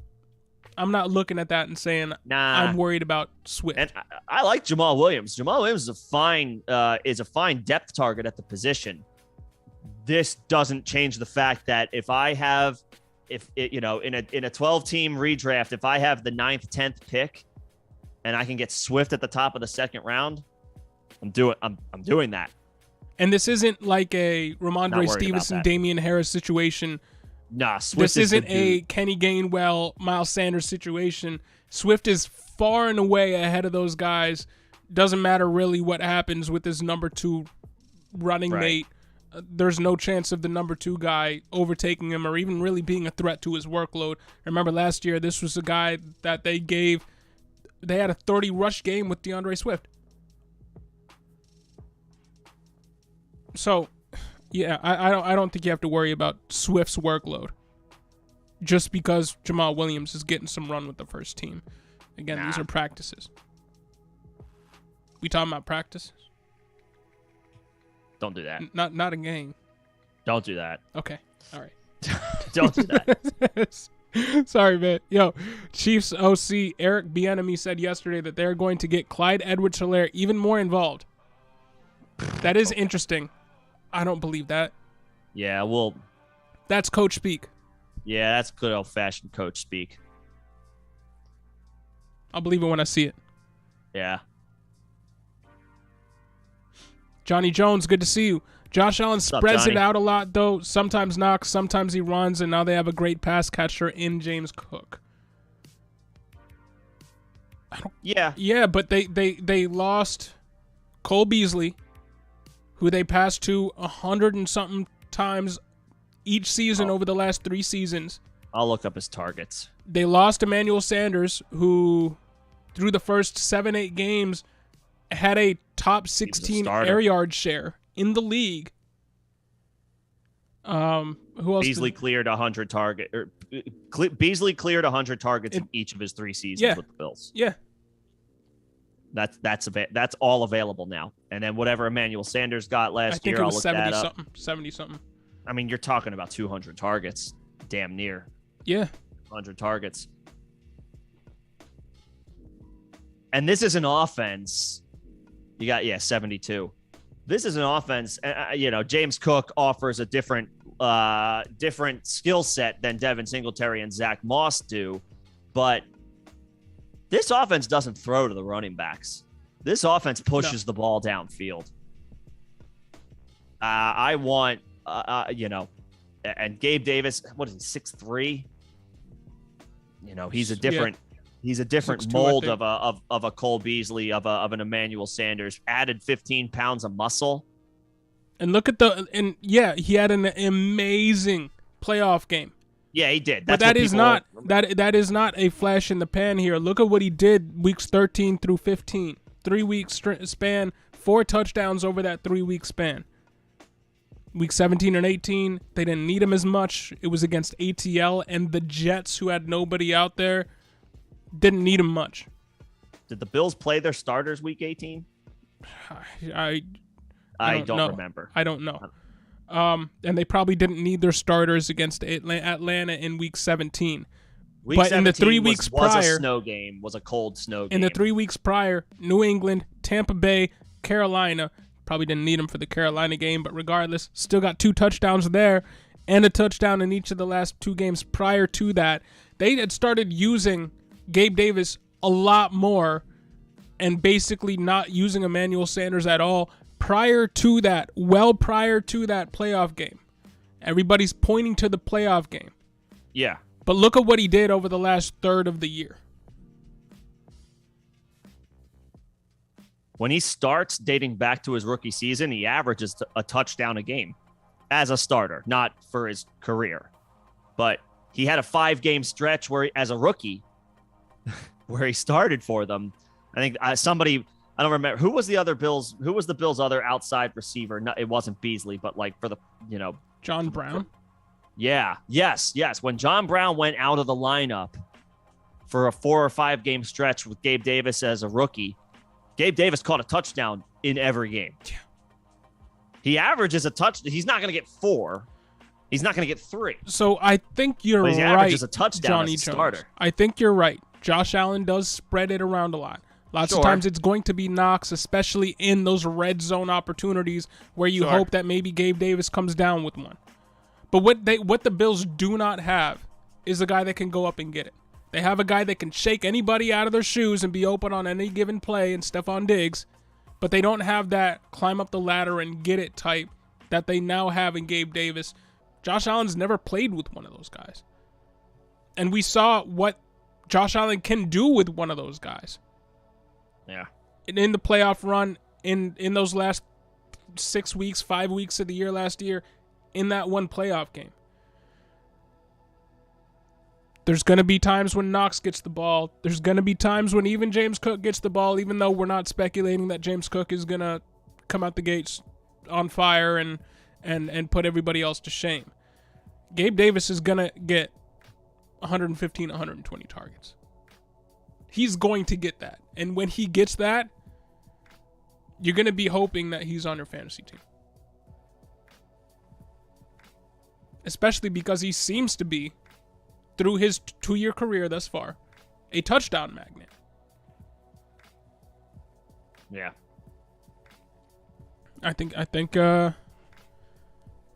I'm not looking at that and saying I'm worried about Swift. And I like Jamal Williams. Jamal Williams is a fine depth target at the position. This doesn't change the fact that in a 12-team redraft, if I have the 9th, 10th pick, and I can get Swift at the top of the second round, I'm doing that. And this isn't like a Ramondre Stevenson, Damian Harris situation. Nah, Swift this isn't a Kenny Gainwell, Miles Sanders situation. Swift is far and away ahead of those guys. Doesn't matter really what happens with his number 2 running mate. There's no chance of the number 2 guy overtaking him or even really being a threat to his workload. Remember last year, this was a guy that they had a 30 rush game with DeAndre Swift. So, yeah, I don't think you have to worry about Swift's workload just because Jamal Williams is getting some run with the first team. Again, these are practices. We talking about practices? Don't do that. Not a game. Don't do that. Okay. All right. Don't do that. Sorry, man. Yo, Chiefs OC Eric Bieniemy said yesterday that they're going to get Clyde Edwards-Helaire even more involved. That is interesting. I don't believe that. Yeah, well, that's coach speak. Yeah, that's good old-fashioned coach speak. I'll believe it when I see it. Yeah. Johnny Jones, good to see you. Josh Allen spreads it out a lot, though. Sometimes knocks, sometimes he runs, and now they have a great pass catcher in James Cook. Yeah, but they lost Cole Beasley, who they passed to 100 and something times each season over the last 3 seasons. I'll look up his targets. They lost Emmanuel Sanders, who through the first 7-8 games had a top 16 air yard share in the league. Who else? Beasley cleared 100 Beasley cleared 100 targets in each of his 3 seasons with the Bills. Yeah. That's all available now. And then whatever Emmanuel Sanders got last year, I'll look that up. 70 something. I mean, you're talking about 200 targets, damn near. Yeah. 100 targets. And this is an offense. You got 72. This is an offense. James Cook offers a different skill set than Devin Singletary and Zach Moss do, but this offense doesn't throw to the running backs. This offense pushes the ball downfield. I want, and Gabe Davis, what is he, 6'3"? He's a different. Yeah. He's a different mold of a Cole Beasley, of an Emmanuel Sanders. Added 15 pounds of muscle. And look at he had an amazing playoff game. Yeah, he did. But that is not a flash in the pan here. Look at what he did weeks 13 through 15. 3-week span, 4 touchdowns over that 3-week span. Week 17 and 18, they didn't need him as much. It was against ATL and the Jets, who had nobody out there. Didn't need him much. Did the Bills play their starters week 18? I don't remember. I don't know. And they probably didn't need their starters against Atlanta in week 17. But in the 3 weeks prior, was a cold snow game. In the 3 weeks prior, New England, Tampa Bay, Carolina, probably didn't need him for the Carolina game, but regardless, still got 2 touchdowns there and a touchdown in each of the last 2 games prior to that. They had started using Gabe Davis a lot more and basically not using Emmanuel Sanders at all prior to that playoff game. Everybody's pointing to the playoff game. Yeah. But look at what he did over the last third of the year. When he starts dating back to his rookie season, he averages a touchdown a game as a starter, not for his career. But he had a 5-game stretch where, as a rookie, where he started for them. I think I don't remember who was the Bills' other outside receiver. No, it wasn't Beasley, but like for the, John Brown. Yeah. Yes. When John Brown went out of the lineup for a 4 or 5 game stretch with Gabe Davis as a rookie, Gabe Davis caught a touchdown in every game. Yeah. He averages a touchdown. He's not going to get 4. He's not going to get 3. So I think you're right. He averages a touchdown Johnny as a starter. Jones. I think you're right. Josh Allen does spread it around a lot. Lots of times it's going to be Knox, especially in those red zone opportunities where you hope that maybe Gabe Davis comes down with one. But what the Bills do not have is a guy that can go up and get it. They have a guy that can shake anybody out of their shoes and be open on any given play, and Stephon Diggs, but they don't have that climb up the ladder and get it type that they now have in Gabe Davis. Josh Allen's never played with one of those guys. And we saw what Josh Allen can do with one of those guys. Yeah. In the playoff run, in those last 6 weeks, 5 weeks of the year last year, in that one playoff game. There's going to be times when Knox gets the ball. There's going to be times when even James Cook gets the ball, even though we're not speculating that James Cook is going to come out the gates on fire and put everybody else to shame. Gabe Davis is going to get 115, 120 targets. He's going to get that. And when he gets that, you're going to be hoping that he's on your fantasy team. Especially because he seems to be, through his 2-year career thus far, a touchdown magnet. Yeah. I think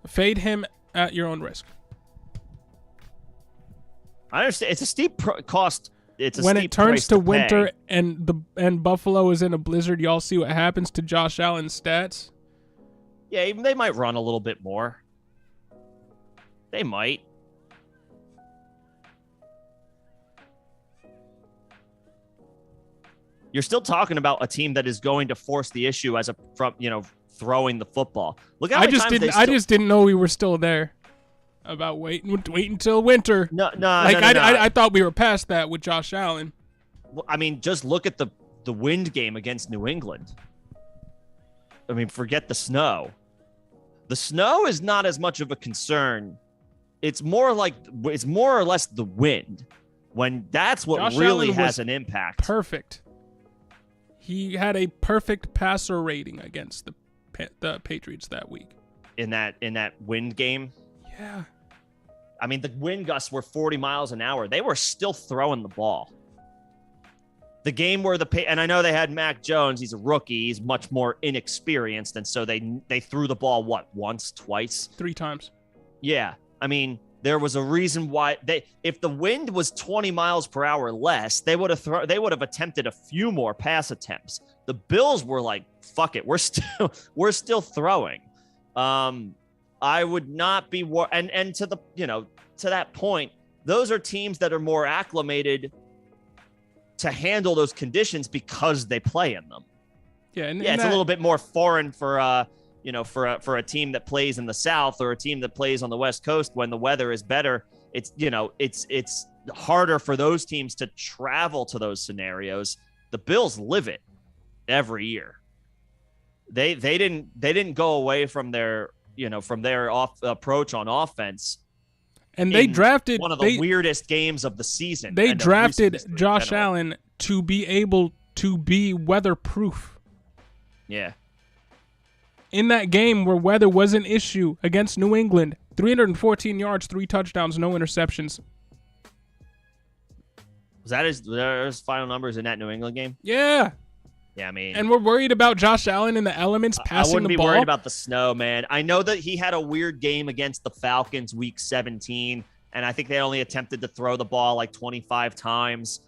fade him at your own risk. I understand. It's a steep cost. It's a when steep it turns price to to winter pay. and Buffalo is in a blizzard, y'all see what happens to Josh Allen's stats. Yeah, they might run a little bit more. They might. You're still talking about a team that is going to force the issue throwing the football. Look how I just didn't know we were still there. About wait until winter. No. I thought we were past that with Josh Allen. Well, I mean, just look at the wind game against New England. I mean, forget the snow. The snow is not as much of a concern. It's more or less the wind. When that's what Josh really Allen has an impact. Perfect. He had a perfect passer rating against the Patriots that week. In that wind game. Yeah. I mean, the wind gusts were 40 miles an hour. They were still throwing the ball. The game where and I know they had Mac Jones. He's a rookie. He's much more inexperienced. And so they threw the ball, once, twice? 3 times. Yeah. I mean, there was a reason why if the wind was 20 miles per hour less, they would have attempted a few more pass attempts. The Bills were like, fuck it. We're still throwing. I would not be and to that point, those are teams that are more acclimated to handle those conditions because they play in them. Yeah, it's a little bit more foreign for a team that plays in the South or a team that plays on the West Coast when the weather is better. It's harder for those teams to travel to those scenarios. The Bills live it every year. They didn't go away from their approach on offense. And they drafted one of the weirdest games of the season. They drafted Josh Allen to be able to be weatherproof. Yeah. In that game where weather was an issue against New England, 314 yards, 3 touchdowns, no interceptions. Was that his final numbers in that New England game? Yeah. Yeah, I mean, and we're worried about Josh Allen in the elements passing the ball. I wouldn't be worried about the snow, man. I know that he had a weird game against the Falcons week 17, and I think they only attempted to throw the ball like 25 times.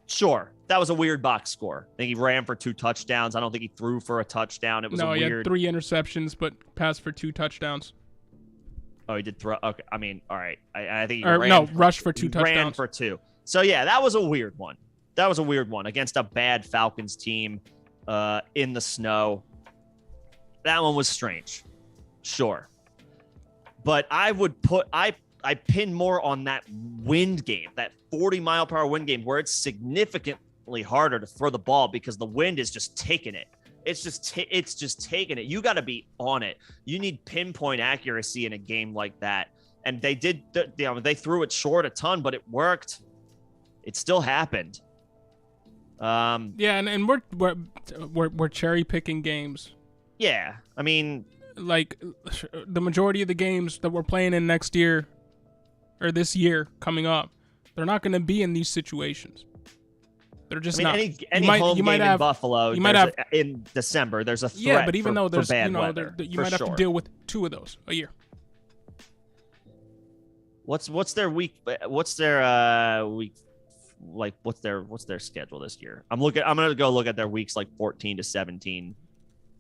Sure, that was a weird box score. I think he ran for 2 touchdowns. I don't think he threw for a touchdown. It was he weird. had 3 interceptions, but passed for 2 touchdowns. Oh, he did throw. Okay, I mean, all right. I think he rushed for 2 touchdowns. Ran for 2. So yeah, that was a weird one. That was a weird one against a bad Falcons team in the snow. That one was strange. Sure. But I would put I pin more on that wind game, that 40-mile-per-hour wind game, where it's significantly harder to throw the ball because the wind is just taking it. It's just taking it. You got to be on it. You need pinpoint accuracy in a game like that. And they did. They threw it short a ton, but it worked. It still happened. And we're cherry picking games. Yeah, I mean, like the majority of the games that we're playing in next year or this year coming up, they're not going to be in these situations. They're just not. Any home game in Buffalo, you might have in December. There's a threat. Yeah, but even though there's bad weather, you might have to deal with 2 of those a year. What's their week? What's their week? Like what's their schedule this year? I'm gonna go look at their weeks like 14 to 17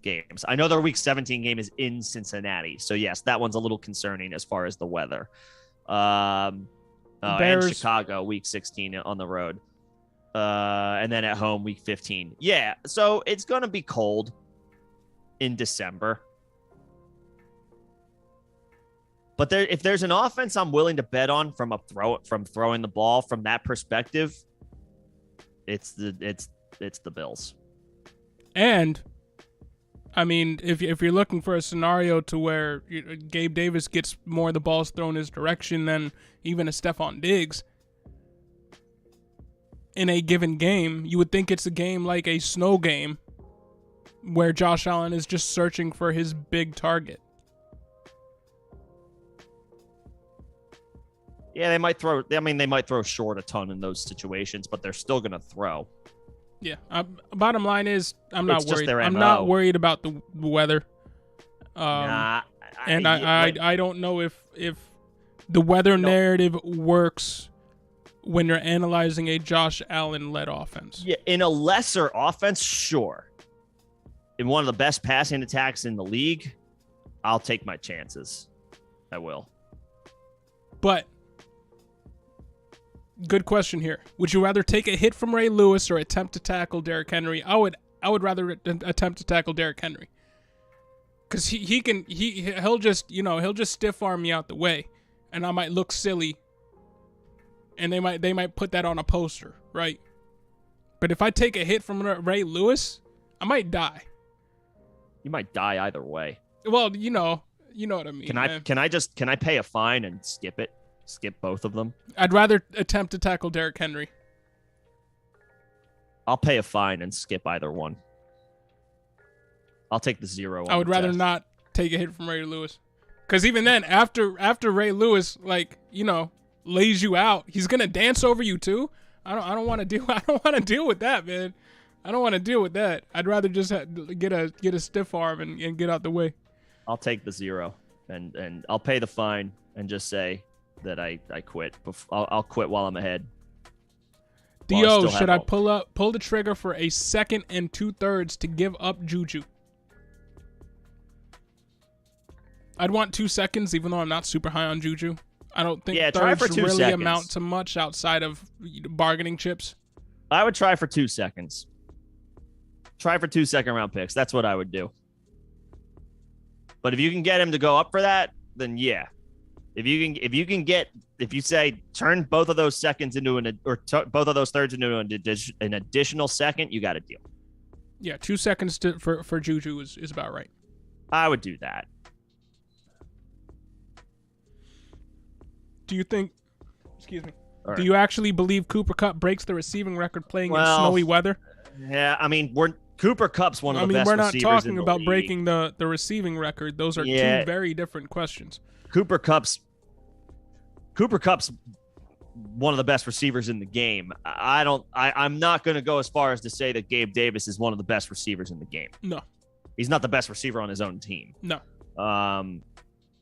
games. I know their week 17 game is in Cincinnati, so yes, that one's a little concerning as far as the weather. And Chicago week 16 on the road, and then at home week 15. Yeah, so it's gonna be cold in December. But if there's an offense I'm willing to bet on from throwing the ball from that perspective, it's the Bills. And I mean, if you're looking for a scenario to where Gabe Davis gets more of the balls thrown his direction than even a Stephon Diggs in a given game, you would think it's a game like a snow game where Josh Allen is just searching for his big target. Yeah, they might throw short a ton in those situations, but they're still going to throw. Yeah. Bottom line is, I'm not worried. I'm MO. not worried about the weather. I don't know if the weather narrative works when you're analyzing a Josh Allen-led offense. Yeah, in a lesser offense, sure. In one of the best passing attacks in the league, I'll take my chances. I will. But good question here. Would you rather take a hit from Ray Lewis or attempt to tackle Derrick Henry? I would rather attempt to tackle Derrick Henry. Cuz he'll just stiff arm me out the way and I might look silly. And they might put that on a poster, right? But if I take a hit from Ray Lewis, I might die. You might die either way. Well, you know what I mean. Can I pay a fine and skip it? Skip both of them? I'd rather attempt to tackle Derrick Henry. I'll pay a fine and skip either one. I'll take the 0. I would rather not take a hit from Ray Lewis. Because even then, after Ray Lewis, lays you out, he's gonna dance over you too. I don't want to deal with that, man. I don't want to deal with that. I'd rather just get a stiff arm and get out the way. I'll take the 0 and I'll pay the fine and just say that I quit. I'll quit while I'm ahead. Dio, should I pull the trigger for a 2nd and 2/3 to give up Juju? I'd want 2 seconds, even though I'm not super high on Juju. I don't think thirds really amount to much outside of bargaining chips. I would try for 2 seconds. Try for 2 second-round picks. That's what I would do. But if you can get him to go up for that, then yeah. If you say turn both of those seconds into both of those thirds into an additional second, you got a deal. Yeah, 2 seconds for Juju is about right. I would do that. Do you think? Excuse me. Right. Do you actually believe Cooper Kupp breaks the receiving record playing in snowy weather? Yeah, I mean, Cooper Kupp's one of the best receivers in the league. We're not talking about breaking the receiving record. Those are 2 very different questions. Cooper Kupp's one of the best receivers in the game. I'm not going to go as far as to say that Gabe Davis is one of the best receivers in the game. No. He's not the best receiver on his own team. No.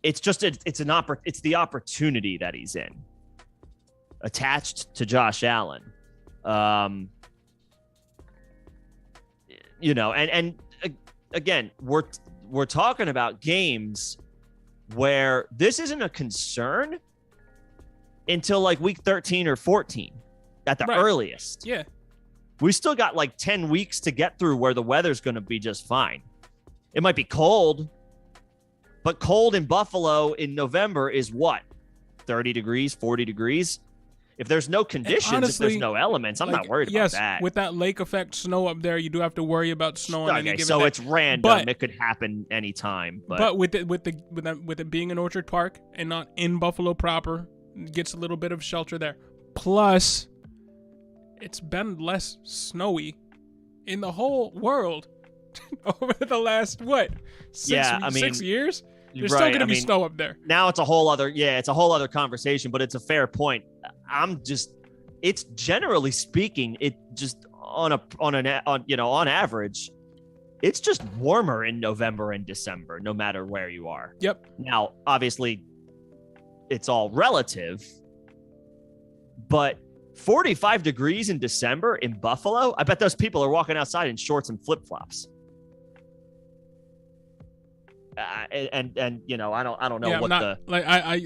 it's the opportunity that he's in, attached to Josh Allen. And again, we're talking about games where this isn't a concern until like week 13 or 14 at the earliest. Yeah. We still got like 10 weeks to get through where the weather's going to be just fine. It might be cold, but cold in Buffalo in November is what? 30 degrees, 40 degrees? If there's no conditions, honestly, if there's no elements, I'm not worried about that. With that lake effect snow up there, you do have to worry about snow on any given so day. It's random. It could happen anytime. But with it being in Orchard Park and not in Buffalo proper, it gets a little bit of shelter there. Plus, it's been less snowy in the whole world over the last, 6 years? There's still going to be snow up there. Now it's a whole other conversation, but it's a fair point. It's generally speaking, it just on average, it's just warmer in November and December, no matter where you are. Yep. Now, obviously, it's all relative, but 45 degrees in December in Buffalo, I bet those people are walking outside in shorts and flip-flops. I don't know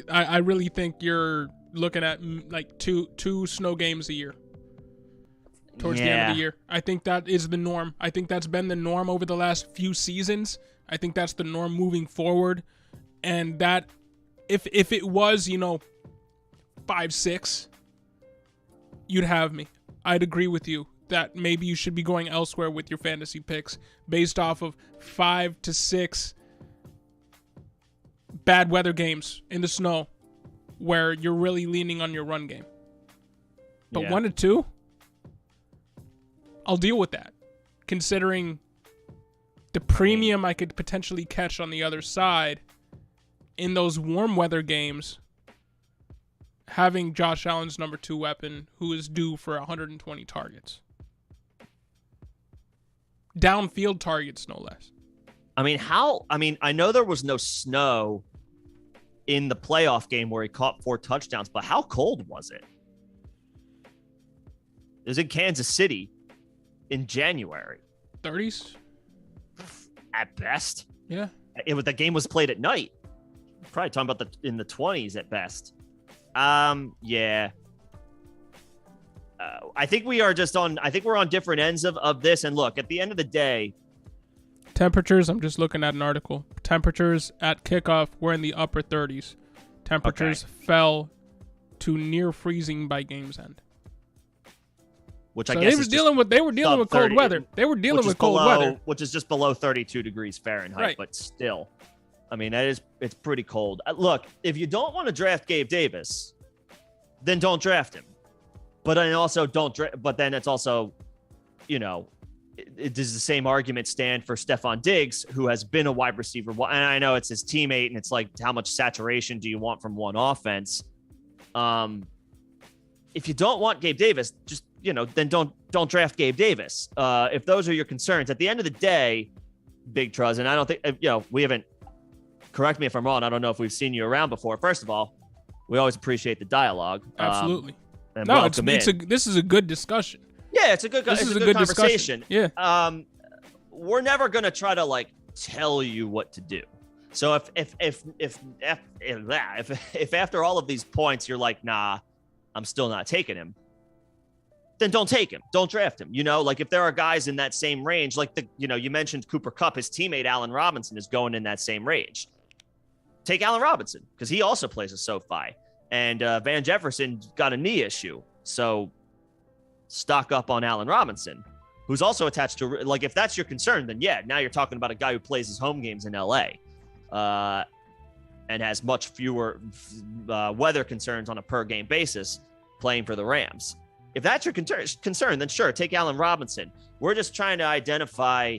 I really think you're looking at like two snow games a year towards the end of the year. I think that is the norm. I think that's been the norm over the last few seasons. I think that's the norm moving forward. And that if it was, 5-6, you'd have me. I'd agree with you that maybe you should be going elsewhere with your fantasy picks based off of 5 to 6 bad weather games in the snow where you're really leaning on your run game. But 1 to 2, I'll deal with that, considering the premium I could potentially catch on the other side in those warm weather games, having Josh Allen's number 2 weapon who is due for 120 targets. Downfield targets, no less. I know there was no snow in the playoff game where he caught 4 touchdowns, but how cold was it? It was in Kansas City in January. 30s? At best. Yeah. The game was played at night. Probably talking about in the 20s at best. Yeah. I think we're on different ends of this. And look, at the end of the day, temperatures, I'm just looking at an article. Temperatures at kickoff were in the upper 30s. Temperatures fell to near freezing by game's end. Which I guess they were dealing with cold weather. They were dealing with cold weather, which is just below 32 degrees Fahrenheit, right. But still, it's pretty cold. Look, if you don't want to draft Gabe Davis, then don't draft him. But then also but then it's also, does the same argument stand for Stephon Diggs, who has been a wide receiver? And I know it's his teammate, and it's like, how much saturation do you want from one offense? If you don't want Gabe Davis, just, then don't draft Gabe Davis. If those are your concerns, at the end of the day, Big Truz, and I don't think, we haven't, correct me if I'm wrong, I don't know if we've seen you around before. First of all, we always appreciate the dialogue. Absolutely. This is a good discussion. Yeah, it's a good conversation. Discussion. Yeah. We're never gonna try to tell you what to do. So if after all of these points you're like, nah, I'm still not taking him, then don't take him. Don't draft him. If there are guys in that same range, you mentioned Cooper Kupp, his teammate Allen Robinson is going in that same range. Take Allen Robinson because he also plays a SoFi, and Van Jefferson got a knee issue, so stock up on Allen Robinson, who's also attached to, if that's your concern, then now you're talking about a guy who plays his home games in LA and has much fewer weather concerns on a per game basis playing for the Rams. If that's your concern, then sure, take Allen Robinson. We're just trying to identify,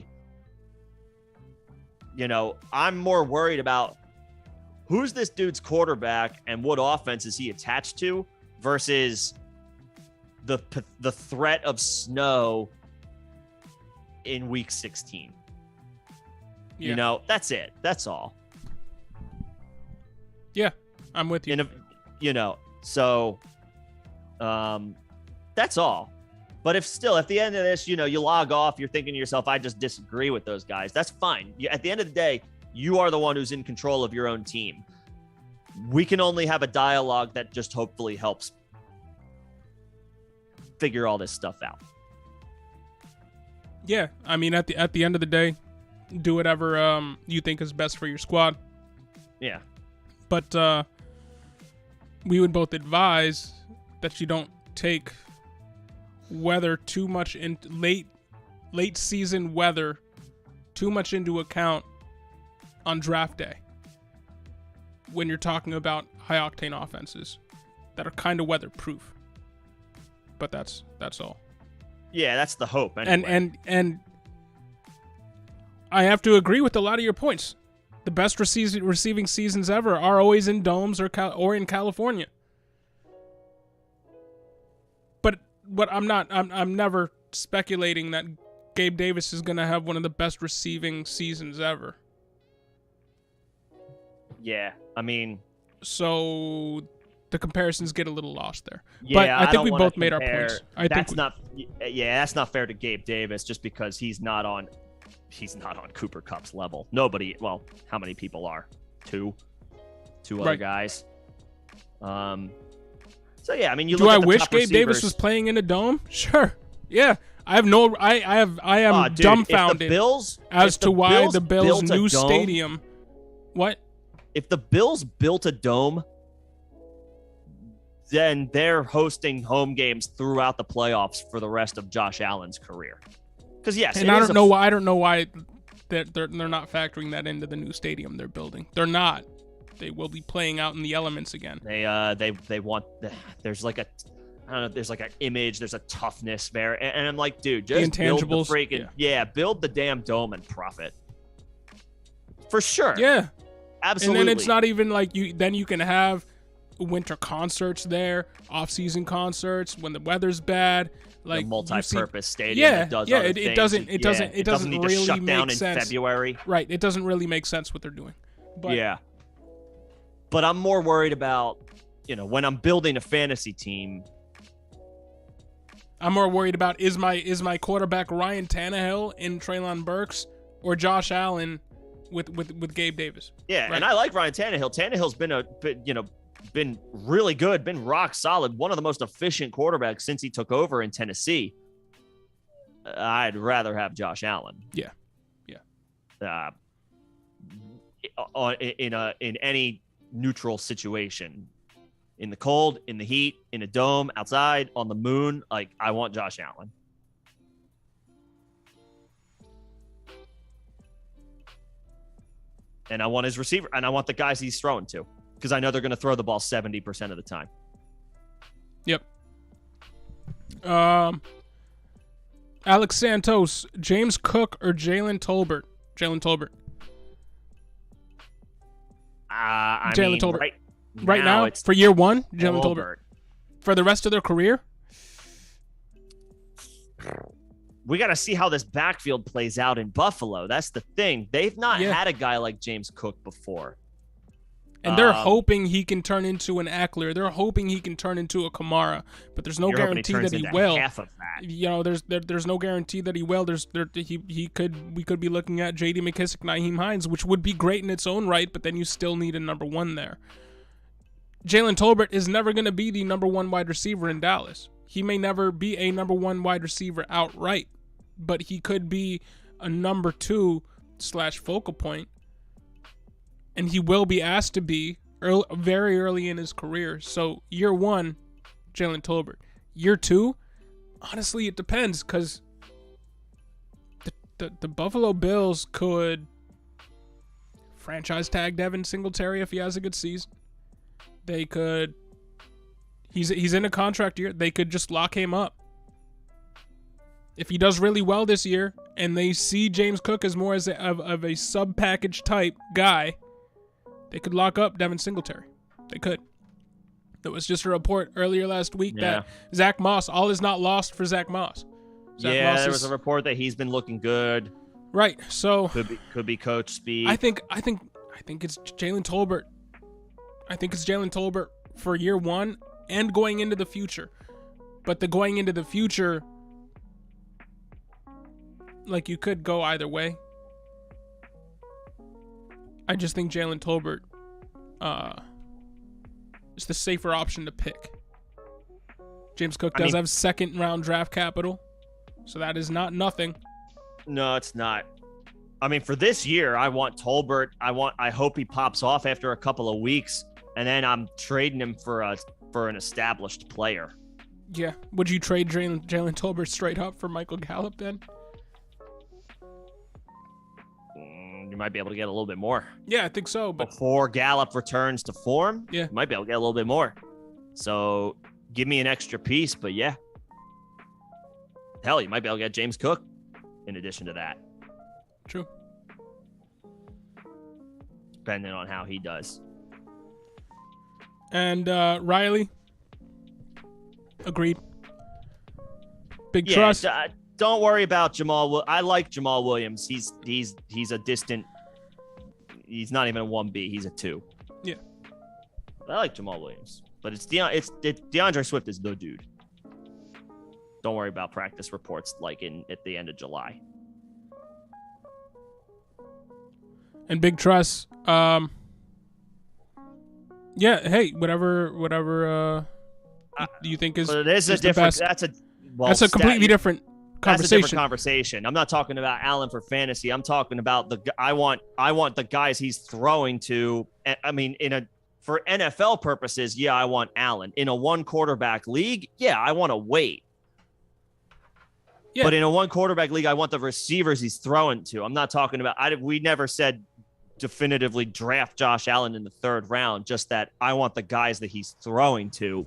I'm more worried about who's this dude's quarterback and what offense is he attached to versus the threat of snow in week 16. That's it. That's all. Yeah, I'm with you. So that's all. But if at the end of this, you log off, you're thinking to yourself, I just disagree with those guys. That's fine. At the end of the day, you are the one who's in control of your own team. We can only have a dialogue that just hopefully helps figure all this stuff out. Yeah, I mean, at the end of the day, do whatever you think is best for your squad. Yeah. But we would both advise that you don't take weather too much in late season weather too much into account on draft day when you're talking about high octane offenses that are kind of weatherproof. But that's all. Yeah, that's the hope. Anyway. And I have to agree with a lot of your points. The best receiving seasons ever are always in domes or in California. But I'm never speculating that Gabe Davis is going to have one of the best receiving seasons ever. Yeah, I mean, so the comparisons get a little lost there. Yeah, but I think we both made our points. That's not fair to Gabe Davis just because he's not on Cooper Kupp's level. Nobody. Well, how many people are? Two other guys. So yeah, I mean, do I wish Gabe Davis was playing in a dome? Sure. Yeah. I am dumbfounded as to why the Bills' new stadium. What? If the Bills built a dome, then they're hosting home games throughout the playoffs for the rest of Josh Allen's career. Because yes, and I don't know why they're not factoring that into the new stadium they're building. They're not. They will be playing out in the elements again. They want there's like a I don't know. There's like an image. There's a toughness there, and I'm like, dude, just build the freaking build the damn dome and profit for sure. Yeah, absolutely. And then it's not even like you. Then you can have winter concerts there, off-season concerts when the weather's bad. Like a multi-purpose stadium. Yeah, that does yeah. other It things. doesn't. It doesn't need really to shut down make sense. in February. Right. It doesn't really make sense what they're doing. But, yeah. But I'm more worried about, when I'm building a fantasy team. I'm more worried about is my quarterback Ryan Tannehill in Treylon Burks or Josh Allen with Gabe Davis. Yeah, right? And I like Ryan Tannehill. Tannehill's been really good, been rock solid, one of the most efficient quarterbacks since he took over in Tennessee. I'd rather have Josh Allen. Yeah. In any neutral situation, in the cold, in the heat, in a dome, outside, on the moon, like I want Josh Allen. And I want his receiver, and I want the guys he's throwing to, because I know they're going to throw the ball 70% of the time. Yep. Alex Santos, James Cook, or Jalen Tolbert? Jalen Tolbert. Jalen Tolbert. Right now, for year one, Jalen Tolbert. For the rest of their career? We got to see how this backfield plays out in Buffalo. That's the thing. They've not had a guy like James Cook before. And they're hoping he can turn into an Eckler. They're hoping he can turn into a Kamara, but there's no guarantee that he will. Half of that. There's no guarantee that he will. We could be looking at J.D. McKissick, Nyheim Hines, which would be great in its own right, but then you still need a number one there. Jalen Tolbert is never going to be the number one wide receiver in Dallas. He may never be a number one wide receiver outright, but he could be a number 2/focal point. And he will be asked to be very early in his career. So year one, Jalen Tolbert. Year two, honestly, it depends, because the Buffalo Bills could franchise tag Devin Singletary if he has a good season. They could. He's in a contract year. They could just lock him up. If he does really well this year, and they see James Cook as more of a sub-package type guy, they could lock up Devin Singletary. They could. There was just a report earlier last week that Zach Moss, all is not lost for Zach Moss. There was a report that he's been looking good. Right. So could be coach speed. I think it's Jalen Tolbert. I think it's Jalen Tolbert for year one and going into the future. But the going into the future, like, you could go either way. I just think Jalen Tolbert is the safer option to pick. James Cook does have second round draft capital, so that is not nothing. No, it's not. I mean, for this year, I want Tolbert. I hope he pops off after a couple of weeks, and then I'm trading him for an established player. Yeah. Would you trade Jalen Tolbert straight up for Michael Gallup then? You might be able to get a little bit more. Yeah, I think so. But before Gallup returns to form, yeah, you might be able to get a little bit more. So give me an extra piece, but yeah. Hell, you might be able to get James Cook in addition to that. True. Depending on how he does. And Riley, agreed. Big trust. Don't worry about Jamal. I like Jamal Williams. He's a distant. He's not even a 1B. He's a 2. Yeah. I like Jamal Williams, but it's DeAndre Swift is the dude. Don't worry about practice reports like at the end of July. And big trust. Yeah. Hey, whatever. Do you think is? But it is is a different. That's a completely different conversation. That's a different conversation. I'm not talking about Allen for fantasy. I'm talking about I want the guys he's throwing to. I mean, for NFL purposes, yeah, I want Allen. In a one quarterback league, yeah, I want to wait. Yeah. But in a one quarterback league, I want the receivers he's throwing to. I'm not talking about. We never said definitively draft Josh Allen in the 3rd round. Just that I want the guys that he's throwing to.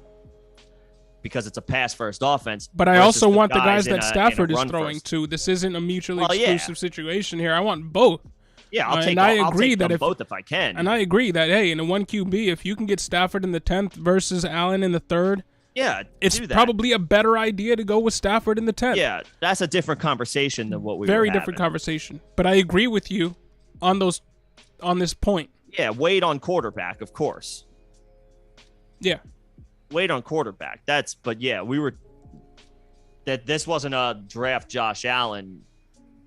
Because it's a pass-first offense. But I also want the guys that Stafford is throwing to. This isn't a mutually exclusive situation here. I want both. Yeah, I'll take both if I can. And I agree that, hey, in a 1 QB, if you can get Stafford in the 10th versus Allen in the 3rd, yeah, it's probably a better idea to go with Stafford in the 10th. Yeah, that's a different conversation than what we Very were different having. Conversation. But I agree with you on this point. Yeah, wait on quarterback, of course. Yeah. Wait on quarterback. But yeah, this wasn't a draft Josh Allen.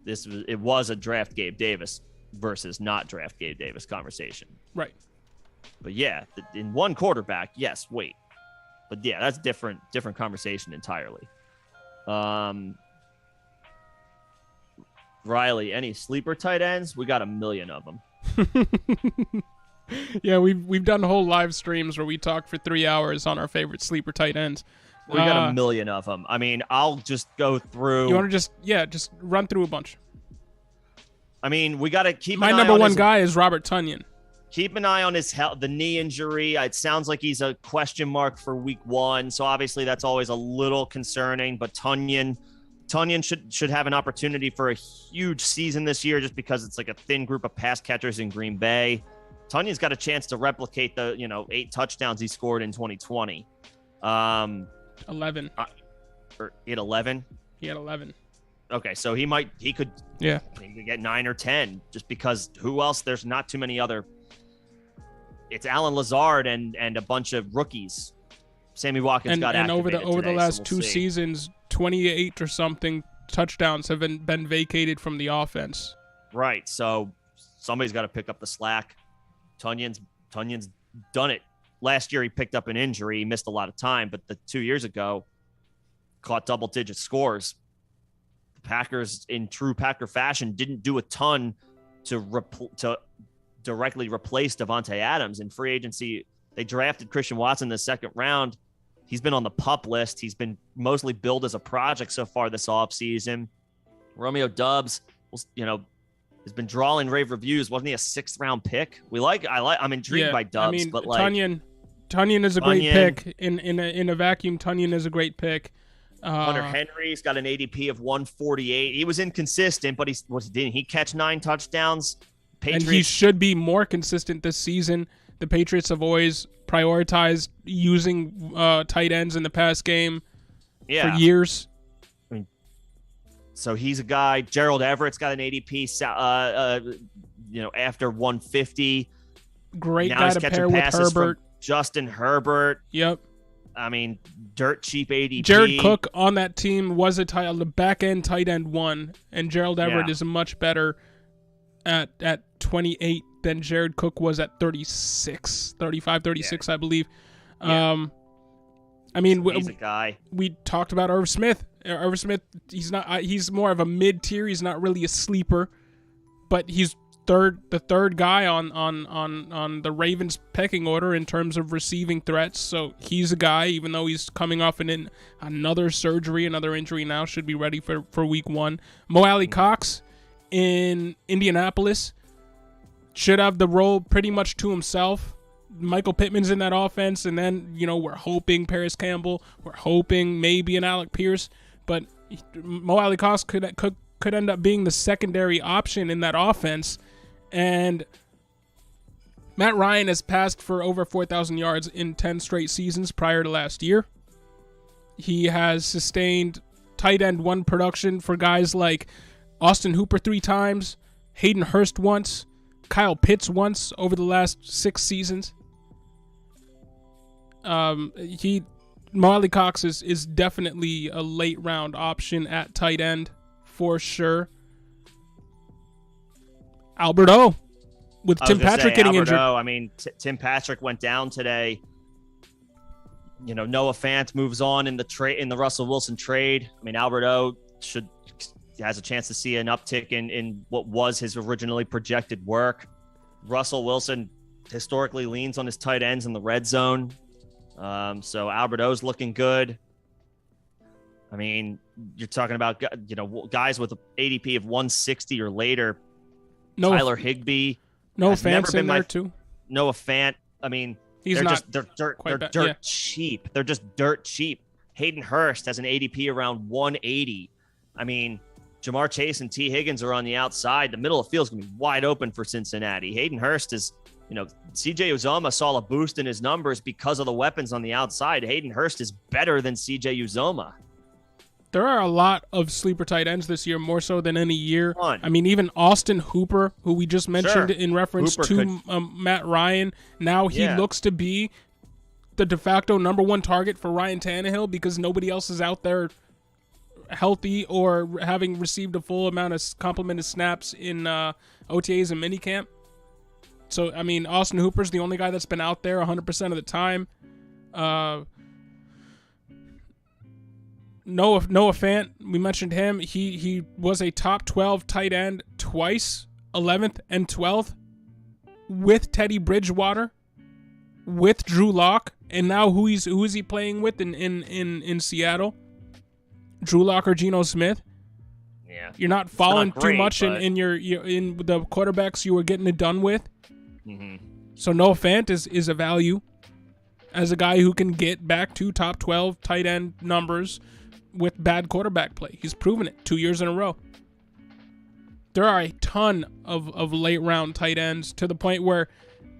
It was a draft Gabe Davis versus not draft Gabe Davis conversation. Right. But yeah, in one quarterback, yes, wait. But yeah, that's different conversation entirely. Riley, any sleeper tight ends? We got 1 million of them. Yeah, we've done whole live streams where we talk for 3 hours on our favorite sleeper tight ends. We got 1 million of them. I mean, I'll just go through. You want to just run through a bunch? I mean, we got to keep my number one guy is Robert Tonyan. Keep an eye on his health, the knee injury. It sounds like he's a question mark for week 1, so obviously that's always a little concerning. But Tonyan should have an opportunity for a huge season this year, just because it's like a thin group of pass catchers in Green Bay. Tonyan's got a chance to replicate the 8 touchdowns he scored in 2020. 11. Or he had 11. He had 11. Okay, so he could get 9 or 10, just because who else? There's not too many other. It's Alan Lazard and a bunch of rookies. Sammy Watkins got activated over the last so 2 seasons, 28 or something touchdowns have been vacated from the offense. Right, so somebody's got to pick up the slack. Tonyan's done it. Last year he picked up an injury, he missed a lot of time, but 2 years ago caught double-digit scores. The Packers, in true Packer fashion, didn't do a ton to directly replace Devontae Adams in free agency. They drafted Christian Watson in the 2nd round. He's been on the PUP list. He's been mostly billed as a project so far this offseason. Romeo Doubs, has been drawing rave reviews. Wasn't he a 6th round pick? I'm intrigued by Doubs, but Tonyan is a great pick. In a vacuum, Tonyan is a great pick. Hunter Henry's got an ADP of 148. He was inconsistent, but didn't he catch 9 touchdowns? And he should be more consistent this season. The Patriots have always prioritized using tight ends in the pass game for years. So he's a guy. Gerald Everett's got an ADP, after 150. Great now guy he's to catching pair with passes from Herbert. Justin Herbert. Yep. I mean, dirt cheap ADP. Jared Cook on that team was the back end tight end 1, and Gerald Everett is much better at 28 than Jared Cook was at 36, I believe. Yeah. I mean, he's a guy. We talked about Irv Smith. Irv Smith, he's more of a mid-tier. He's not really a sleeper, but he's the third guy on the Ravens pecking order in terms of receiving threats. So he's a guy, even though he's coming off another surgery, another injury now, should be ready for week 1. Mo Alley Cox in Indianapolis should have the role pretty much to himself. Michael Pittman's in that offense, and then, we're hoping Paris Campbell, we're hoping maybe an Alec Pierce, but Mo Alley Cox could end up being the secondary option in that offense. And Matt Ryan has passed for over 4,000 yards in 10 straight seasons prior to last year. He has sustained tight end 1 production for guys like Austin Hooper 3 times, Hayden Hurst once, Kyle Pitts once over the last 6 seasons. Mo Alley Cox is definitely a late round option at tight end for sure. Albert O, with Tim Patrick getting injured. I mean, Tim Patrick went down today. Noah Fant moves on in the Russell Wilson trade. I mean, Albert O has a chance to see an uptick in what was his originally projected work. Russell Wilson historically leans on his tight ends in the red zone. So Albert O's looking good. I mean, you're talking about, guys with an ADP of 160 or later. Tyler Higbee. Noah Fant's in there too. Noah Fant. I mean, they're dirt cheap. They're just dirt cheap. Hayden Hurst has an ADP around 180. I mean, Jamar Chase and T. Higgins are on the outside. The middle of the field is going to be wide open for Cincinnati. Hayden Hurst is, CJ Uzomah saw a boost in his numbers because of the weapons on the outside. Hayden Hurst is better than CJ Uzomah. There are a lot of sleeper tight ends this year, more so than any year. Fun. I mean, even Austin Hooper, who we just mentioned in reference to Matt Ryan, now he looks to be the de facto number 1 target for Ryan Tannehill because nobody else is out there healthy or having received a full amount of complemented snaps in OTAs and minicamp. So, I mean, Austin Hooper's the only guy that's been out there 100% of the time. Noah Fant, we mentioned him. He was a top 12 tight end twice, 11th and 12th, with Teddy Bridgewater, with Drew Lock, and now who is he playing with in Seattle? Drew Lock or Geno Smith? Yeah, you're not falling too much in the quarterbacks you were getting it done with. Mm-hmm. So Noah Fant is a value as a guy who can get back to top 12 tight end numbers with bad quarterback play. He's proven it 2 years in a row. There are a ton of late round tight ends to the point where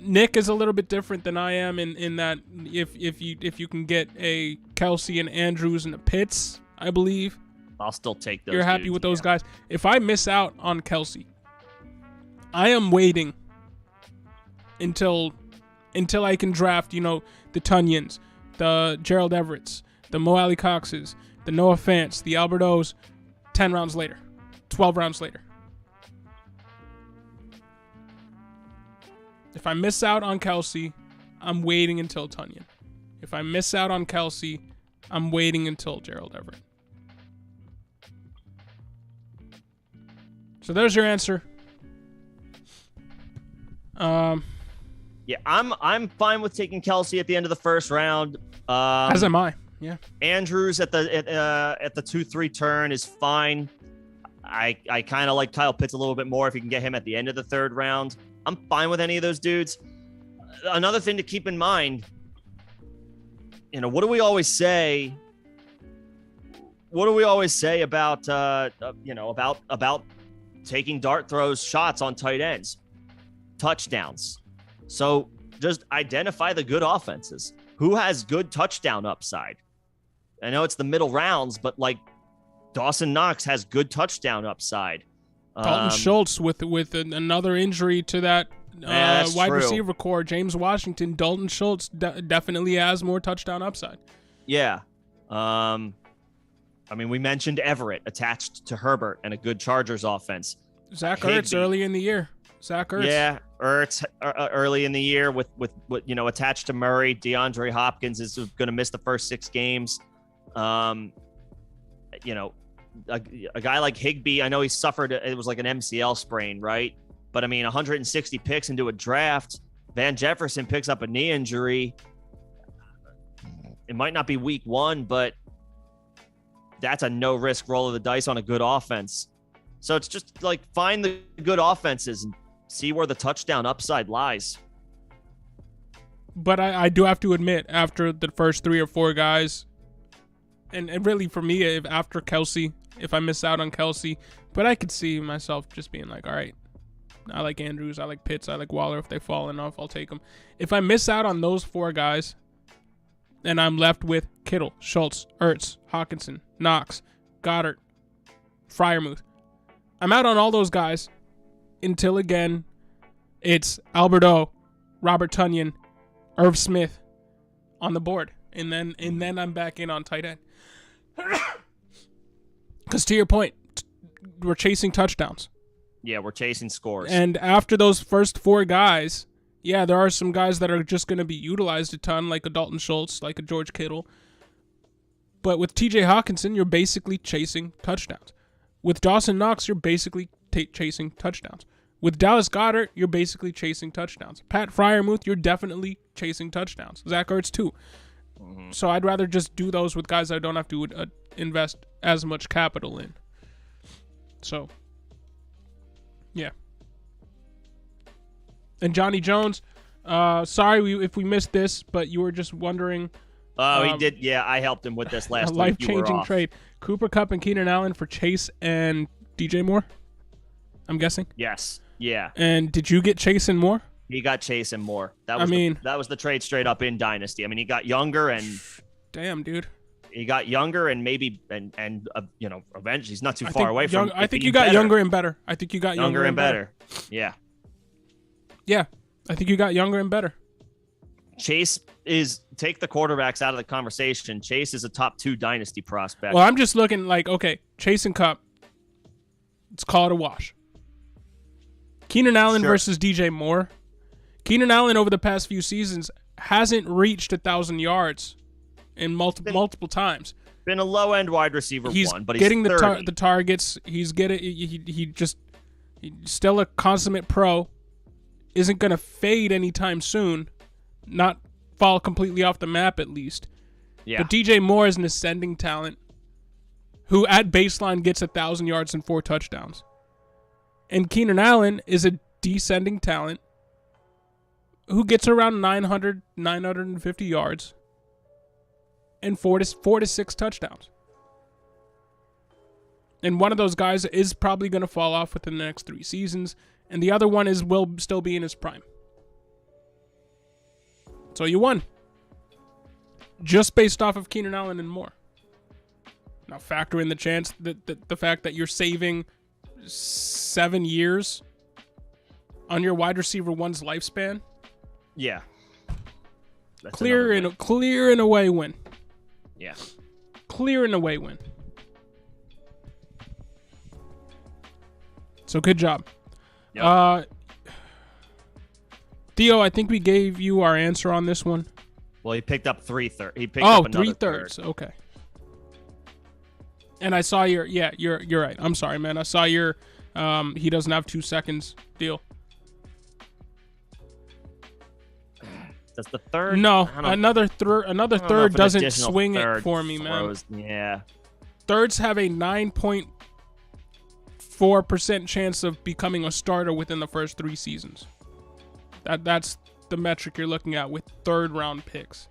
Nick is a little bit different than I am in that if you can get a Kelsey and Andrews and a Pitts, I believe I'll still take those. You're happy with those guys. If I miss out on Kelsey, I am waiting until I can draft, the Tunyons, the Gerald Everetts, the Mo Alley Coxes, the Noah Fants, the Albert O's, 10 rounds later, 12 rounds later. If I miss out on Kelsey, I'm waiting until Tunyon. If I miss out on Kelsey, I'm waiting until Gerald Everett. So there's your answer. Yeah, I'm fine with taking Kelsey at the end of the first round. As am I. Yeah. Andrews at the 2-3 turn is fine. I kind of like Kyle Pitts a little bit more if you can get him at the end of the third round. I'm fine with any of those dudes. Another thing to keep in mind, what do we always say? What do we always say about about taking dart throws, shots on tight ends, touchdowns? So just identify the good offenses. Who has good touchdown upside? I know it's the middle rounds, but like Dawson Knox has good touchdown upside. Dalton Schultz with another injury to that That's wide true. receiver core, James Washington, Dalton Schultz definitely has more touchdown upside. Yeah. I mean, we mentioned Everett attached to Herbert and a good Chargers offense. Zach Ertz early in the year. Zach Ertz. Yeah, Ertz early in the year with attached to Murray. DeAndre Hopkins is going to miss the first 6 games. A guy like Higbee, I know he suffered, it was like an MCL sprain, right? But I mean, 160 picks into a draft. Van Jefferson picks up a knee injury. It might not be week 1, but that's a no-risk roll of the dice on a good offense. So it's just like find the good offenses and see where the touchdown upside lies. But I do have to admit, after the first 3 or 4 guys, and really for me, after Kelsey, if I miss out on Kelsey, but I could see myself just being like, all right, I like Andrews, I like Pitts, I like Waller. If they fall enough, I'll take them. If I miss out on those 4 guys, and I'm left with Kittle, Schultz, Ertz, Hawkinson, Knox, Goddard, Freiermuth, I'm out on all those guys until, again, it's Albert O, Robert Tonyan, Irv Smith on the board. And then I'm back in on tight end. Because to your point, we're chasing touchdowns. Yeah, we're chasing scores. And after those first 4 guys, yeah, there are some guys that are just going to be utilized a ton, like a Dalton Schultz, like a George Kittle. But with TJ Hawkinson, you're basically chasing touchdowns. With Dawson Knox, you're basically chasing touchdowns. With Dallas Goedert, you're basically chasing touchdowns. Pat Freiermuth, you're definitely chasing touchdowns. Zach Ertz, too. Mm-hmm. So I'd rather just do those with guys I don't have to invest as much capital in. So, yeah. And Johnny Jones, sorry if we missed this, but you were just wondering. Oh, he did. Yeah, I helped him with this last week. A life-changing trade. Cooper Kupp and Keenan Allen for Chase and DJ Moore, I'm guessing? Yes. Yeah. And did you get Chase and Moore? He got Chase and Moore. That was the trade straight up in Dynasty. I mean, he got younger and... Damn, dude. He got younger and maybe eventually he's not too far away from. I think you got younger and better. I think you got younger and better. Yeah. Yeah, I think you got younger and better. Chase is, take the quarterbacks out of the conversation. Chase is a top 2 dynasty prospect. Well, I'm just looking like, okay, Chase and Kupp, let's call it a wash. Keenan Allen versus DJ Moore. Keenan Allen over the past few seasons hasn't reached 1,000 yards in multiple times. Been a low end wide receiver but he's getting the targets. He's getting he's still a consummate pro. Isn't going to fade anytime soon. Not fall completely off the map at least. Yeah. But DJ Moore is an ascending talent who at baseline gets 1,000 yards and 4 touchdowns. And Keenan Allen is a descending talent who gets around 950 yards and 4 to 6 touchdowns. And one of those guys is probably going to fall off within the next 3 seasons, and the other one will still be in his prime. So you won. Just based off of Keenan Allen and Moore. Now factor in the chance that the fact that you're saving 7 years on your wide receiver one's lifespan. Yeah. That's clear in a way win. Yeah. Clear in a way win. So good job. Yep. Theo, I think we gave you our answer on this one. Well, he picked up 3/3. He picked up another 3/3. Third. Okay. And I saw your you're right. I'm sorry, man. I saw your he doesn't have 2 seconds deal. Does the third? No, another third doesn't swing it for me, man. Yeah. Thirds have a 9.4% chance of becoming a starter within the first 3 seasons. That's the metric you're looking at with 3rd round picks.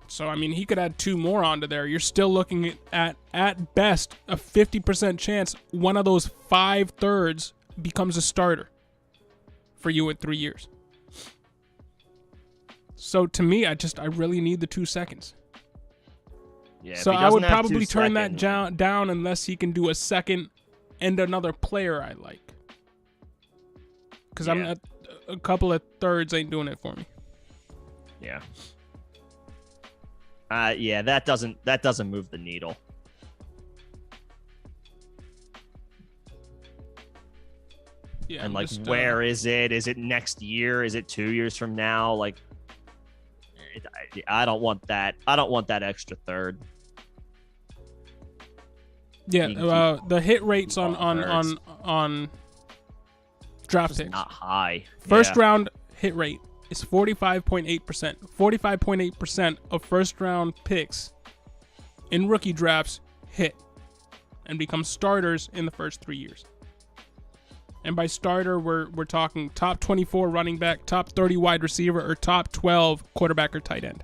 So, I mean, he could add 2 more onto there. You're still looking at best, a 50% chance one of those 5 thirds becomes a starter for you in 3 years. So, to me, I really need the 2 seconds. Yeah, so, I would probably turn that down unless he can do a second and another player I like. because I'm at a couple of thirds ain't doing it for me. Yeah. That doesn't move the needle. Yeah, and like, where is it? Is it next year? Is it 2 years from now? Like, I don't want that. I don't want that extra third. Yeah, the hit rates on draft picks not high. First round hit rate is 45.8%. 45.8% of first round picks in rookie drafts hit and become starters in the first 3 years. And by starter, we're talking top 24 running back, top 30 wide receiver, or top 12 quarterback or tight end.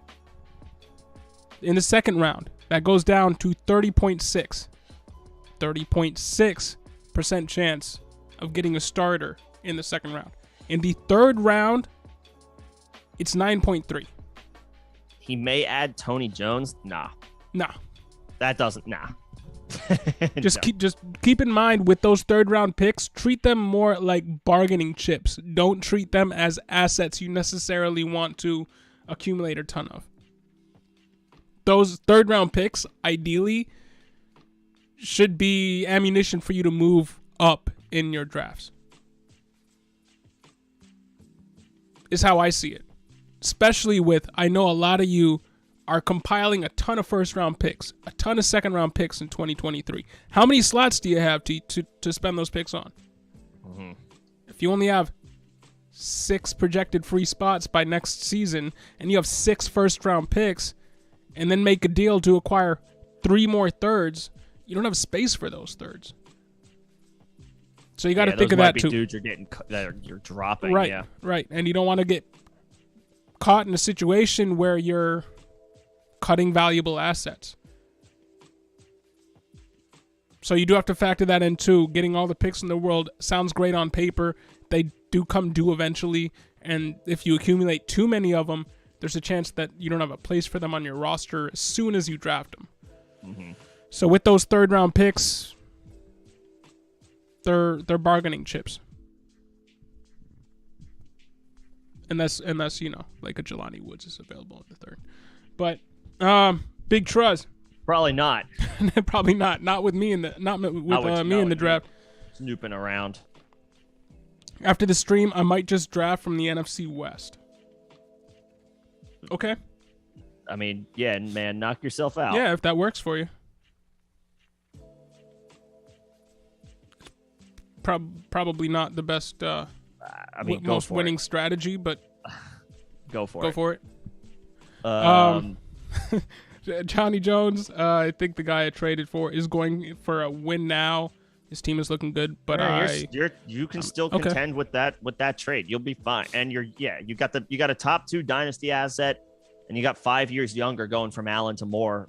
In the second round, that goes down to 30.6. 30.6% chance of getting a starter in the second round. In the third round, it's 9.3. He may add Tony Jones. Nah. That doesn't. Nah. Just keep in mind, with those third round picks, treat them more like bargaining chips. Don't treat them as assets you necessarily want to accumulate a ton of. Those third round picks ideally should be ammunition for you to move up in your drafts. Is how I see it. Especially with, I know a lot of you are compiling a ton of first round picks, a ton of second round picks in 2023. How many slots do you have to spend those picks on? Mm-hmm. If you only have 6 projected free spots by next season, and you have 6 first round picks, and then make a deal to acquire 3 more thirds, you don't have space for those thirds. So you got to think of that too. Dudes you're dropping. Right, yeah. Right. And you don't want to get caught in a situation where you're cutting valuable assets. So you do have to factor that in too. Getting all the picks in the world sounds great on paper. They do come due eventually. And if you accumulate too many of them, there's a chance that you don't have a place for them on your roster as soon as you draft them. Mm-hmm. So with those third round picks, they're bargaining chips. Unless like a Jelani Woods is available in the third. But Big Truz. Probably not. Probably not. Not with me in the me in the draft. Snooping around. After the stream, I might just draft from the NFC West. Okay. I mean, yeah, man, knock yourself out. Yeah, if that works for you. Probably not the best. Most winning strategy, but go for it. Johnny Jones, I think the guy I traded for is going for a win now. His team is looking good, but you can still contend with that trade. You'll be fine, and you got a top 2 dynasty asset, and you got 5 years younger going from Allen to Moore,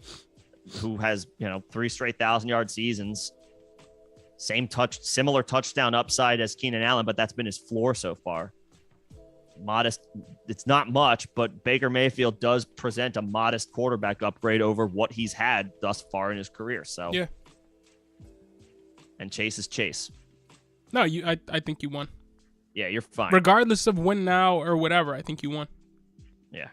who has 3 straight 1,000-yard seasons. Similar touchdown upside as Keenan Allen, but that's been his floor so far. Modest. It's not much, but Baker Mayfield does present a modest quarterback upgrade over what he's had thus far in his career. So yeah. And Chase is Chase. No, I think you won. Yeah, you're fine. Regardless of win now or whatever, I think you won. Yeah.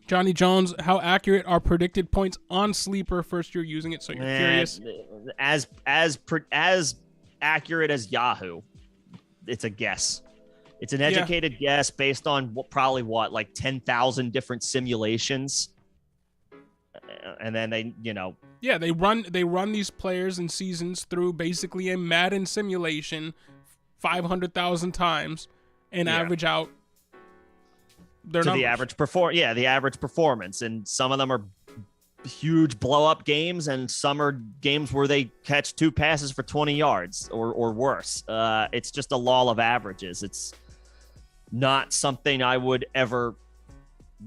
Johnny Jones, how accurate are predicted points on Sleeper? First you're using it, so you're curious. As accurate as Yahoo. It's a guess. It's an educated guess based on probably 10,000 different simulations. And then they run these players and seasons through basically a Madden simulation 500,000 times and average out their numbers. The average performance, and some of them are huge blow up games, and some are games where they catch 2 passes for 20 yards or worse. It's just a law of averages. It's not something I would ever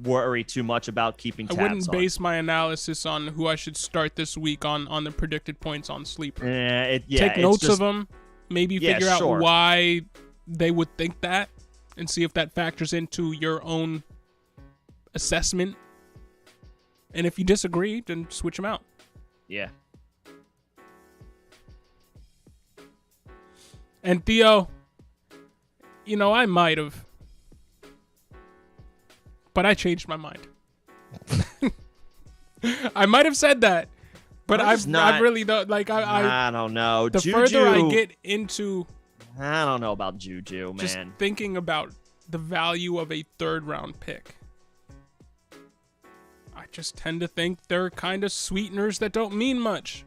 worry too much about keeping tabs on. I wouldn't base my analysis on who I should start this week on the predicted points on Sleeper. Take notes of them, maybe figure out why they would think that, and see if that factors into your own assessment. And if you disagree, then switch them out. Yeah. And Theo, you know, I might have, but I changed my mind. I might have said that, but I really don't. Like I don't know. The Juju, further I get into, I don't know about Juju, man. Just thinking about the value of a third-round pick, I just tend to think they're kind of sweeteners that don't mean much.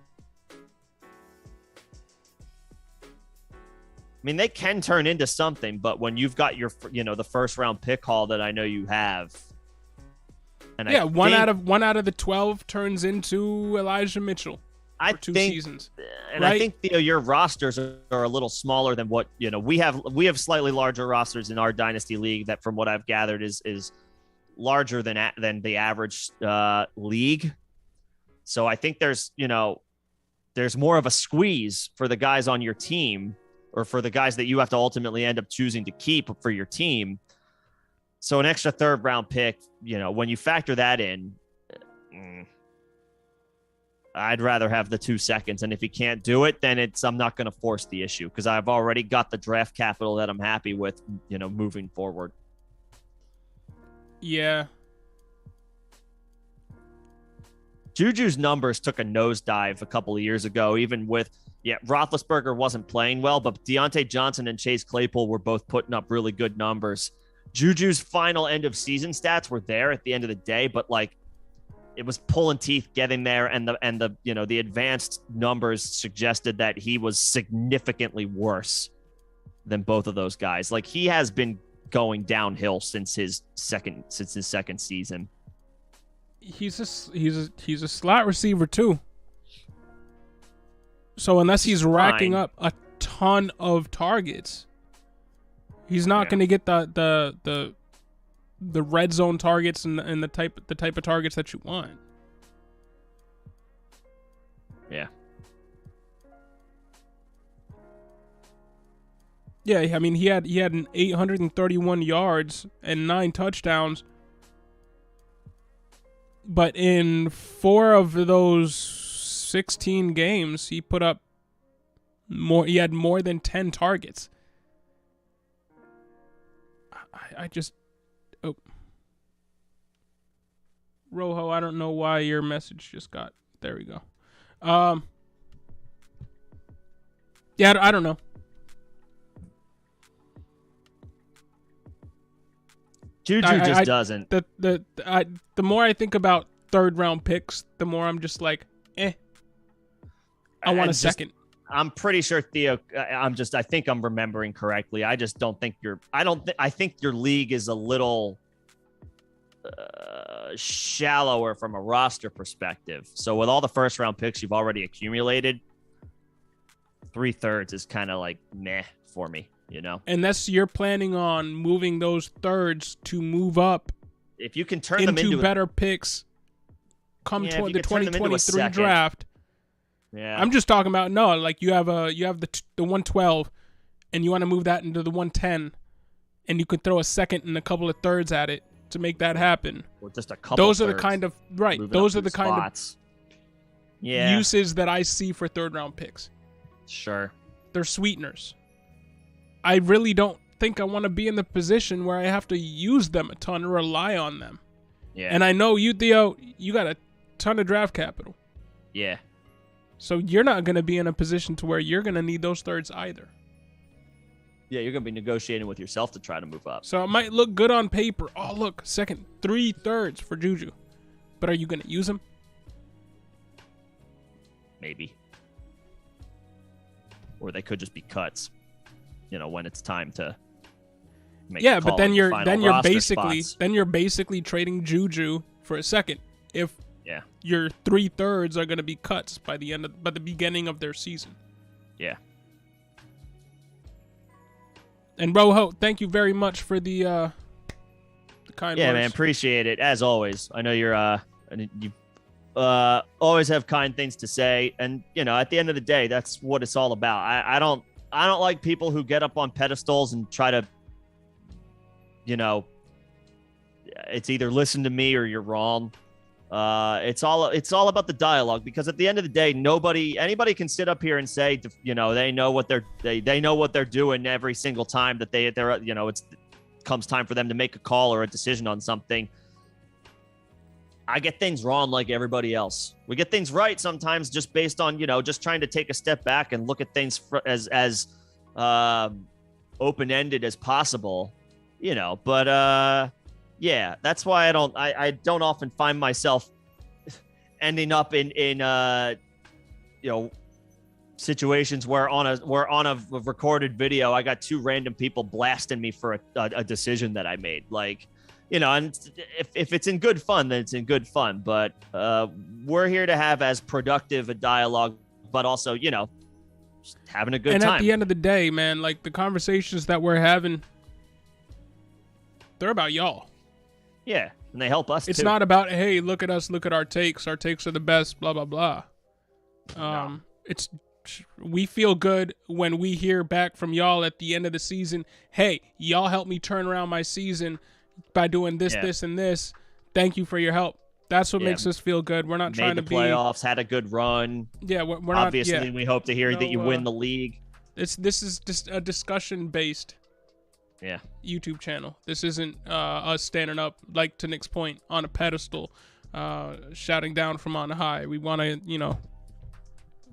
I mean, they can turn into something, but when you've got your, the first round pick haul that I know you have, and one out of the 12 turns into Elijah Mitchell for 2 seasons. And right? I think your rosters are a little smaller than what we have. We have slightly larger rosters in our dynasty league that, from what I've gathered, is larger than the average league. So I think there's more of a squeeze for the guys on your team, or for the guys that you have to ultimately end up choosing to keep for your team. So an extra third round pick, when you factor that in, I'd rather have the 2 seconds. And if he can't do it, then I'm not going to force the issue, because I've already got the draft capital that I'm happy with, moving forward. Yeah. Juju's numbers took a nosedive a couple of years ago, even with, Roethlisberger wasn't playing well, but Deontay Johnson and Chase Claypool were both putting up really good numbers. Juju's final end of season stats were there at the end of the day, but it was pulling teeth getting there, and the advanced numbers suggested that he was significantly worse than both of those guys. He has been going downhill since his second season. He's a slot receiver too. So unless he's racking up a ton of targets, he's not going to get the red zone targets and the type of targets that you want. Yeah. Yeah, I mean he had an 831 yards and 9 touchdowns. But in 4 of those 16 games, he put up more. He had more than 10 targets. Rojo, I don't know why your message just got. There we go. Yeah, I don't know. Juju just doesn't. The more I think about third round picks, the more I'm just like, I want a second. I'm pretty sure, Theo, I think I'm remembering correctly. I just don't think I think your league is a little shallower from a roster perspective. So with all the first round picks you've already accumulated, 3/3 is kind of like meh for me, Unless you're planning on moving those thirds to move up. If you can turn them into better picks come the 2023 draft. Yeah. I'm just talking about you have the 112 and you want to move that into the 110, and you could throw a second and a couple of thirds at it to make that happen. Or just a couple. Those are the kind of uses that I see for third round picks. Sure. They're sweeteners. I really don't think I want to be in the position where I have to use them a ton or rely on them. Yeah. And I know you, Theo, you got a ton of draft capital. Yeah. So you're not going to be in a position to where you're going to need those thirds either. Yeah, you're going to be negotiating with yourself to try to move up. So it might look good on paper. Oh, look, second, 3/3 for Juju. But are you going to use them? Maybe. Or they could just be cuts, when it's time to make Yeah, but then you're basically trading Juju for a second. If your 3/3 are going to be cuts by the beginning of their season. Yeah. And Rojo, thank you very much for the kind words. Yeah, man, appreciate it as always. I know you always have kind things to say, and at the end of the day, that's what it's all about. I don't like people who get up on pedestals and try to, it's either listen to me or you're wrong. It's all about the dialogue, because at the end of the day, anybody can sit up here and say, they know what they know what they're doing every single time that they're comes time for them to make a call or a decision on something. I get things wrong like everybody else. We get things right sometimes just based on, just trying to take a step back and look at things as open-ended as possible, but yeah, that's why I don't often find myself ending up in situations where on a recorded video I got two random people blasting me for a decision that I made. Like, and if it's in good fun, then it's in good fun. But we're here to have as productive a dialogue, but also, just having a good time. And at the end of the day, man, like the conversations that we're having, they're about y'all. Yeah, and they help us. It's not about, hey, look at us, look at our takes. Our takes are the best, blah blah blah. No. We feel good when we hear back from y'all at the end of the season. Hey, y'all helped me turn around my season by doing this, this, and this. Thank you for your help. That's what makes us feel good. We're not trying to be playoffs, had a good run. Yeah, we're obviously not. Yeah. We hope to hear that you win the league. This is just a discussion based. Yeah. YouTube channel. This isn't us standing up, like to Nick's point, on a pedestal, shouting down from on high. We want to,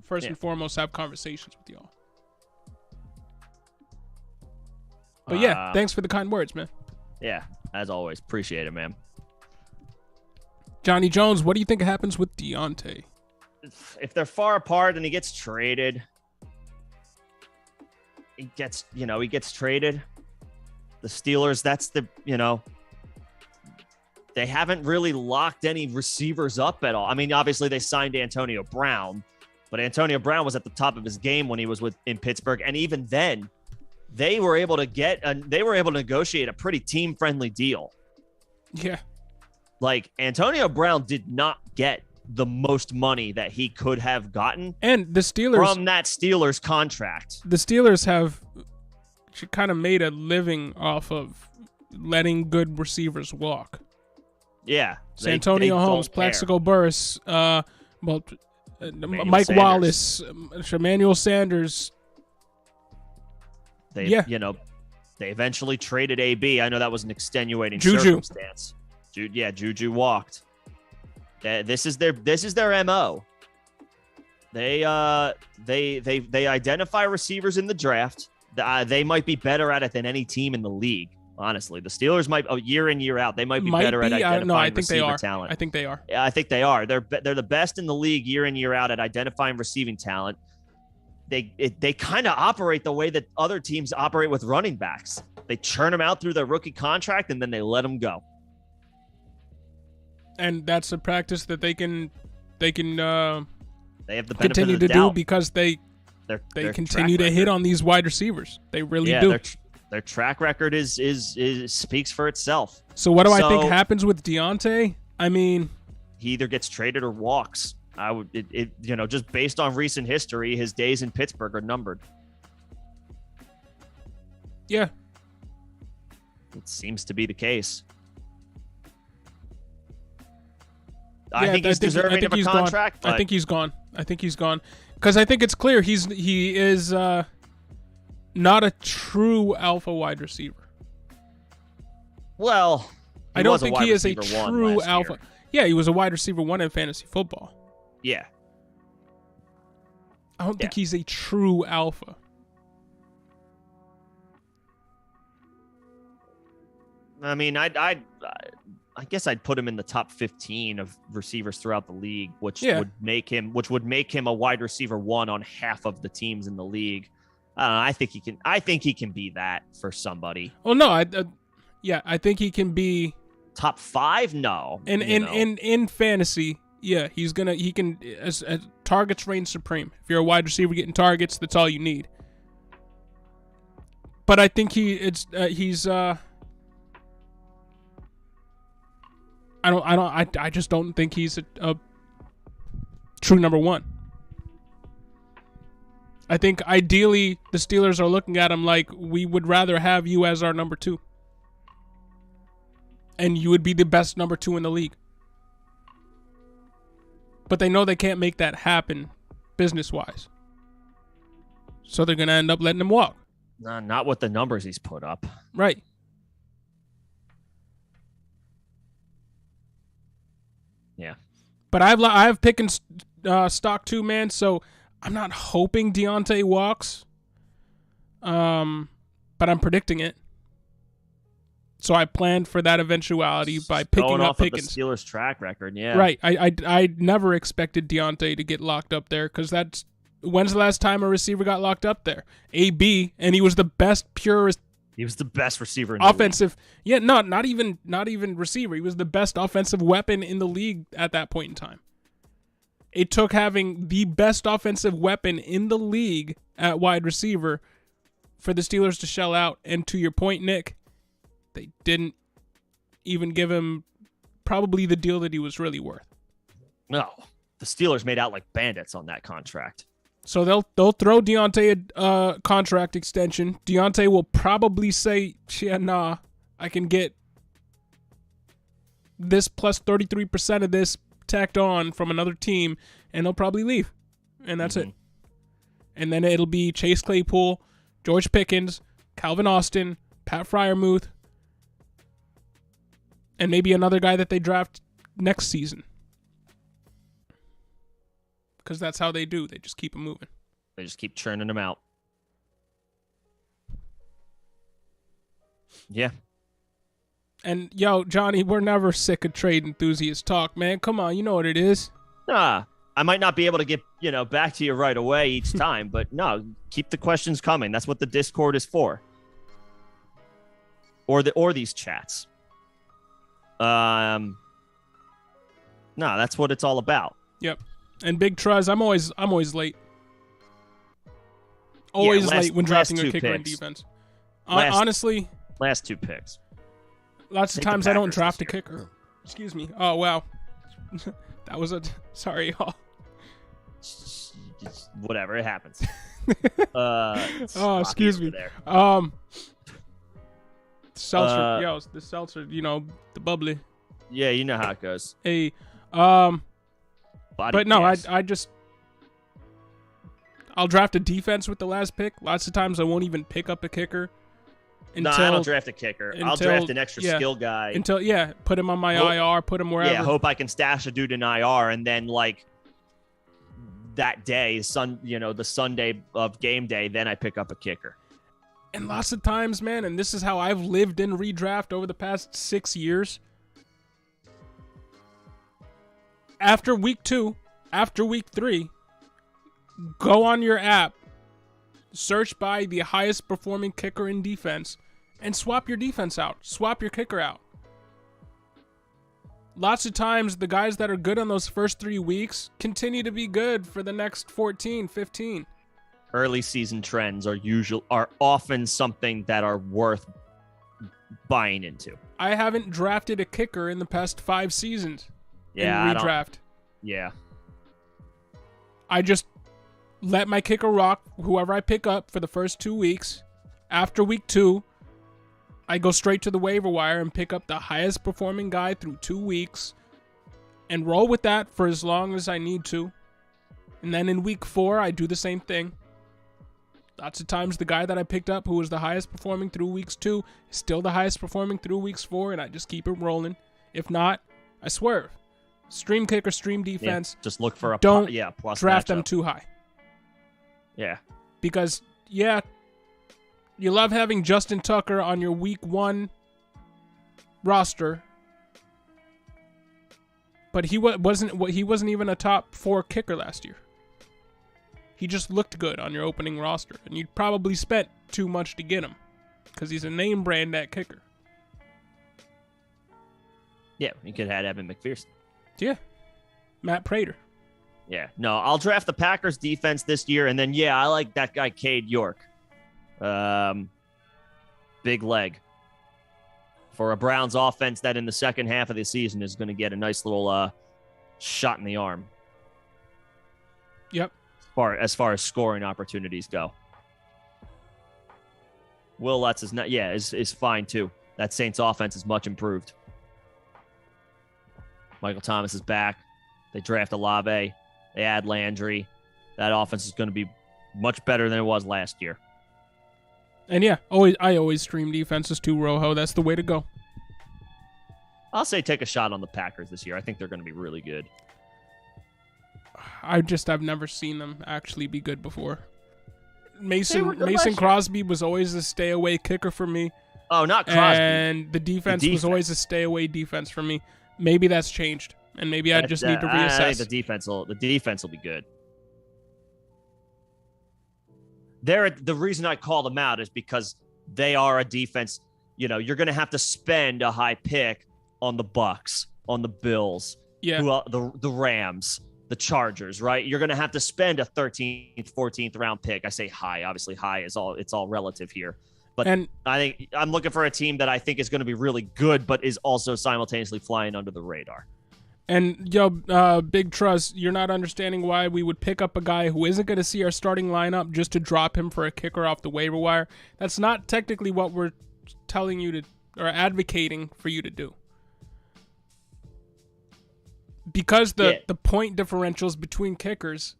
first and foremost, have conversations with y'all. But yeah, thanks for the kind words, man. Yeah, as always. Appreciate it, man. Johnny Jones, what do you think happens with Deontay? If they're far apart and he gets traded, he gets traded. The Steelers, they haven't really locked any receivers up at all. I mean, obviously they signed Antonio Brown, but Antonio Brown was at the top of his game when he was in Pittsburgh. And even then, they were able to negotiate a pretty team-friendly deal. Yeah. Like, Antonio Brown did not get the most money that he could have gotten. And the Steelers, from that Steelers contract. The Steelers have kind of made a living off of letting good receivers walk. Yeah. Santonio Holmes, Plaxico Burress, Mike Sanders. Wallace, Emmanuel Sanders. They eventually traded AB. I know that was an extenuating Juju. Circumstance. Juju walked. This is their MO. They identify receivers in the draft. They might be better at it than any team in the league. Honestly, the Steelers might year in, year out. They might be better at identifying receiver talent. I think they are. Yeah, I think they are. They're the best in the league year in, year out at identifying receiving talent. They kind of operate the way that other teams operate with running backs. They churn them out through their rookie contract and then they let them go. And that's a practice that they can they have the benefit continue of the to doubt. do because they Their continue to hit on these wide receivers. They really yeah, do. Their track record is speaks for itself. So what do I think happens with Deontay? I mean, he either gets traded or walks. Just based on recent history, his days in Pittsburgh are numbered. Yeah. It seems to be the case. I think he's deserving of a contract. I think he's gone. Because I think it's clear he is not a true alpha wide receiver. Well, I don't think he is a true alpha. Yeah, he was a wide receiver 1 in fantasy football. Yeah. I don't think he's a true alpha. I mean, I guess I'd put him in the top 15 of receivers throughout the league, which would make him a wide receiver 1 on half of the teams in the league. I think he can be that for somebody. Well, no, I think he can be top 5. No, in fantasy, he can as targets reign supreme. If you're a wide receiver getting targets, that's all you need. But I think he's. I just don't think he's a true number 1. I think ideally the Steelers are looking at him like, we would rather have you as our number 2. And you would be the best number 2 in the league. But they know they can't make that happen business-wise. So they're going to end up letting him walk. Not with the numbers he's put up. Right. Yeah. But I've picking stock too, man, so I'm not hoping Deontay walks. But I'm predicting it. So I planned for that eventuality by picking up Pickens. Of the Steelers' track record, yeah. Right. I never expected Deontay to get locked up there because that's when's the last time a receiver got locked up there? AB, and he was the best purest. He was the best receiver in offensive. The league. Yeah, not even receiver. He was the best offensive weapon in the league at that point in time. It took having the best offensive weapon in the league at wide receiver for the Steelers to shell out. And to your point, Nick, they didn't even give him probably the deal that he was really worth. No, the Steelers made out like bandits on that contract. So they'll throw Deontay a contract extension. Deontay will probably say, yeah, nah, I can get this plus 33% of this tacked on from another team, and he'll probably leave. And that's it. And then it'll be Chase Claypool, George Pickens, Calvin Austin, Pat Freiermuth, and maybe another guy that they draft next season. Because that's how they do. They just keep them moving. They just keep churning them out. Yeah. And, yo, Johnny, we're never sick of trade enthusiast talk, man. Come on, you know what it is. I might not be able to get, back to you right away each time, but no, keep the questions coming. That's what the Discord is for. Or these chats. No, that's what it's all about. Yep. And Big Truz, I'm always late. Always late when drafting a kicker in defense. Honestly, last two picks. Lots of times I don't draft a kicker. Excuse me. Oh wow, that was sorry, y'all. Whatever, it happens. Excuse me. Seltzer, the seltzer, the bubbly. Yeah, you know how it goes. Hey, Body but no, gas. I'll draft a defense with the last pick. Lots of times I won't even pick up a kicker. I don't draft a kicker. I'll draft an extra skill guy. Put him on my IR, put him wherever. Yeah, hope I can stash a dude in IR, and then that day, the Sunday of game day, then I pick up a kicker. And lots of times, man, and this is how I've lived in redraft over the past 6 years. After week 2, after week 3, go on your app, search by the highest performing kicker in defense, and swap your defense out. Swap your kicker out. Lots of times, the guys that are good on those first 3 weeks continue to be good for the next 14, 15. Early season trends are often something that are worth buying into. I haven't drafted a kicker in the past 5 seasons. Yeah, in redraft. Yeah. I just let my kicker rock whoever I pick up for the first 2 weeks. After week 2, I go straight to the waiver wire and pick up the highest performing guy through 2 weeks and roll with that for as long as I need to. And then in week 4, I do the same thing. Lots of times the guy that I picked up who was the highest performing through weeks 2 is still the highest performing through weeks 4, and I just keep it rolling. If not, I swerve. Stream kicker, stream defense. Yeah, just look for a don't plus draft matchup. them too high. Yeah. Because, you love having Justin Tucker on your week 1 roster, but he wasn't even a top 4 kicker last year. He just looked good on your opening roster, and you probably spent too much to get him because he's a name brand at kicker. Yeah, you could have had Evan McPherson. Yeah. Matt Prater. Yeah. No, I'll draft the Packers defense this year, and then, I like that guy, Cade York. Big leg. For a Browns offense that in the second half of the season is going to get a nice little shot in the arm. Yep. As far as scoring opportunities go. Will Lutz is fine, too. That Saints offense is much improved. Michael Thomas is back. They draft Olave. They add Landry. That offense is going to be much better than it was last year. And yeah, I always stream defenses too, Rojo. That's the way to go. I'll say take a shot on the Packers this year. I think they're going to be really good. I've never seen them actually be good before. Mason Crosby was always a stay away kicker for me. Oh, not Crosby. And the defense was always a stay away defense for me. Maybe that's changed, and maybe I just need to reassess. I think the defense will be good. The reason I call them out is because they are a defense. You know, you're going to have to spend a high pick on the Bucks, on the Bills, the Rams, the Chargers, right? You're going to have to spend a 13th, 14th round pick. I say high. Obviously, high is all relative here. But I think I'm looking for a team that I think is going to be really good, but is also simultaneously flying under the radar. And, Big Trust, you're not understanding why we would pick up a guy who isn't going to see our starting lineup just to drop him for a kicker off the waiver wire. That's not technically what we're telling you to, or advocating for you to do. Because the point differentials between kickers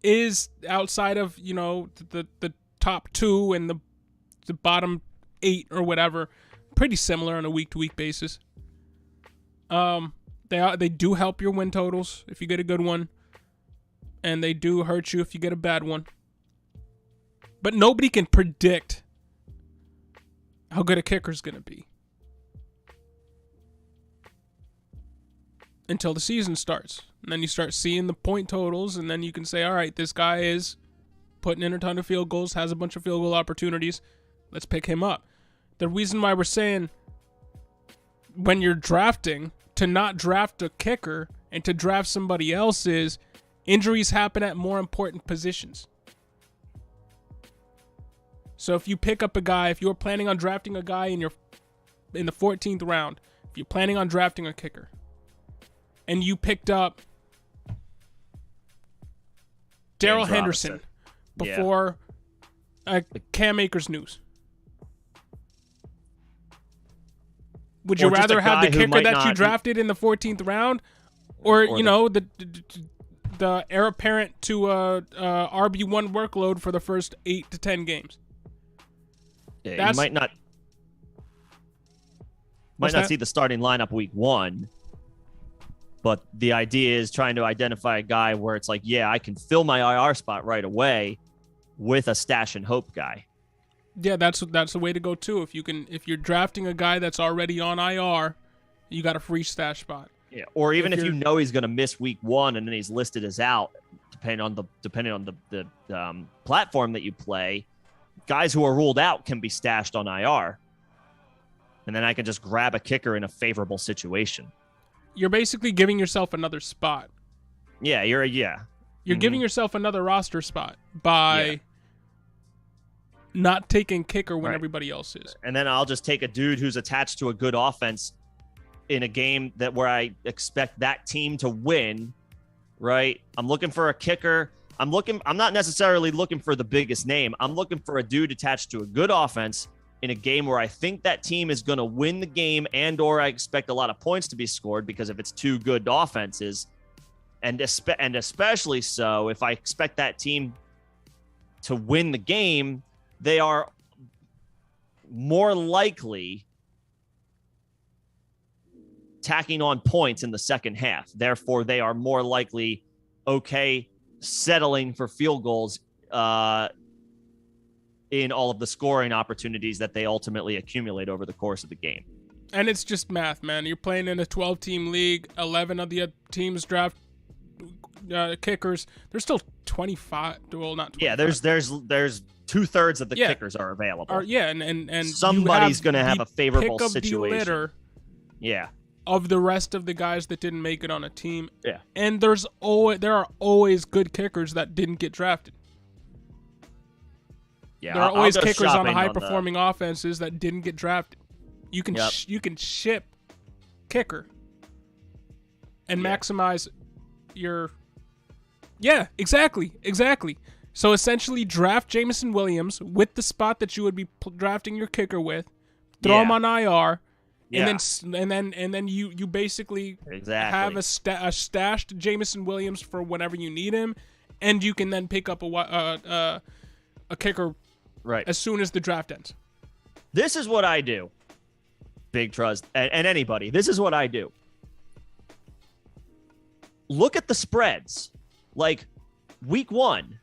is outside of, the top two and the bottom 8 or whatever, pretty similar on a week-to-week basis. They do help your win totals if you get a good one, and they do hurt you if you get a bad one. But nobody can predict how good a kicker's going to be until the season starts. And then you start seeing the point totals, and then you can say, all right, this guy is putting in a ton of field goals, has a bunch of field goal opportunities. Let's pick him up. The reason why we're saying when you're drafting to not draft a kicker and to draft somebody else is injuries happen at more important positions. So if you pick up a guy, if you're planning on drafting a guy in the 14th round, if you're planning on drafting a kicker, and you picked up Darrell Henderson before Cam Akers news, would you rather have the kicker that you drafted in the 14th round, or the heir apparent to RB1 workload for the first 8 to 10 games? Yeah, you might not see the starting lineup week 1, but the idea is trying to identify a guy where it's like, yeah, I can fill my IR spot right away with a stash and hope guy. Yeah, that's the way to go too. If you're drafting a guy that's already on IR, you got a free stash spot. Yeah, or even if you know he's going to miss week 1 and then he's listed as out, depending on the platform that you play, guys who are ruled out can be stashed on IR, and then I can just grab a kicker in a favorable situation. You're basically giving yourself another spot. Yeah, you're giving yourself another roster spot by not taking kicker when everybody else is. And then I'll just take a dude who's attached to a good offense in a game where I expect that team to win, right? I'm looking for a kicker. I'm not necessarily looking for the biggest name. I'm looking for a dude attached to a good offense in a game where I think that team is going to win the game, and or I expect a lot of points to be scored, because if it's two good offenses, and especially so if I expect that team to win the game, they are more likely tacking on points in the second half. Therefore, they are more likely settling for field goals in all of the scoring opportunities that they ultimately accumulate over the course of the game. And it's just math, man. You're playing in a 12-team league. 11 of the teams draft kickers. There's still 25. Well, not 25. Yeah, there's 2/3 of the kickers are available. And somebody's going to have a favorable situation. Of the rest of the guys that didn't make it on a team. Yeah. And there are always good kickers that didn't get drafted. Yeah, there are always kickers on the high-performing offenses that didn't get drafted. You can you can ship kicker and maximize your. Yeah, exactly. So essentially, draft Jameson Williams with the spot that you would be drafting your kicker with. Throw him on IR, Yeah. And then you basically have a stashed Jameson Williams for whenever you need him, and you can then pick up a kicker as soon as the draft ends. This is what I do, Big Trust, and anybody. This is what I do. Look at the spreads, like week 1,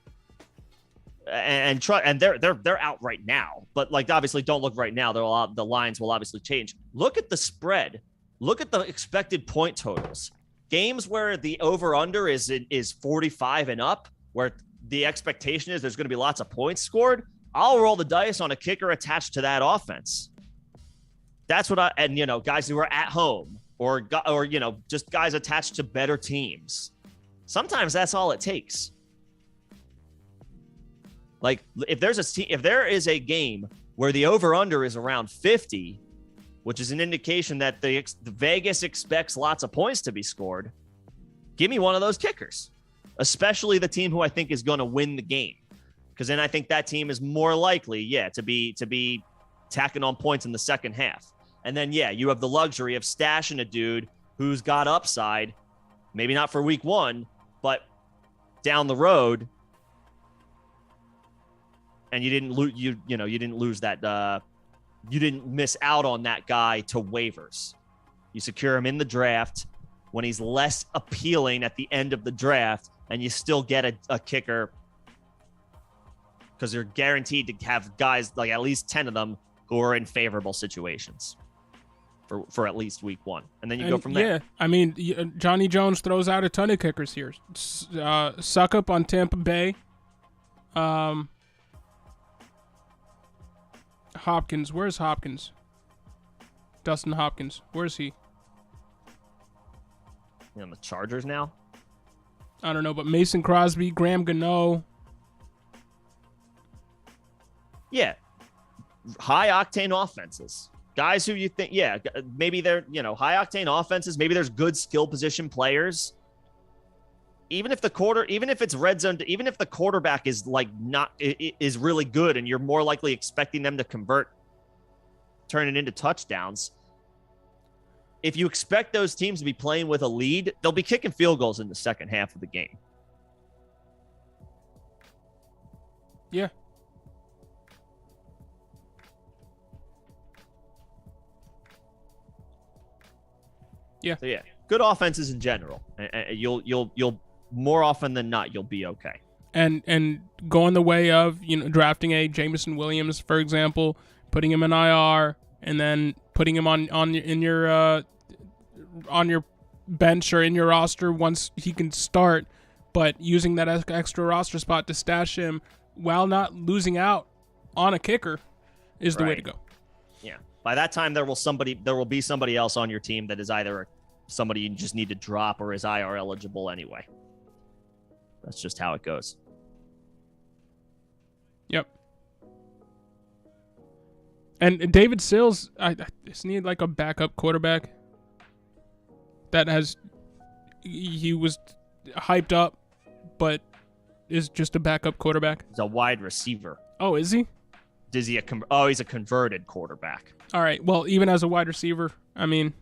and they're out right now. But like, obviously, don't look right now. The lines will obviously change. Look at the spread. Look at the expected point totals. Games where the over/under is 45 and up, where the expectation is there's going to be lots of points scored. I'll roll the dice on a kicker attached to that offense. That's what guys who are at home or just guys attached to better teams. Sometimes that's all it takes. Like if there is a game where the over/under is around 50, which is an indication that the Vegas expects lots of points to be scored, give me one of those kickers, especially the team who I think is going to win the game. Because then I think that team is more likely, to be tacking on points in the second half. And then, you have the luxury of stashing a dude who's got upside, maybe not for week 1, but down the road. And you didn't lose, you didn't lose that. You didn't miss out on that guy to waivers. You secure him in the draft when he's less appealing at the end of the draft, and you still get a kicker. Because they're guaranteed to have guys, like at least 10 of them, who are in favorable situations for at least week 1. And then you go from there. Yeah, I mean, Johnny Jones throws out a ton of kickers here. Suck up on Tampa Bay. Hopkins. Where's Hopkins? Dustin Hopkins. Where's he? You on the Chargers now? I don't know, but Mason Crosby, Graham Gano. Yeah. High octane offenses. Guys who you think, maybe they're, high octane offenses. Maybe there's good skill position players. Even if it's red zone, even if the quarterback is is really good and you're more likely expecting them to turn it into touchdowns. If you expect those teams to be playing with a lead, they'll be kicking field goals in the second half of the game. Yeah. Yeah. So good offenses in general. You'll more often than not you'll be okay. And going the way of drafting a Jameson Williams, for example, putting him in IR, and then putting him on your bench or in your roster once he can start, but using that extra roster spot to stash him while not losing out on a kicker is the way to go. Yeah. By that time, there will be somebody else on your team that is either somebody you just need to drop or is IR eligible anyway. That's just how it goes. Yep. And David Sills, isn't he like a backup quarterback? He was hyped up, but is just a backup quarterback. He's a wide receiver. Oh, is he? He's a converted quarterback. All right. Well, even as a wide receiver, I mean,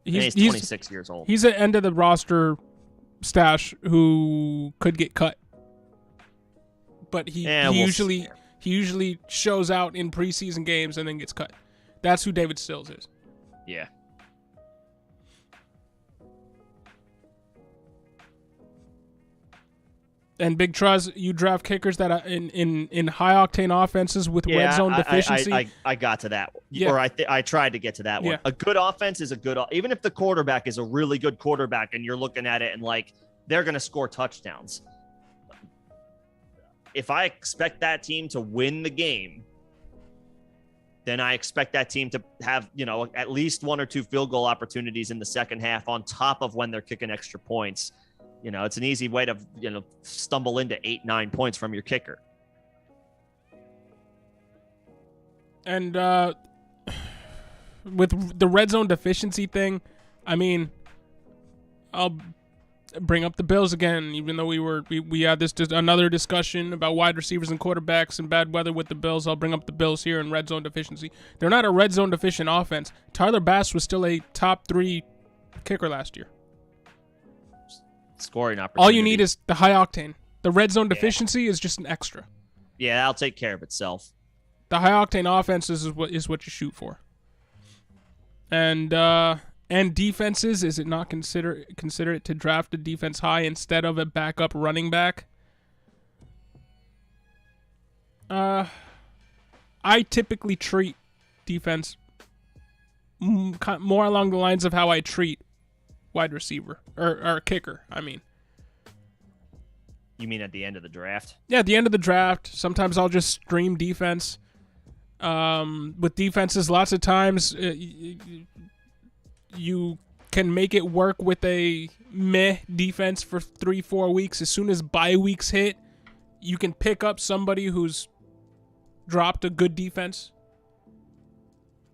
he's 26 years old. He's an end of the roster stash who could get cut, but he usually shows out in preseason games and then gets cut. That's who David Sills is. Yeah. And Big Truz, you draft kickers that are in high octane offenses with red zone deficiency. I got to that, or I tried to get to that one. A good offense is even if the quarterback is a really good quarterback, and you're looking at it and like they're going to score touchdowns. If I expect that team to win the game, then I expect that team to have at least 1 or 2 field goal opportunities in the second half on top of when they're kicking extra points. It's an easy way to, stumble into 8-9 points from your kicker. And with the red zone deficiency thing, I mean, bring up the Bills again, even though we had this another discussion about wide receivers and quarterbacks and bad weather with the Bills. I'll bring up the Bills here in red zone deficiency. They're not a red zone deficient offense. Tyler Bass was still a top 3 kicker last year. Scoring opportunity. All you need is the high octane. The red zone deficiency is just an extra. Yeah, that'll take care of itself. The high octane offense is what you shoot for. And defenses, is it not considerate to draft a defense high instead of a backup running back? I typically treat defense more along the lines of how I treat wide receiver or kicker. I mean, you mean at the end of the draft? Yeah, at the end of the draft. Sometimes I'll just stream defense. With defenses, lots of times you can make it work with a meh defense for 3-4 weeks. As soon as bye weeks hit, you can pick up somebody who's dropped a good defense.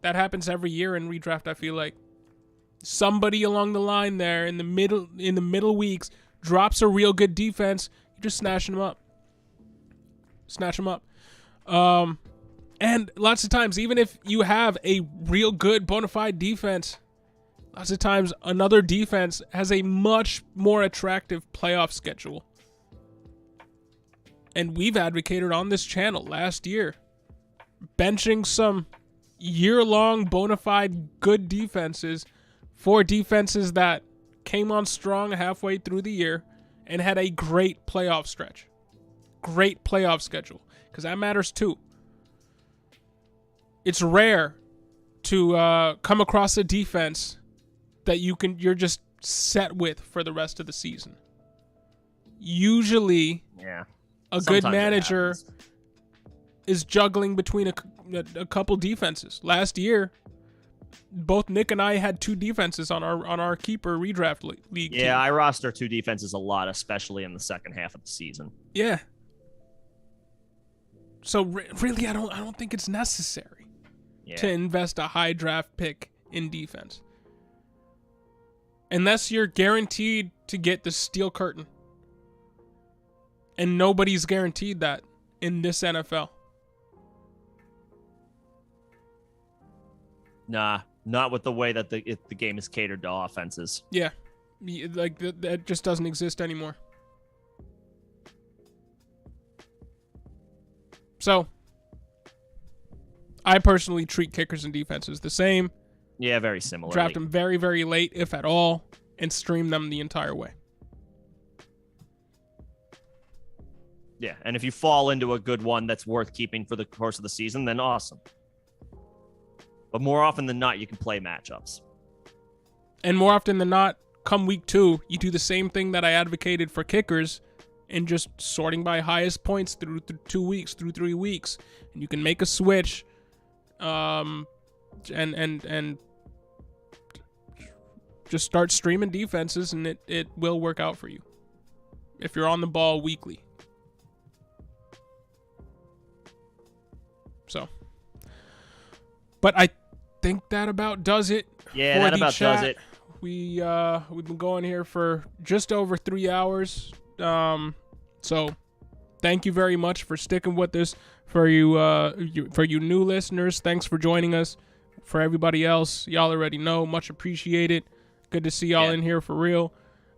That happens every year in redraft, I feel like. Somebody along the line there in the middle weeks drops a real good defense, you just snatch them up. And lots of times, even if you have a real good bona fide defense, lots of times another defense has a much more attractive playoff schedule. And we've advocated on this channel last year, benching some year-long bona fide good defenses for defenses that came on strong halfway through the year and had a great playoff stretch. Great playoff schedule. Because that matters too. It's rare to come across a defense that you're just set with for the rest of the season. Usually, a good manager is juggling between a couple defenses. Last year, both Nick and I had 2 defenses on our keeper redraft league. Yeah, team. I roster 2 defenses a lot, especially in the second half of the season. Yeah. So really, I don't think it's necessary to invest a high draft pick in defense, unless you're guaranteed to get the steel curtain, and nobody's guaranteed that in this NFL. Nah, not with the way that the game is catered to offenses. Yeah, like that just doesn't exist anymore. So, I personally treat kickers and defenses the same. Yeah, very similar. Draft them very, very late, if at all, and stream them the entire way. Yeah, and if you fall into a good one that's worth keeping for the course of the season, then awesome. But more often than not, you can play matchups. And more often than not, come week 2, you do the same thing that I advocated for kickers, and just sorting by highest points through 2 weeks, through 3 weeks. And you can make a switch, and just start streaming defenses, and it will work out for you if you're on the ball weekly. So, but I think that about does it. Yeah, that about does it. We've been going here for just over 3 hours. So thank you very much for sticking with us. For you new listeners, thanks for joining us. For everybody else, y'all already know, much appreciated. Good to see y'all in here for real.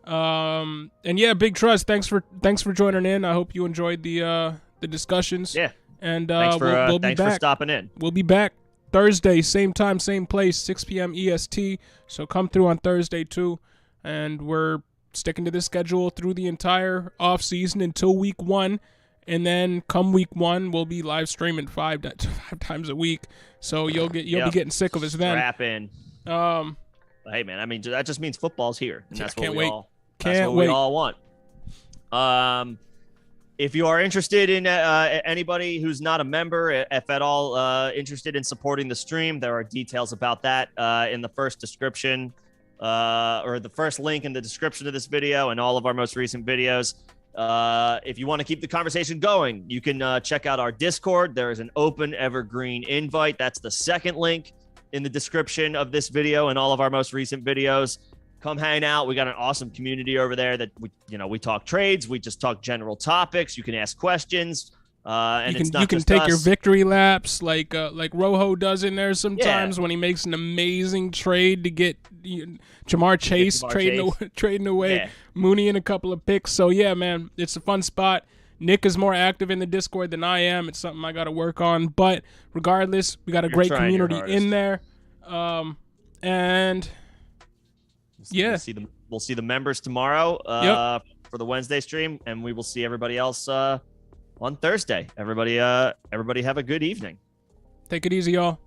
And yeah, Big Trust, thanks for joining in. I hope you enjoyed the discussions. Yeah. And thanks we'll be back. For stopping in. We'll be back Thursday, same time, same place, 6 p.m. EST. So come through on Thursday too. And we're sticking to this schedule through the entire off season until week 1. And then come week 1, we'll be live streaming 5 times a week. So you'll be getting sick of us then. Strap in. Hey man, I mean that just means football's here, and that's what we all want. If you are interested in anybody who's not a member, if at all interested in supporting the stream, there are details about that in the first description or the first link in the description of this video and all of our most recent videos. If you want to keep the conversation going, you can check out our Discord. There is an open evergreen invite. That's the second link in the description of this video and all of our most recent videos. come hang out. We got an awesome community over there that we talk trades. We just talk general topics. You can ask questions. And you can take your victory laps like Rojo does in there sometimes when he makes an amazing trade to get Jamar Chase trading away Mooney in a couple of picks. So yeah, man, it's a fun spot. Nick is more active in the Discord than I am. It's something I got to work on, but regardless, we got a great community in there. And yeah, we'll see the members tomorrow for the Wednesday stream, and we will see everybody else on Thursday. Everybody have a good evening. Take it easy, y'all.